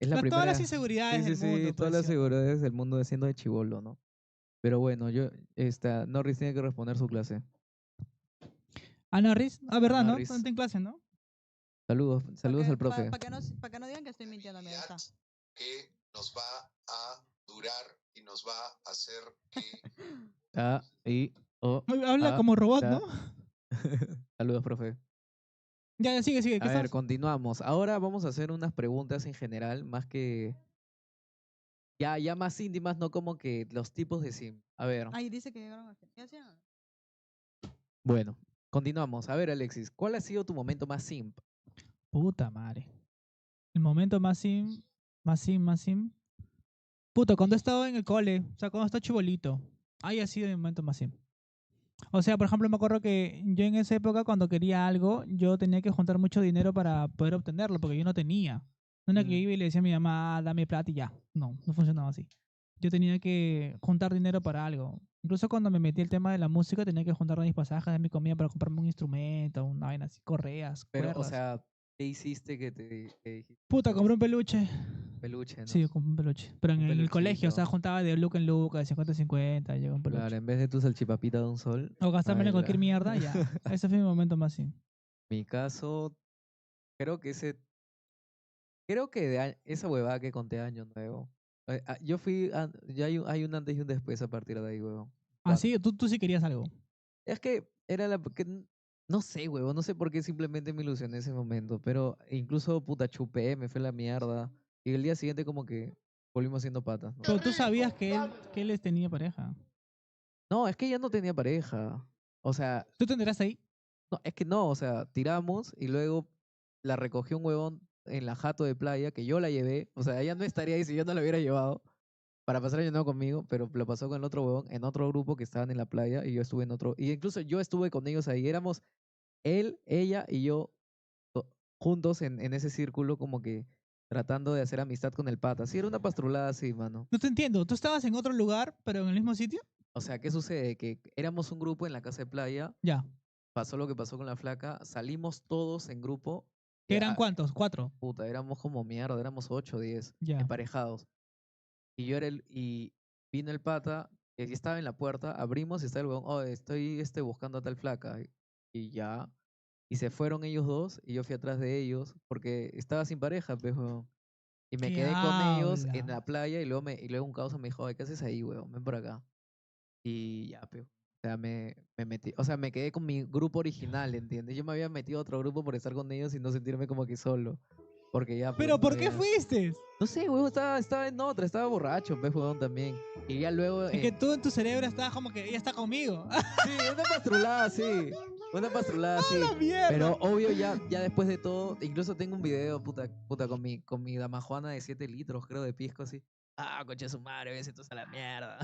S2: es la
S1: Todas las
S2: primera. Sí,
S1: inseguridades
S2: sí,
S1: del
S2: sí,
S1: mundo,
S2: todas
S1: pues,
S2: las
S1: ¿sí o no?
S2: seguridades del mundo de siendo de chibolo, ¿no? Pero bueno, Norris tiene que responder su clase.
S1: Ah, Norris. Ah, verdad, ¿no?
S2: Norris,
S1: Está en clase, ¿no?
S2: saludos, saludos al profe.
S3: Para que no digan que estoy mintiendo, mira, está.
S6: Que nos va a durar y nos va a hacer que
S2: A, I, O,
S1: Habla
S2: A,
S1: como robot, ¿no?
S2: ta. Saludos, profe.
S1: Ya, sigue, ¿qué
S2: A ver,
S1: estás?
S2: continuamos. Ahora vamos a hacer unas preguntas en general, más que ya más íntimas, no como que los tipos de sim. A ver,
S3: Ahí dice que llegaron a fin. Ya, sí,
S2: bueno, continuamos. A ver, Alexis, ¿cuál ha sido tu momento más simp?
S1: Puta madre. El momento más sim. Puta, cuando he estado en el cole, o sea, cuando estaba chibolito. Ahí ha sido mi momento más sim. O sea, por ejemplo, me acuerdo que yo en esa época, cuando quería algo, yo tenía que juntar mucho dinero para poder obtenerlo, porque yo no tenía. No era que
S2: Mm,
S1: iba y le decía a mi mamá, dame plata y ya. No, no funcionaba así. Yo tenía que juntar dinero para algo. Incluso cuando me metí el tema de la música, tenía que juntar mis pasajes de mi comida para comprarme un instrumento, una vaina así, correas,
S2: Pero, o
S1: cuerdas.
S2: sea, ¿qué hiciste que dijiste,
S1: Puta,
S2: "Puta,
S1: compré un peluche.
S2: peluche, ¿no?
S1: Sí, compré un peluche. Pero
S2: Un
S1: en el colegio, o sea,
S2: peluchito.
S1: juntaba de look en look, de 50 en 50, llegó un peluche.
S2: Claro, en vez de tu salchipapita de un sol,
S1: O gastármelo en cualquier
S2: baila.
S1: mierda, ya. Ese fue mi momento más sim.
S2: Mi caso, creo que creo que esa huevada que conté año nuevo. Yo fui, ya hay un antes y un después a partir de ahí, huevón.
S1: Ah, sí, tú sí querías algo.
S2: Es que era no sé, huevón, no sé por qué simplemente me ilusioné ese momento, pero incluso puta chupé, me fue la mierda. Y el día siguiente como que volvimos siendo patas, ¿no?
S1: Pero tú sabías que él les tenía pareja.
S2: No, es que ya no tenía pareja. O sea,
S1: ¿Tú te enteraste ahí?
S2: no, es que no, o sea, tiramos y luego la recogió un huevón en la jato de playa que yo la llevé. O sea, ella no estaría ahí si yo no la hubiera llevado para pasar año nuevo conmigo, pero lo pasó con el otro huevón en otro grupo que estaban en la playa y yo estuve en otro. Y incluso yo estuve con ellos ahí. Éramos él, ella y yo juntos en ese círculo como que tratando de hacer amistad con el pata. Sí, era una pastrulada así, mano.
S1: No te entiendo. ¿Tú estabas en otro lugar, pero en el mismo sitio?
S2: O sea, ¿qué sucede? Que éramos un grupo en la casa de playa,
S1: Ya.
S2: pasó lo que pasó con la flaca, salimos todos en grupo,
S1: ¿Qué eran cuántos? 4.
S2: puta, éramos como mierda, éramos 8 o 10,
S1: Ya.
S2: emparejados. Y yo era y vino el pata, que estaba en la puerta, abrimos y está el huevón, oh, estoy buscando a tal flaca. Y ya, y se fueron ellos dos y yo fui atrás de ellos porque estaba sin pareja, pues, huevón. Y me
S1: ¿Qué
S2: quedé con ellos en
S1: habla?
S2: la playa y luego un causa me dijo, "Ay, ¿qué haces ahí, huevón? Ven por acá." Y ya, pues. O sea, me metí, o sea, me quedé con mi grupo original, ¿entiendes? Yo me había metido a otro grupo por estar con ellos y no sentirme como que solo. Porque ya. pues,
S1: ¿Pero
S2: no
S1: por qué
S2: había-
S1: fuiste?
S2: No sé, huevón, estaba en otra, estaba borracho, pues, huevón, también. Y ya luego.
S1: Es que tú en tu cerebro estabas como que ella está conmigo.
S2: Sí, una pastrulada, sí. Una pastrulada, sí.
S1: ¡La mierda!
S2: Pero obvio, ya después de todo, incluso tengo un video, puta, con mi dama Juana de 7 litros, creo, de pisco, así. Ah, coche su madre, ves tú a la mierda.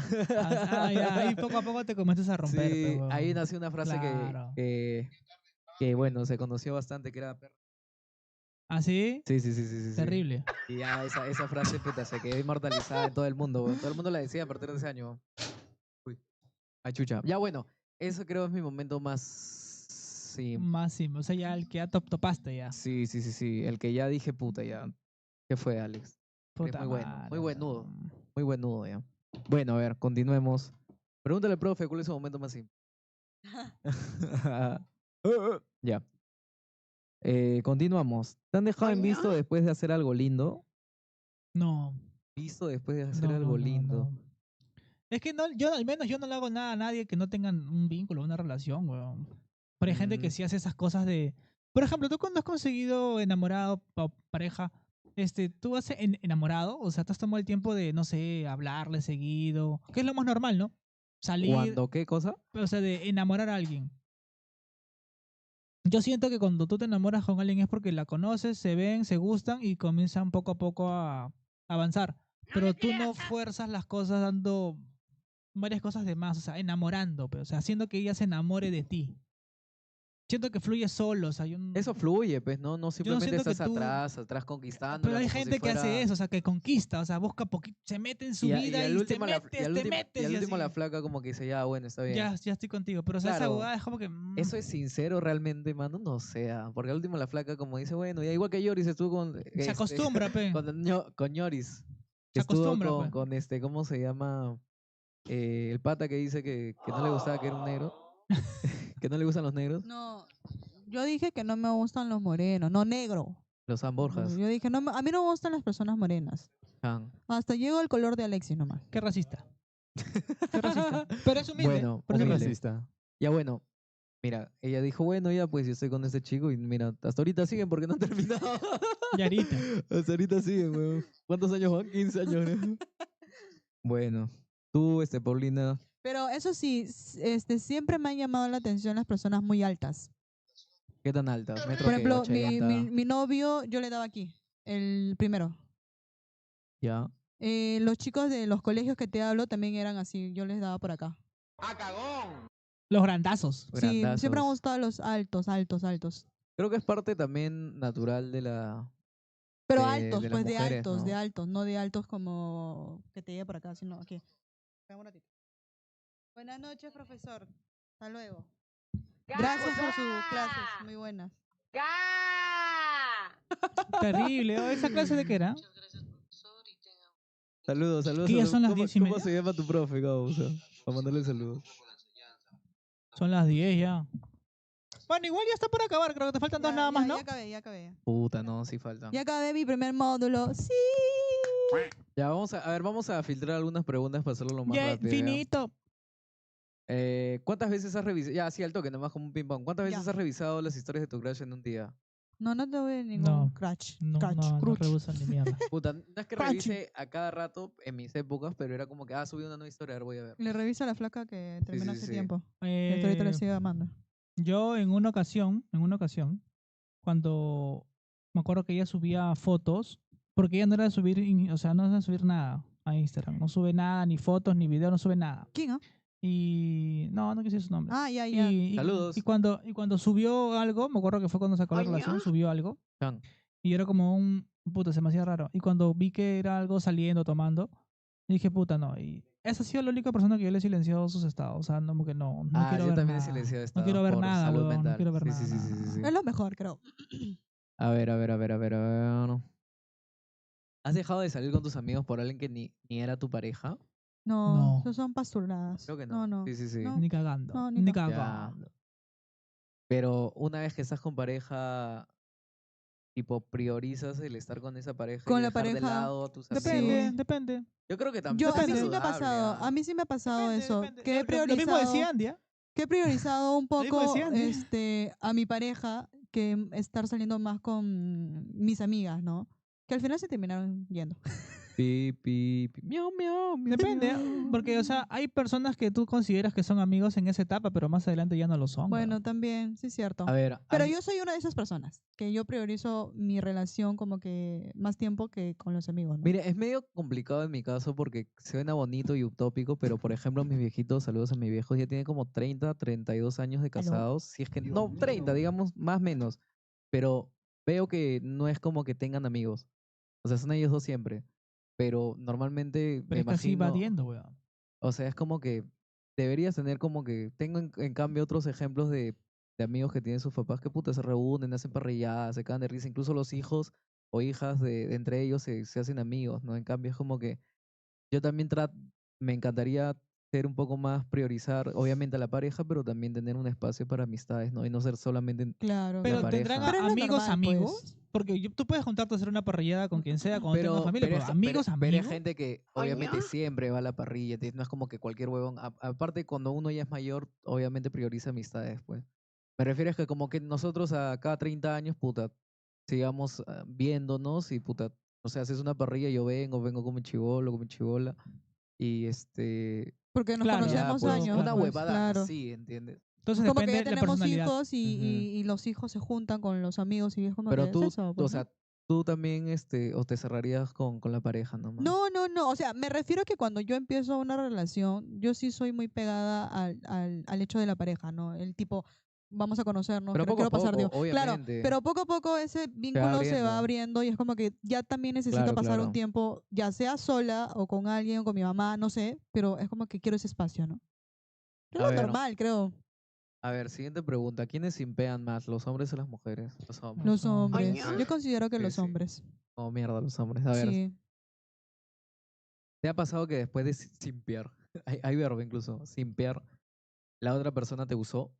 S1: Ya, ahí poco a poco te comienzas a romper.
S2: Sí,
S1: pero,
S2: ahí nació una frase
S1: claro.
S2: que, bueno, se conoció bastante, que era perra.
S1: ¿Ah, sí?
S2: Sí, sí, sí, sí, sí, sí.
S1: Terrible.
S2: Y ya esa frase, puta, se quedó inmortalizada en todo el mundo, weón. Todo el mundo la decía a partir de ese año. Uy, ay, chucha. Ya, bueno, eso creo es mi momento más... Sí,
S1: Máximo. O sea, ya el que ya topaste ya.
S2: sí, sí, sí, sí. El que ya dije, puta, ya. ¿Qué fue, Alex?
S1: Puta
S2: muy bueno,
S1: madre,
S2: muy buen nudo.
S1: weón.
S2: Muy buen nudo, ya. Bueno, a ver, continuemos. Pregúntale al profe, ¿cuál es su momento más simple? Ya. Continuamos. ¿Te han dejado en visto después de hacer algo lindo?
S1: No.
S2: Visto después de hacer
S1: No,
S2: algo
S1: no, no,
S2: lindo.
S1: no. Es que no, yo al menos yo no le hago nada a nadie que no tengan un vínculo, una relación, weón. Pero hay gente que sí hace esas cosas de... Por ejemplo, tú cuando has conseguido enamorado o pareja, tú has enamorado, o sea, te has tomado el tiempo de, no sé, hablarle seguido, que es lo más normal, ¿no? Salir,
S2: ¿Cuándo qué cosa?
S1: o sea, de enamorar a alguien. Yo siento que cuando tú te enamoras con alguien es porque la conoces, se ven, se gustan y comienzan poco a poco a avanzar. Pero tú no fuerzas las cosas dando varias cosas de más, o sea, enamorando, pero, o sea, haciendo que ella se enamore de ti. Siento que fluye solo, o sea,
S2: Eso fluye, pues, ¿no? No simplemente
S1: siento que
S2: estás
S1: tú-
S2: atrás conquistando.
S1: pero hay gente que hace eso, o sea, que conquista, o sea, busca poquito, se mete en su vida y te metes,
S2: y al último
S1: así.
S2: la flaca como que dice, ya, bueno, está bien.
S1: Ya estoy contigo, pero o sea, esa
S2: Claro.
S1: abogada es como que...
S2: ¿Eso es sincero realmente, mano? No sea, porque al último la flaca como dice, bueno, ya igual que Yoris estuvo con...
S1: se acostumbra, pe.
S2: Con Yoris.
S1: Se
S2: Estuvo
S1: acostumbra,
S2: con,
S1: pues.
S2: con ¿cómo se llama? El pata que dice que no le gustaba que era un negro. Que no le gustan los negros.
S3: No, yo dije que no me gustan los morenos, no negro.
S2: Los San Borjas.
S3: Yo dije, no, a mí no me gustan las personas morenas.
S2: Chan.
S3: Hasta llego al color de Alexis nomás.
S1: Qué racista. Qué racista. Pero es humilde.
S2: Bueno,
S1: pero es
S4: Qué
S2: humilde.
S4: racista.
S2: Ya bueno, mira, ella dijo, bueno, ya pues yo estoy con este chico y mira, hasta ahorita siguen porque no han terminado.
S1: Yarita.
S2: Hasta ahorita siguen, weón. ¿Cuántos años van? 15 años, ¿no? Bueno, tú, Paulina,
S3: Pero eso sí, siempre me han llamado la atención las personas muy altas.
S2: ¿qué tan alta? ¿Metro
S3: Por
S2: qué?
S3: ejemplo,
S2: 80.
S3: mi novio, yo le daba aquí, el primero.
S2: Ya.
S3: Los chicos de los colegios que te hablo también eran así, yo les daba por acá.
S1: Los grandazos.
S3: Sí, siempre me han
S2: Grandazos.
S3: gustado los altos, altos, altos.
S2: Creo que es parte también natural de la...
S3: Pero
S2: de-
S3: altos,
S2: de las
S3: pues de
S2: mujeres,
S3: altos,
S2: ¿no?
S3: de altos, no de altos como que te lleve por acá, sino aquí. Espera un ratito. Buenas noches, profesor. Hasta luego. Gracias por sus clases, muy buenas.
S1: Terrible. ¿Oh, ¿esa clase de qué era?
S2: Saludos, saludos.
S1: Que ya son las
S2: ¿Cómo-
S1: 10:30.
S2: ¿Cómo se llama tu profe, Gabo? O sea, para mandarle saludos.
S1: Son las 10 ya. Bueno, igual ya está por acabar, creo que te faltan dos nada más, ¿no?
S3: Ya acabé, ya acabé.
S2: Puta, no, sí faltan.
S3: Ya acabé mi primer módulo. Sí.
S2: Ya, vamos a filtrar algunas preguntas para hacerlo lo más
S1: Ya,
S2: rápido. ¿ya?
S1: finito.
S2: ¿Cuántas veces has revisado? Ya, sí, al toque, nomás como un ping-pong. ¿Cuántas veces
S3: Ya.
S2: has revisado las historias de tu crush en un día?
S3: No, no tuve ningún
S1: No,
S3: crash.
S1: No, no
S3: Crush.
S1: rehusan ni mierda.
S2: Puta, no es que
S3: Crunchy.
S2: revise a cada rato en mis épocas, pero era como que, subí una nueva historia, a ver, voy a ver.
S3: Le reviso a la flaca que terminó
S2: sí,
S3: hace
S2: sí.
S3: tiempo. Y hasta ahorita le
S1: Eh,
S3: sigo amando.
S1: yo en una ocasión, cuando me acuerdo que ella subía fotos, porque ella no era de subir, o sea, no era de subir nada a Instagram. No sube nada, ni fotos, ni videos, no sube nada.
S3: ¿Quién, ah?
S1: Y no quise su nombre.
S3: Ah, ya, ya.
S2: Saludos.
S1: Y cuando subió algo, me acuerdo que fue cuando sacó la relación, subió algo.
S2: Chan.
S1: Y era como puta, se me hacía raro. Y cuando vi que era algo saliendo, tomando, dije, puta, no. Y esa ha sido la única persona que yo le he silenciado sus estados. O sea, no, como que no quiero
S2: yo
S1: ver
S2: también he
S1: nada.
S2: silenciado
S1: No
S2: estados
S1: quiero ver
S2: por
S1: nada,
S2: salud
S1: huevón, no
S2: mental.
S1: quiero ver
S2: Sí,
S1: nada.
S2: sí, sí,
S1: nada,
S2: sí,
S1: nada.
S2: sí.
S3: Es lo mejor, creo.
S2: A ver. ¿Has dejado de salir con tus amigos por alguien que ni era tu pareja?
S3: No,
S1: No.
S3: eso son pasturadas.
S2: Creo que no.
S3: No, no.
S2: Sí, sí, sí.
S3: No.
S1: Ni cagando.
S3: No, ni
S1: ni
S3: ca-
S1: cagando.
S2: Pero una vez que estás con pareja, tipo, priorizas el estar con esa pareja
S3: Con
S2: y
S3: la
S2: dejar de
S3: pareja,
S2: lado a tus
S1: Depende,
S2: amigos.
S1: depende.
S2: Yo creo que también
S3: Yo, a mí
S1: Depende.
S3: sí me ha pasado, a mí sí me ha pasado
S1: Depende,
S3: eso.
S1: depende.
S3: Que he
S1: Lo mismo decía
S3: priorizado,
S1: Andy, ¿eh?
S3: que he priorizado un
S1: Lo mismo
S3: poco
S1: decía Andy.
S3: a mi pareja que estar saliendo más con mis amigas, ¿no? Que al final se terminaron yendo.
S2: Pi, pi, pi, miau, miau, miau,
S1: Depende,
S2: miau.
S1: porque, o sea, hay personas que tú consideras que son amigos en esa etapa, pero más adelante ya no lo son.
S3: Bueno,
S1: weón.
S3: también, sí es cierto.
S2: A ver,
S3: Pero
S2: a mí-
S3: yo soy una de esas personas, que yo priorizo mi relación como que más tiempo que con los amigos, ¿no?
S2: mire, es medio complicado en mi caso porque suena bonito y utópico, pero por ejemplo, mis viejitos, saludos a mis viejos, ya tienen como 30, 32 años de
S3: ¿Aló?
S2: casados. Si es que, no, 30, digamos, más o menos. Pero veo que no es como que tengan amigos. O sea, son ellos dos siempre. Pero normalmente
S1: Pero
S2: me
S1: es que así va
S2: imagino,
S1: yendo, weón.
S2: o sea, es como que deberías tener como que, tengo en cambio otros ejemplos de amigos que tienen sus papás que puta se reúnen, hacen parrilladas, se cagan de risa, incluso los hijos o hijas de entre ellos se hacen amigos, ¿no? En cambio es como que yo también me encantaría ser un poco más priorizar, obviamente a la pareja, pero también tener un espacio para amistades, ¿no? Y no ser solamente
S3: Claro,
S1: Pero
S2: la
S1: tendrán
S2: pareja.
S3: Pero es lo
S1: amigos,
S3: normal,
S1: amigos.
S3: pues.
S1: Porque tú puedes juntarte a hacer una parrillada con quien sea cuando tengas familia, pero
S2: hay
S1: amigos,
S2: pero hay
S1: amigos.
S2: gente que obviamente siempre va a la parrilla, ¿entiendes? No es como que cualquier huevón. Aparte, cuando uno ya es mayor, obviamente prioriza amistades, pues. Me refiero a que como que nosotros a cada 30 años, puta, sigamos viéndonos y puta, o sea, haces una parrilla, yo vengo con mi chivolo, con mi chivola, y
S3: Porque nos
S1: Claro,
S2: ya,
S3: conocemos
S2: pues,
S3: años,
S2: una
S3: pues,
S2: huevada
S3: claro.
S2: así, ¿entiendes?
S1: Entonces
S3: Como que
S1: depende
S3: ya
S1: de la
S3: tenemos
S1: personalidad.
S3: hijos
S2: Ujú.
S3: y los hijos se juntan con los amigos y es como
S2: Pero
S3: que es
S2: tú,
S3: eso,
S2: o
S3: pues, ¿no?
S2: sea, tú también, o te cerrarías con la pareja nomás.
S3: No, o sea, me refiero a que cuando yo empiezo una relación, yo sí soy muy pegada al hecho de la pareja, ¿no? El tipo, vamos a conocernos,
S2: Pero poco a
S3: quiero pasar
S2: poco,
S3: tiempo. Claro,
S2: obviamente.
S3: pero poco a poco ese vínculo se va abriendo y es como que ya también necesito
S2: Claro,
S3: pasar un
S2: claro.
S3: tiempo, ya sea sola o con alguien o con mi mamá, no sé, pero es como que quiero ese espacio, ¿no? Es
S2: A
S3: lo
S2: ver,
S3: normal, creo.
S2: siguiente pregunta. ¿Quiénes simpean más, los hombres o las mujeres? Los hombres.
S3: Los
S1: Los hombres.
S3: hombres. Yo considero que
S2: Sí,
S3: los
S2: sí.
S3: hombres.
S2: Oh, mierda, los hombres. A ver,
S3: Sí.
S2: ¿te ha pasado que después de simpear, hay verbo incluso, simpear, la otra persona te usó?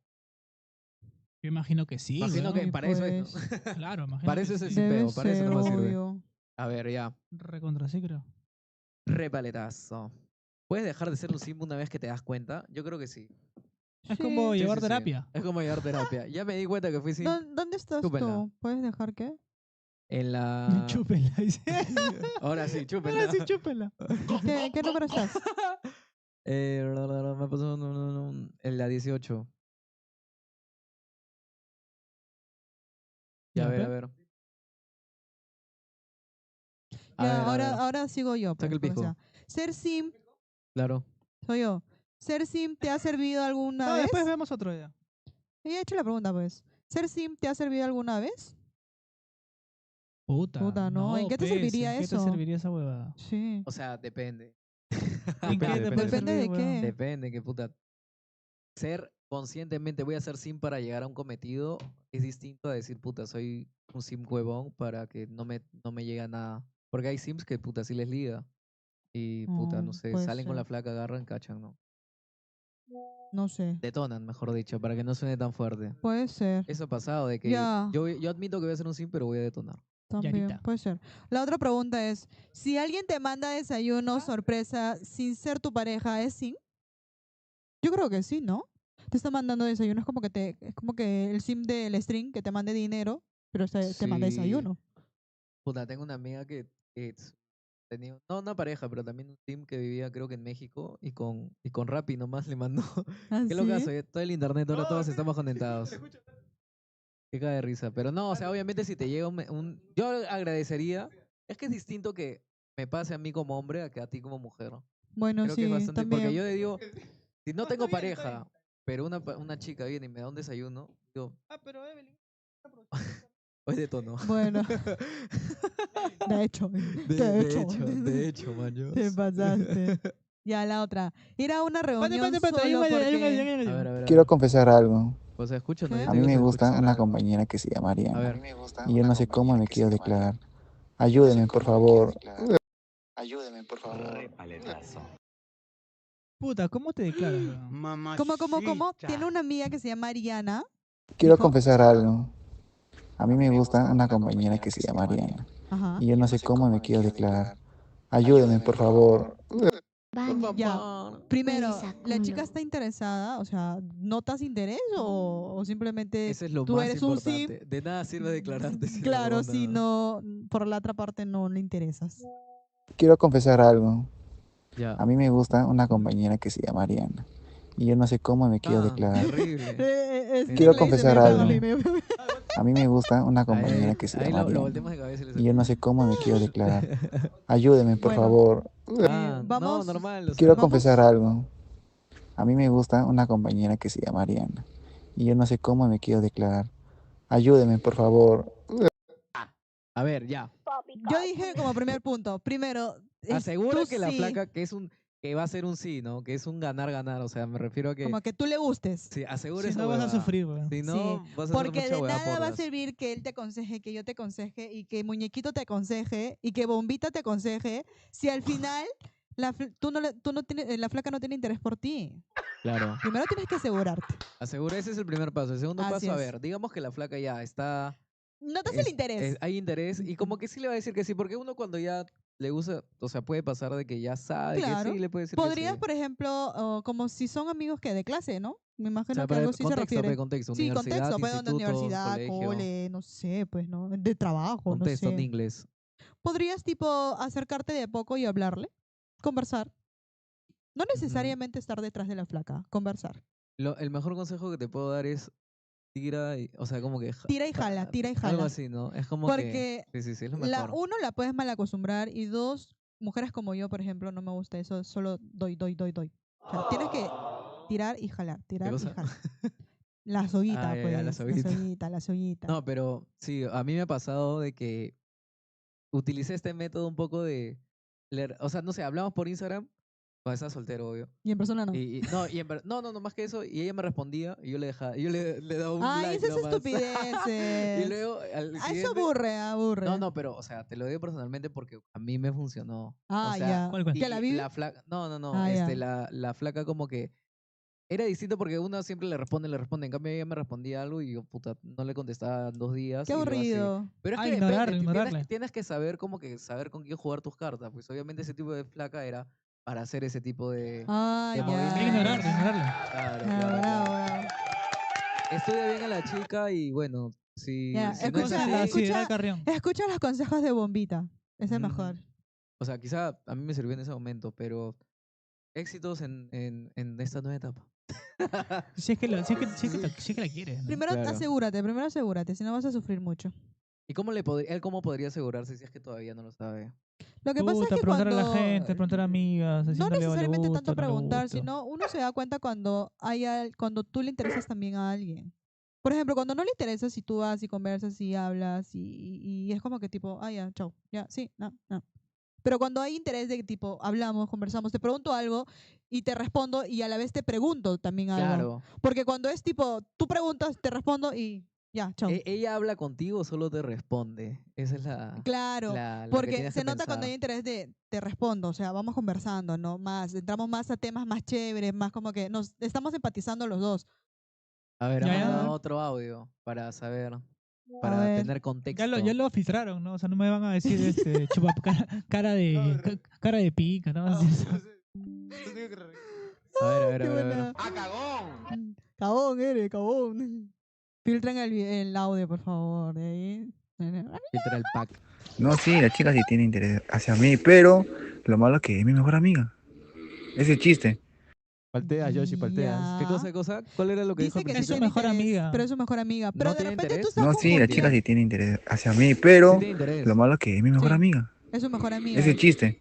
S1: Yo imagino que sí,
S2: Imagino que
S1: weón.
S3: Sí,
S2: para eso es, ¿no?
S3: pues.
S1: Claro, imagino
S2: Para
S1: que
S2: eso es el
S1: sí.
S3: Debe
S2: simpeo, para eso
S3: ser,
S2: nomás sirve.
S3: obvio.
S2: A ver, ya.
S1: Recontra sí, creo.
S2: Repaletazo. ¿Puedes dejar de ser un simp una vez que te das cuenta? Yo creo que sí.
S1: Es
S3: Sí.
S1: como
S2: Sí,
S1: llevar
S2: sí, sí.
S1: terapia.
S2: Es como llevar terapia. Ya me di cuenta que fui simp.
S3: ¿Dónde estás
S2: Chúpenla.
S3: tú? ¿Puedes dejar qué?
S2: En la...
S1: Chúpela, dice.
S2: Ahora sí, chúpenla.
S1: Ahora sí, chúpela.
S3: ¿Qué número estás?
S2: Me pasó en la 18. Ya,
S1: Ya,
S2: a ver,
S1: pe.
S2: a ver. A
S3: Ya,
S2: ver, a ver.
S3: ahora sigo yo, pues,
S2: Saca el
S3: porque, o
S2: pijo.
S3: sea, ser simp,
S2: Claro.
S3: soy yo. ¿Ser simp te ha servido alguna
S1: No,
S3: vez?
S1: después vemos otro día.
S3: Ya he hecho la pregunta, pues. ¿Ser simp te ha servido alguna vez?
S1: Puta.
S3: Puta, no. ¿En qué te
S1: pez,
S3: serviría
S1: ¿en qué te
S3: eso?
S1: serviría esa huevada?
S3: Sí.
S2: O sea, depende.
S1: ¿En qué te puede
S3: Depende
S1: servir,
S3: de
S1: weón?
S3: qué.
S2: Depende, que puta. Ser conscientemente voy a ser sim para llegar a un cometido es distinto a decir, puta, soy un sim huevón para que no me llegue a nada. Porque hay sims que, puta, sí les liga. Y, puta, no sé,
S3: Puede
S2: salen con la
S3: ser.
S2: flaca, agarran, cachan, ¿no?
S3: No sé.
S2: Detonan, mejor dicho, para que no suene tan fuerte.
S3: Puede ser.
S2: Eso ha pasado, de que
S3: Ya.
S2: yo admito que voy a ser un sim, pero voy a detonar.
S3: También,
S1: Yarita.
S3: puede ser. La otra pregunta es, si alguien te manda desayuno sorpresa sin ser tu pareja, ¿es sim? Yo creo que sí, ¿no? Te está mandando desayuno, es como que el sim del string que te mande dinero, pero te manda
S2: Sí.
S3: desayuno.
S2: Puta, tengo una amiga que tenía, no una pareja, pero también un team que vivía creo que en México y con Rappi nomás le mandó.
S3: ¿Ah,
S2: Qué
S3: sí?
S2: locazo, todo el internet, ahora todos estamos conectados. Qué caga de risa. Pero no, o sea, obviamente si te llega yo agradecería, es que es distinto que me pase a mí como hombre a que a ti como mujer.
S3: Bueno,
S2: Creo que es
S3: sí,
S2: bastante, porque
S3: también.
S2: yo le digo, si no tengo pareja, pero una chica viene y me da un desayuno, digo,
S1: Ah, pero Evelyn.
S2: hoy de tono.
S3: Bueno, de hecho,
S2: De hecho, man.
S3: te pasaste. Ya, la otra. Ir a una reunión
S1: Espérate, hay
S3: solo
S1: un gallo, hay un gallo, hay
S3: porque...
S1: un gallo.
S2: A ver.
S7: Quiero confesar algo.
S2: O sea, escucha, no,
S3: ¿Qué?
S2: yo
S7: A
S2: te
S7: mí
S2: digo
S7: me
S2: si
S7: gusta
S2: escucha.
S7: una compañera que se llama
S2: A
S7: Ariana.
S2: ver.
S7: Y yo no sé cómo me quiero declarar. Ayúdenme, por favor.
S6: Ayúdeme, por favor.
S1: Puta, ¿cómo te declaras, weón?
S3: ¿Cómo? Tiene una amiga que se llama Ariana.
S7: Quiero
S3: Dijo-
S7: confesar algo. A mí me gusta una compañera que se llama Ariana.
S3: Ajá.
S7: Y yo no sé cómo me quiero declarar. Ayúdenme, por favor.
S2: Por
S3: Ya.
S2: favor.
S3: Primero,
S5: Melissa
S3: ¿la chica
S5: Culo.
S3: está interesada? O sea, ¿notas interés o simplemente
S2: Eso es lo
S3: tú
S2: más
S3: eres un sim?
S2: importante. De nada sirve declararte si
S3: Claro,
S2: no,
S3: si
S2: nada.
S3: no, por la otra parte no le interesas.
S7: Quiero confesar algo.
S2: Ya.
S7: A mí me gusta una compañera que se llama Ariana. Y yo no sé cómo me quiero
S2: Ah,
S7: declarar.
S2: terrible.
S7: Quiero
S3: Nick le dice,
S7: confesar
S3: "Me
S7: algo.
S3: paga a mí".
S7: A mí me gusta una compañera que se
S2: Ahí
S7: llama
S2: lo
S7: Ariana.
S2: volteamos de cabeza y le
S7: Y yo no sé cómo me quiero declarar.
S2: sacamos.
S7: Ayúdeme, por
S3: Bueno,
S7: favor.
S2: Ah, no,
S3: vamos,
S2: normal. O
S7: Quiero
S2: sea,
S7: confesar
S3: vamos.
S7: algo. A mí me gusta una compañera que se llama Ariana. Y yo no sé cómo me quiero declarar. Ayúdeme, por favor.
S2: a ver, ya.
S3: Yo dije como primer punto, primero,
S2: Asegura
S3: tú
S2: que la
S3: sí,
S2: flaca que va a ser un sí, ¿no? Que es un ganar-ganar. O sea, me refiero a que
S3: como que tú le gustes.
S2: sí, asegura
S1: Si
S2: esa
S1: no vas a
S2: huevada.
S1: sufrir, weón.
S2: Si
S3: Sí,
S2: no, vas a hacer
S3: porque
S2: mucha
S3: de
S2: huevada
S3: nada
S2: por
S3: va a
S2: las.
S3: servir que él te aconseje, que yo te aconseje y que Muñequito te aconseje y que Bombita te aconseje si al final tú no tienes, la flaca no tiene interés por ti.
S2: Claro.
S3: Primero tienes que asegurarte.
S2: Asegura, ese es el primer paso. El segundo
S3: Así
S2: paso, a
S3: es.
S2: ver, digamos que la flaca ya está.
S3: Notas el interés.
S2: Hay interés y como que sí le va a decir que sí, porque uno cuando ya le gusta, o sea, puede pasar de que ya sabe que
S3: Claro.
S2: sí, le puede decir
S3: Podrías,
S2: que sí.
S3: por ejemplo, como si son amigos que de clase, ¿no? Me
S2: O
S3: imagino
S2: sea,
S3: que
S2: pero
S3: algo sí se
S2: contexto,
S3: refiere.
S2: contexto,
S3: Sí,
S2: universidad,
S3: contexto, pues de
S2: instituto,
S3: universidad,
S2: colegio,
S3: cole, no sé, pues, ¿no? De trabajo, no
S2: contexto en
S3: sé.
S2: inglés.
S3: Podrías, tipo, acercarte de a poco y hablarle, conversar. No
S2: Ujú.
S3: necesariamente estar detrás de la flaca, conversar.
S2: El mejor consejo que te puedo dar es tira, o sea, como que
S3: Tira y jala, tira y
S2: algo
S3: jala.
S2: así, ¿no? Es como que,
S3: Porque
S2: sí, es lo mejor.
S3: uno, la puedes mal acostumbrar y dos, mujeres como yo, por ejemplo, no me gusta eso, solo doy. O sea, tienes que tirar y jalar,
S2: ¿Qué
S3: tirar y
S2: cosa?
S3: jalar. La soguita,
S2: Ya, la
S3: pues,
S2: soguita.
S3: la soguita.
S2: No, pero sí, a mí me ha pasado de que utilicé este método un poco de leer, o sea, no sé, hablamos por Instagram, cuando estaba soltero, obvio.
S3: Y en persona no.
S2: No, no, más que eso, y ella me respondía y yo le dejaba, yo le daba un
S3: Ay,
S2: like
S3: esas
S2: nomás. Y
S3: estupideces.
S2: luego al
S3: Eso
S2: siguiente,
S3: aburre.
S2: no, pero, o sea, te lo digo personalmente porque a mí me funcionó. O
S3: Ah,
S2: sea,
S3: ya.
S1: ¿Cuál?
S3: ¿Que la
S2: y
S3: vive?
S2: la flaca, no,
S3: Ah, ya.
S2: la flaca como que era distinto porque uno siempre le responde, en cambio ella me respondía algo y yo, puta, no le contestaba en 2 días
S3: Qué
S2: y luego así.
S3: aburrido.
S2: Pero es
S1: Ah,
S2: que depende,
S1: ignorarle.
S2: tienes que saber como que saber con quién jugar tus cartas, pues obviamente ese tipo de flaca era para hacer ese tipo
S3: Ah,
S2: de
S1: Ah,
S3: ya.
S1: hay que ignorarle,
S2: movimientos.
S1: ignorarle.
S2: Claro,
S3: Ah,
S2: claro,
S3: bravo,
S2: claro.
S3: bravo.
S2: Estudia bien a la chica y bueno, si,
S3: Ya,
S2: si no es
S3: escucha,
S2: así,
S1: Considerar Carrión.
S3: escucha los consejos de Bombita. Es el
S2: ujú,
S3: mejor.
S2: o sea, quizá a mí me sirvió en ese momento, pero éxitos en esta nueva etapa.
S1: Si es que, si es que la quieres, ¿no?
S3: Primero
S2: Claro.
S3: asegúrate, si no vas a sufrir mucho.
S2: ¿Y él cómo podría asegurarse si es que todavía no lo sabe?
S3: Lo que pasa es
S1: Puta,
S3: que
S1: preguntar a la
S3: cuando
S1: gente, preguntar a amigas,
S3: no
S1: haciéndole vale
S3: necesariamente
S1: gusto,
S3: tanto
S1: no le
S3: preguntar,
S1: gusto.
S3: sino uno se da cuenta cuando cuando tú le interesas también a alguien. Por ejemplo, cuando no le interesa, si tú vas y conversas y hablas y es como que tipo, ah, ya, chao, ya, sí, no, no. Pero cuando hay interés de que tipo, hablamos, conversamos, te pregunto algo y te respondo y a la vez te pregunto también algo.
S2: Claro.
S3: Porque cuando es tipo, tú preguntas, te respondo y ya, chao.
S2: ¿Ella habla contigo o solo te responde? Esa es
S3: Claro,
S2: la que
S3: porque
S2: tienes
S3: se
S2: que
S3: nota cuando hay
S2: pensar.
S3: interés de te respondo, o sea, vamos conversando, ¿no? Más, entramos más a temas más chéveres, más como que nos estamos empatizando los dos.
S2: A ver, ha
S1: Ya,
S2: mandado
S1: ya.
S2: otro audio para saber,
S3: A
S2: para
S3: ver,
S2: tener
S1: Ya
S2: contexto.
S1: ya lo filtraron, ¿no? O sea, no me van a decir chupa, cara de pica, ¿no? Así,
S2: A ver, a ver,
S3: qué
S2: a ver, a ver.
S3: buena. Cabón, eres, cabón. Filtran el audio, por favor, de ahí.
S2: Filtra el pack.
S7: No, sí, la chica sí tiene interés hacia mí, pero lo malo es que es mi mejor amiga. Ese chiste.
S4: Palteas, Yoshi, palteas.
S2: ¿Qué
S3: Ya.
S2: cosa? ¿Cuál era lo que dijo
S3: Dice
S2: al
S3: que
S1: Es
S3: sí
S1: su
S2: principio?
S3: tiene
S1: mejor
S3: interés,
S1: amiga.
S3: pero es su mejor amiga. Pero
S2: ¿No
S3: de
S2: tiene
S3: repente tú
S2: interés?
S3: estás
S7: No, sí, la chica
S3: confundiendo.
S7: sí tiene interés hacia mí,
S2: Sí
S7: pero
S2: tiene interés.
S7: lo malo es que es mi mejor
S3: Sí.
S7: amiga.
S3: Es su mejor amiga.
S7: Ese chiste.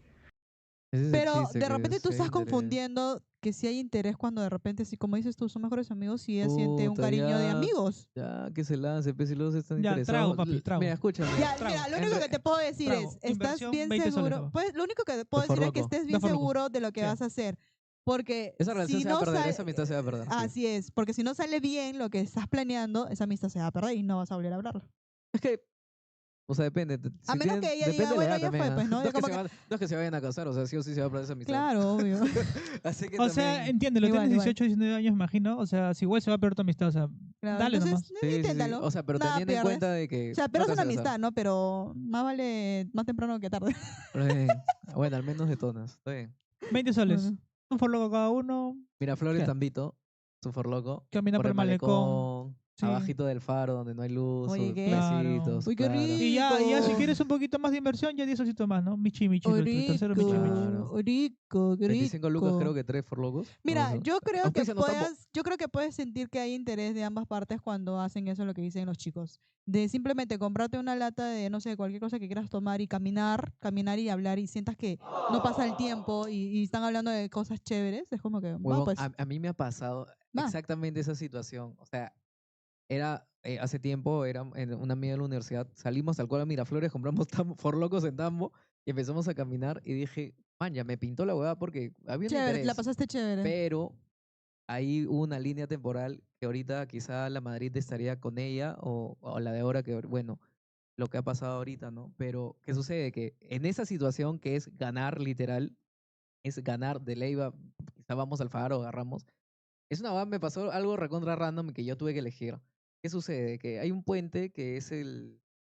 S2: Ese es el
S3: Pero
S2: chiste,
S3: de
S2: que
S3: repente tú
S2: sí hay
S3: estás
S2: interés.
S3: confundiendo que sí hay interés cuando de repente, sí, como dices tú, son mejores amigos, sí ella siente un
S2: Puta,
S3: cariño de
S2: ya,
S3: amigos.
S2: ya que se lance, pues si los están
S1: Ya,
S2: interesados.
S1: trago, papi, trago.
S2: Mira, escúchame.
S3: Ya,
S1: Trago.
S3: mira, lo
S2: En
S3: único
S2: re-
S3: que te puedo decir
S1: Trago.
S3: es, ¿estás
S1: Inversión,
S3: bien
S1: 20 soles,
S3: seguro?
S1: papá.
S3: Pues lo único que puedo
S2: De
S3: decir es que
S2: forloco.
S3: estés
S1: De
S3: bien
S1: forloco.
S3: seguro de lo que
S1: Sí.
S3: vas a hacer. Porque
S2: Esa relación
S3: si
S2: se va a
S3: no
S2: perder,
S3: sale,
S2: esa amistad se va a perder. Sí.
S3: así es, porque si no sale bien lo que estás planeando, esa amistad se va a perder y no vas a volver a hablarlo.
S2: Es que, o sea, depende.
S3: A menos que ella diga,
S2: Depende de la
S3: bueno,
S2: edad
S3: ya
S2: también.
S3: fue, pues, ¿no?
S2: No
S3: Ya
S2: es que
S3: como
S2: se
S3: que,
S2: no es que se vayan a casar, o sea, sí o sí se va a perder esa amistad.
S3: claro, obvio.
S2: Así que
S1: O sea,
S2: también.
S1: entiéndelo,
S3: Igual,
S1: tienes
S3: igual.
S1: 18, 19 años, imagino. O sea, si igual se va a perder tu amistad, o sea,
S3: Claro,
S1: dale
S3: entonces,
S1: nomás.
S2: Sí.
S3: inténtalo.
S2: O sea, pero
S3: Nada
S2: teniendo en
S3: pierdes.
S2: cuenta de que.
S3: O sea,
S2: no
S3: pero
S2: te
S3: es
S2: vas
S3: una
S2: a casar.
S3: amistad, ¿no? Pero más vale más temprano que tarde.
S2: Está bien. Bueno, al menos detonas. Está bien.
S1: 20 soles.
S3: Bueno.
S1: Un forloco cada uno.
S2: Miraflores
S1: ¿Qué?
S2: Tambito, su forloco.
S1: Camina por el malecón. Sí.
S2: Abajito del faro donde no hay luz,
S3: Oye,
S2: sus
S3: ¿qué?
S2: besitos,
S3: Uy, qué
S2: claro.
S1: Y ya si
S3: Rico.
S1: quieres un poquito más de inversión, ya 10 solcitos más, ¿no? Michi, el tercero Michi.
S2: Claro.
S3: Rico, qué
S2: 25 lucas creo
S3: rico.
S2: que 3 forlocos.
S3: Mira, yo creo que
S2: Auspícianos, Tambo.
S3: puedes sentir que hay interés de ambas partes cuando hacen eso, lo que dicen los chicos. De simplemente comprarte una lata de, no sé, cualquier cosa que quieras tomar y caminar y hablar y sientas que no pasa el tiempo y están hablando de cosas chéveres. Es como que, va,
S2: Huevón,
S3: pues,
S2: a mí me ha pasado
S3: va.
S2: exactamente esa situación. O sea, era hace tiempo, era una amiga de la universidad, salimos tal cual a Miraflores, compramos forlocos en Tambo y empezamos a caminar y dije, man, ya me pintó la hueá porque había un
S3: Chévere,
S2: interés.
S3: la pasaste chévere.
S2: Pero ahí hubo una línea temporal que ahorita quizá la Madrid estaría con ella o la de ahora que, bueno, lo que ha pasado ahorita, ¿no? Pero, ¿qué sucede? Que en esa situación que es ganar literal, es ganar de ley, quizá vamos al faro, agarramos. Es una me pasó algo recontra random que yo tuve que elegir. ¿Qué sucede? Que hay un puente que es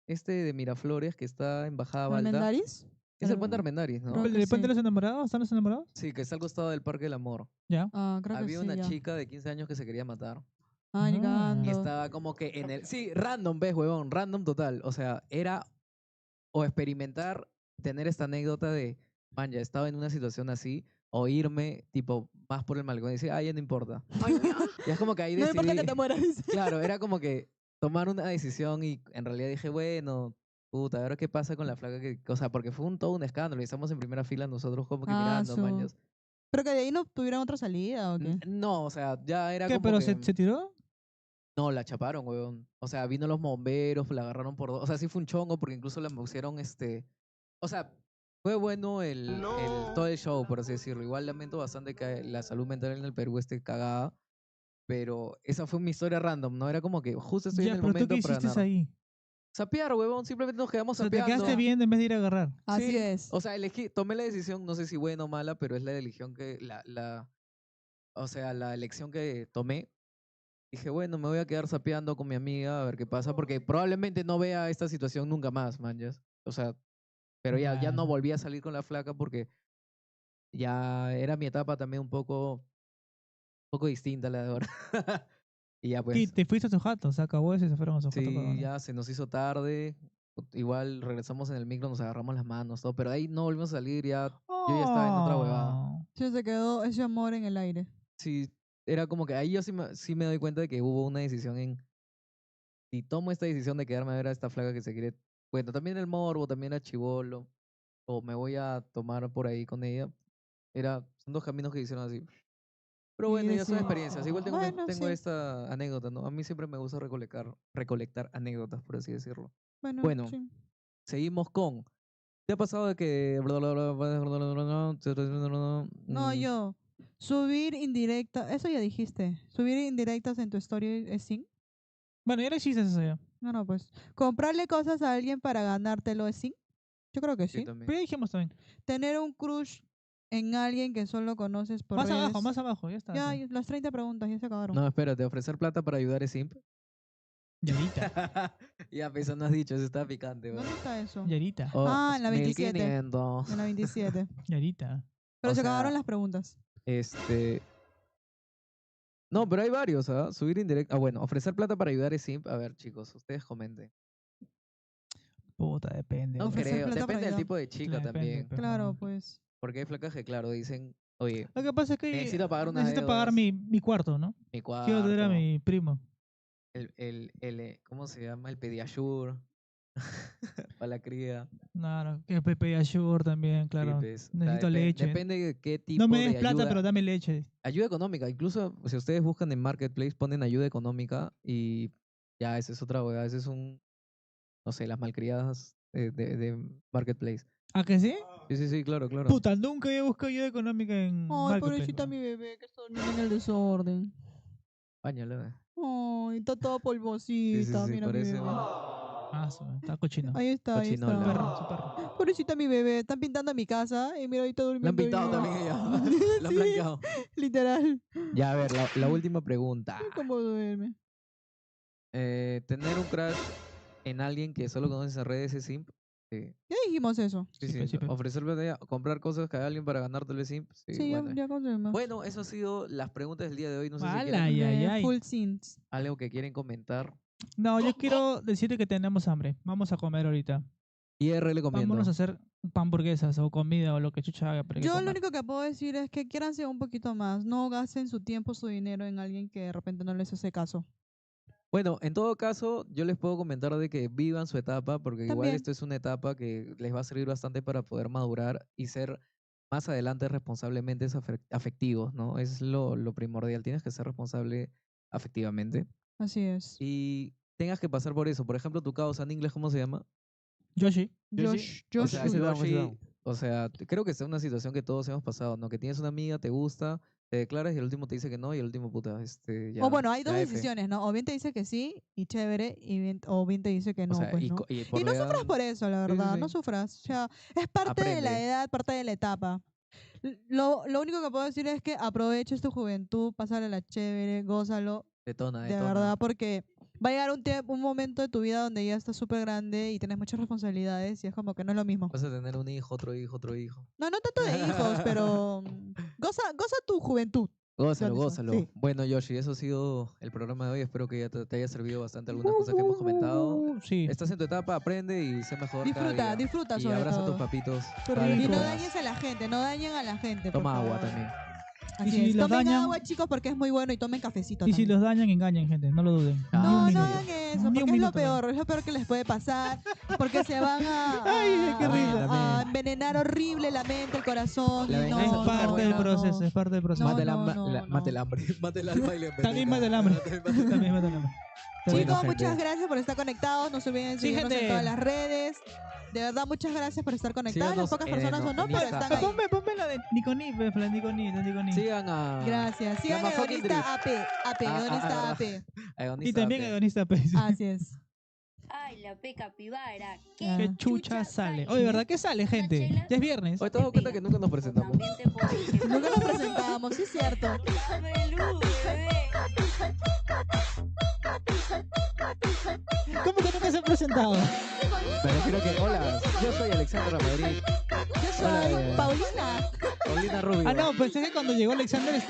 S2: este de Miraflores que está en Bajada Balda.
S3: ¿Armendáriz?
S2: Es el puente Armendáriz, ¿no?
S3: Creo que
S1: ¿El puente de
S3: sí.
S1: los enamorados? ¿Están los enamorados?
S2: Sí, que está al costado del Parque del Amor.
S1: Ya.
S3: Ah, creo que
S2: Había
S3: sí,
S2: una
S3: ya.
S2: chica de 15 años que se quería matar.
S3: Ay,
S1: No.
S2: Y
S3: cagando.
S2: estaba como que en el... Sí, random, ves, huevón, random total. O sea, era o experimentar, tener esta anécdota de, man, ya estaba en una situación así, o irme, tipo, más por el malecón y decir, ah, ya no importa. Y es como que ahí
S3: No me importa que
S2: decidí,
S3: te mueras. dice.
S2: claro, era como que tomar una decisión y en realidad dije, bueno, puta, ahora qué pasa con la flaca que, o sea, porque fue todo un escándalo y estamos en primera fila nosotros como que
S3: Ah,
S2: mirando, maños.
S3: Pero que de ahí no tuvieron otra salida, ¿o qué?
S2: No, o sea, ya era
S1: ¿Qué?
S2: como
S1: ¿Pero
S2: que...
S1: se tiró?
S2: No, la chaparon, weón. O sea, vino los bomberos, la agarraron por dos. O sea, sí fue un chongo porque incluso la pusieron O sea, fue bueno todo el show, por así decirlo. Igual lamento bastante que la salud mental en el Perú esté cagada. Pero esa fue mi historia random, ¿no? Era como que justo estoy en
S1: Ya,
S2: el
S1: pero tú
S2: momento
S1: qué
S2: para
S1: hiciste
S2: ganar.
S1: ahí.
S2: Sapear, huevón. Simplemente nos quedamos
S1: O sea, te
S2: sapeando.
S1: quedaste viendo en vez de ir a agarrar.
S3: Así
S2: Sí,
S3: es.
S2: O sea, tomé la decisión, no sé si buena o mala, pero es la elección o sea, la elección que tomé. Dije, bueno, me voy a quedar sapeando con mi amiga a ver qué pasa, porque probablemente no vea esta situación nunca más, man. O sea, pero ya no
S1: Claro.
S2: volví a salir con la flaca porque ya era mi etapa también un poco distinta a la de ahora. Y ya
S1: Y
S2: pues,
S1: te fuiste a su jato, se acabó eso y se fueron a su jato. cada
S2: sí,
S1: uno.
S2: ya se nos hizo tarde. Igual regresamos en el micro, nos agarramos las manos, todo, pero ahí no volvimos a salir, ya yo ya estaba en otra huevada.
S1: Oh.
S3: Sí, se quedó ese amor en el aire.
S2: Sí, era como que ahí yo sí me doy cuenta de que hubo una decisión si tomo esta decisión de quedarme a ver a esta flaca que se quiere, bueno, también el morbo, también a chivolo, o me voy a tomar por ahí con ella, son dos caminos que hicieron así. Pero
S3: Y
S2: bueno, ya son
S3: deciden.
S2: experiencias. Igual
S3: Bueno,
S2: tengo
S3: sí.
S2: esta anécdota, ¿no? A mí siempre me gusta recolectar anécdotas, por así decirlo.
S3: Bueno,
S2: Bueno,
S3: sí.
S2: seguimos con. ¿Te ha pasado de que...
S3: No,
S2: Mm,
S3: yo. Subir indirecta. Eso ya dijiste. Subir indirectas en tu story es sin.
S1: Bueno, ya le hiciste eso ya.
S3: No, pues. Comprarle cosas a alguien para ganártelo es sin. Yo creo que
S2: sí,
S3: sí.
S2: también.
S1: Pero ya dijimos también.
S3: Tener un crush en alguien que solo conoces por
S1: Más
S3: redes.
S1: abajo, ya está.
S3: Ya, las 30 preguntas ya se acabaron.
S2: No, espérate, ofrecer plata para ayudar es simp.
S1: Yarita,
S2: Ya, pues eso no has dicho, eso está picante, weón.
S3: ¿Dónde está eso?
S1: Yarita,
S2: Oh,
S3: Ah, en la 27.
S2: 1500.
S3: En la 27.
S1: Yarita.
S3: Pero
S2: O
S3: se
S2: sea,
S3: acabaron las preguntas.
S2: No, pero hay varios, ¿ah? Subir indirecto. Ah, bueno, ofrecer plata para ayudar es simp. A ver, chicos, ustedes comenten.
S1: Puta, depende.
S3: No,
S1: weón.
S3: ofrecer
S2: Creo,
S3: plata para
S2: depende del
S3: ayudar.
S2: tipo de chica
S1: Claro, depende,
S2: también.
S1: pues,
S3: Claro,
S1: no.
S3: pues.
S2: Porque hay flacas que, claro, dicen, oye,
S1: Lo que pasa es que
S2: necesito pagar unas
S1: necesito pagar
S2: deudas,
S1: mi cuarto, ¿no?
S2: mi
S1: Quiero tener a
S2: cuarto,
S1: mi primo.
S2: ¿cómo se llama? El Pediasure. Para la cría.
S1: Claro, que Pepe Ashur también, claro.
S2: Sí, pues, o sea,
S1: Necesito leche.
S2: Depende de qué tipo
S1: No me
S2: de
S1: des plata,
S2: ayuda.
S1: pero dame leche.
S2: Ayuda económica. Incluso si ustedes buscan en Marketplace, ponen ayuda económica y ya, esa es otra hueá. Ese es no sé, las malcriadas de Marketplace.
S1: ¿A que sí?
S2: Sí, claro.
S1: Puta, nunca he buscado ayuda económica en
S3: Ay,
S1: Marketplace,
S3: pobrecita
S1: weón.
S3: mi bebé que está durmiendo en el desorden.
S2: Páñalo.
S3: Ay, está toda polvosita.
S2: Sí,
S3: Mira mi
S2: parece
S3: bebé.
S1: Ah, está cochino.
S3: Ahí está, ahí
S2: Cochinola.
S3: está.
S1: Perro, su perro.
S3: Pobrecita mi bebé. Están pintando mi casa y mira, ahí está
S2: La han
S3: durmiendo.
S2: pintado
S3: ahí.
S2: también ella. La han
S3: Sí,
S2: blanqueado.
S3: literal.
S2: Ya, a ver, la última pregunta.
S3: ¿Cómo duerme?
S2: Tener un crush en alguien que solo conoces en redes es simp. Sí,
S3: Ya dijimos eso.
S2: sí,
S1: Sí,
S2: sí.
S1: pues, sí, pues.
S2: Ofrecerle comprar cosas que a alguien para ganarte el sim. Sí,
S3: Sí, ya,
S2: bueno.
S3: ya confirmamos.
S2: Bueno, eso ha sido las preguntas del día de hoy. No sé si
S1: Ala,
S2: quieren
S1: ay, ay,
S3: De
S1: ay.
S3: Full Sins.
S2: algo que quieren comentar.
S1: No, yo quiero decirte que tenemos hambre. Vamos a comer ahorita.
S2: Y R le comiendo.
S1: Vámonos a hacer hamburguesas o comida o lo que chucha haga para que
S3: Yo lo
S1: comer.
S3: único que puedo decir es que quieranse un poquito más. No gasten su tiempo, su dinero en alguien que de repente no les hace caso.
S2: Bueno, en todo caso, yo les puedo comentar de que vivan su etapa, porque igual
S3: También.
S2: esto es una etapa que les va a servir bastante para poder madurar y ser más adelante responsablemente afectivos, ¿no? Es lo primordial. Tienes que ser responsable afectivamente
S3: Así es.
S2: y tengas que pasar por eso. Por ejemplo, tu causa en inglés, ¿cómo se llama?
S1: Yoshi.
S2: O sea,
S4: ese damos, ese
S2: Yoshi,
S4: damos.
S2: o sea, creo que es una situación que todos hemos pasado, ¿no? Que tienes una amiga, te gusta, te declaras y el último te dice que no y el último, puta, ya,
S3: O bueno, hay dos
S2: ya F.
S3: decisiones, ¿no? O bien te dice que sí y chévere, o bien te dice que
S2: O
S3: no,
S2: sea,
S3: pues,
S2: y,
S3: ¿no?
S2: y
S3: Y
S2: por
S3: no
S2: la edad,
S3: sufras por eso, la
S2: Sí, sí,
S3: verdad,
S2: sí.
S3: no sufras. O sea, es parte de la
S2: Aprende.
S3: edad, parte de la etapa. Lo único que puedo decir es que aproveches tu juventud, pásale la chévere, gózalo,
S2: detona,
S3: de
S2: detona.
S3: verdad, porque va a llegar un momento de tu vida donde ya estás súper grande y tienes muchas responsabilidades y es como que no es lo mismo.
S2: Vas a tener un hijo, otro hijo, otro hijo.
S3: No, no tanto de hijos, pero goza tu juventud.
S2: Gózalo,
S3: Lorenzo,
S2: gózalo.
S3: sí.
S2: Bueno, Yoshi, eso ha sido el programa de hoy. Espero que ya te haya servido bastante algunas cosas que hemos comentado.
S1: Sí.
S2: Estás en tu etapa, aprende y sé mejor cada
S3: Disfruta,
S2: día.
S3: disfruta
S2: Y
S3: sobre
S2: abraza a tus
S3: todo.
S2: papitos.
S1: Qué
S2: cada vez que
S3: Y no
S1: rico.
S2: puedas.
S3: dañes a la gente, no dañen a la gente. por
S2: Toma agua
S3: favor.
S2: también.
S3: Así
S1: si
S3: es.
S1: los
S3: Tomen
S1: dañan-
S3: agua, chicos, porque es muy bueno y tomen cafecito
S1: Y si
S3: también.
S1: los dañan, engañen, gente. No lo duden. Ni
S2: No,
S1: un
S3: No, no
S1: minuto.
S3: hagan eso,
S1: Ni un
S3: porque es lo
S1: minuto,
S3: peor, es lo peor que les puede pasar, porque se van
S1: Ay, qué risa.
S3: a envenenar horrible la mente, el corazón,
S2: La
S3: y no,
S2: venganza
S1: Es
S3: no,
S1: parte del
S3: no,
S1: proceso,
S3: no.
S1: es parte del proceso.
S3: No,
S2: Mata el
S3: no,
S2: hambre,
S3: no,
S2: mata el
S3: no.
S2: hambre, mata el alma y la
S1: También mata el hambre. También mata el hambre.
S2: Bueno,
S3: Chicos,
S2: gente.
S3: muchas gracias por estar conectados, no se olviden de
S1: Sí,
S3: seguirnos en
S1: gente.
S3: todas las redes. De verdad, muchas gracias por estar conectados.
S2: Síganos
S3: Pocas
S2: en
S3: personas o no, pero
S2: Insta.
S3: están ahí.
S1: Ponme la de Niconi, la Niconi, la Niconi.
S2: Sigan a.
S3: Gracias. Sigan
S2: Llama
S3: a
S2: Fucking Drift.
S3: Hedonista AP, Hedonista AP.
S2: a Hedonista
S1: Y también
S2: AP.
S1: Hedonista Pez.
S3: Así es.
S8: Ay, la peca pibara.
S3: Ah.
S1: ¿Qué chucha sale? Oye, ¿verdad que sale, gente? Ya es viernes.
S2: Oye, ¿te has dado cuenta que nunca nos presentamos?
S8: También te puedo decir.
S3: Nunca nos presentábamos, sí es cierto.
S8: Dame luz, bebé.
S1: ¿Cómo que nunca se ha presentado?
S2: Me refiero que, hola, yo soy Alexandra Madrid,
S3: Yo soy
S2: Hola,
S3: Paulina.
S2: Paulina Rubio.
S1: Ah, no, pensé que cuando llegó Alexander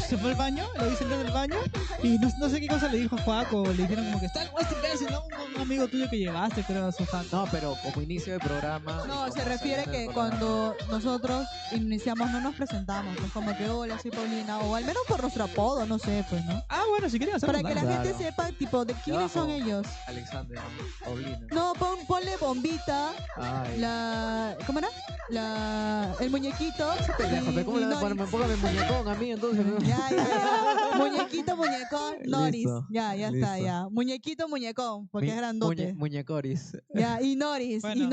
S1: se fue al baño, lo hice entrar del baño y no sé qué cosa le dijo a Juaco, le dijeron como que está el este imbécil, ¿no? Un amigo tuyo que llegaste, creo, a su jato.
S2: No, pero como inicio de programa. y
S3: No,
S2: como
S3: se refiere
S2: saliendo
S3: que
S2: del programa.
S3: cuando nosotros iniciamos no nos presentamos, pues como que hola, soy Paulina, o al menos por nuestro apodo, no sé, pues, ¿no?
S1: Ah, bueno, si quieren hacerlo.
S3: Para que la
S2: Claro.
S3: gente sepa, tipo, de quiénes son
S2: Debajo.
S3: ellos.
S2: Alexander, Paulina.
S3: No, ponle bombita,
S2: Ay.
S3: ¿cómo era? El muñequito.
S2: Pendejo, pero ¿cómo le da para
S3: Noris.
S2: póngame muñecón a mí entonces?
S3: Ya, ya. Muñequito, muñecón, Noris.
S2: Listo,
S3: Ya está,
S2: listo.
S3: ya. Muñequito, muñecón, porque es grandote.
S2: Muñecoris.
S3: Ya, y Noris,
S1: Bueno.
S3: y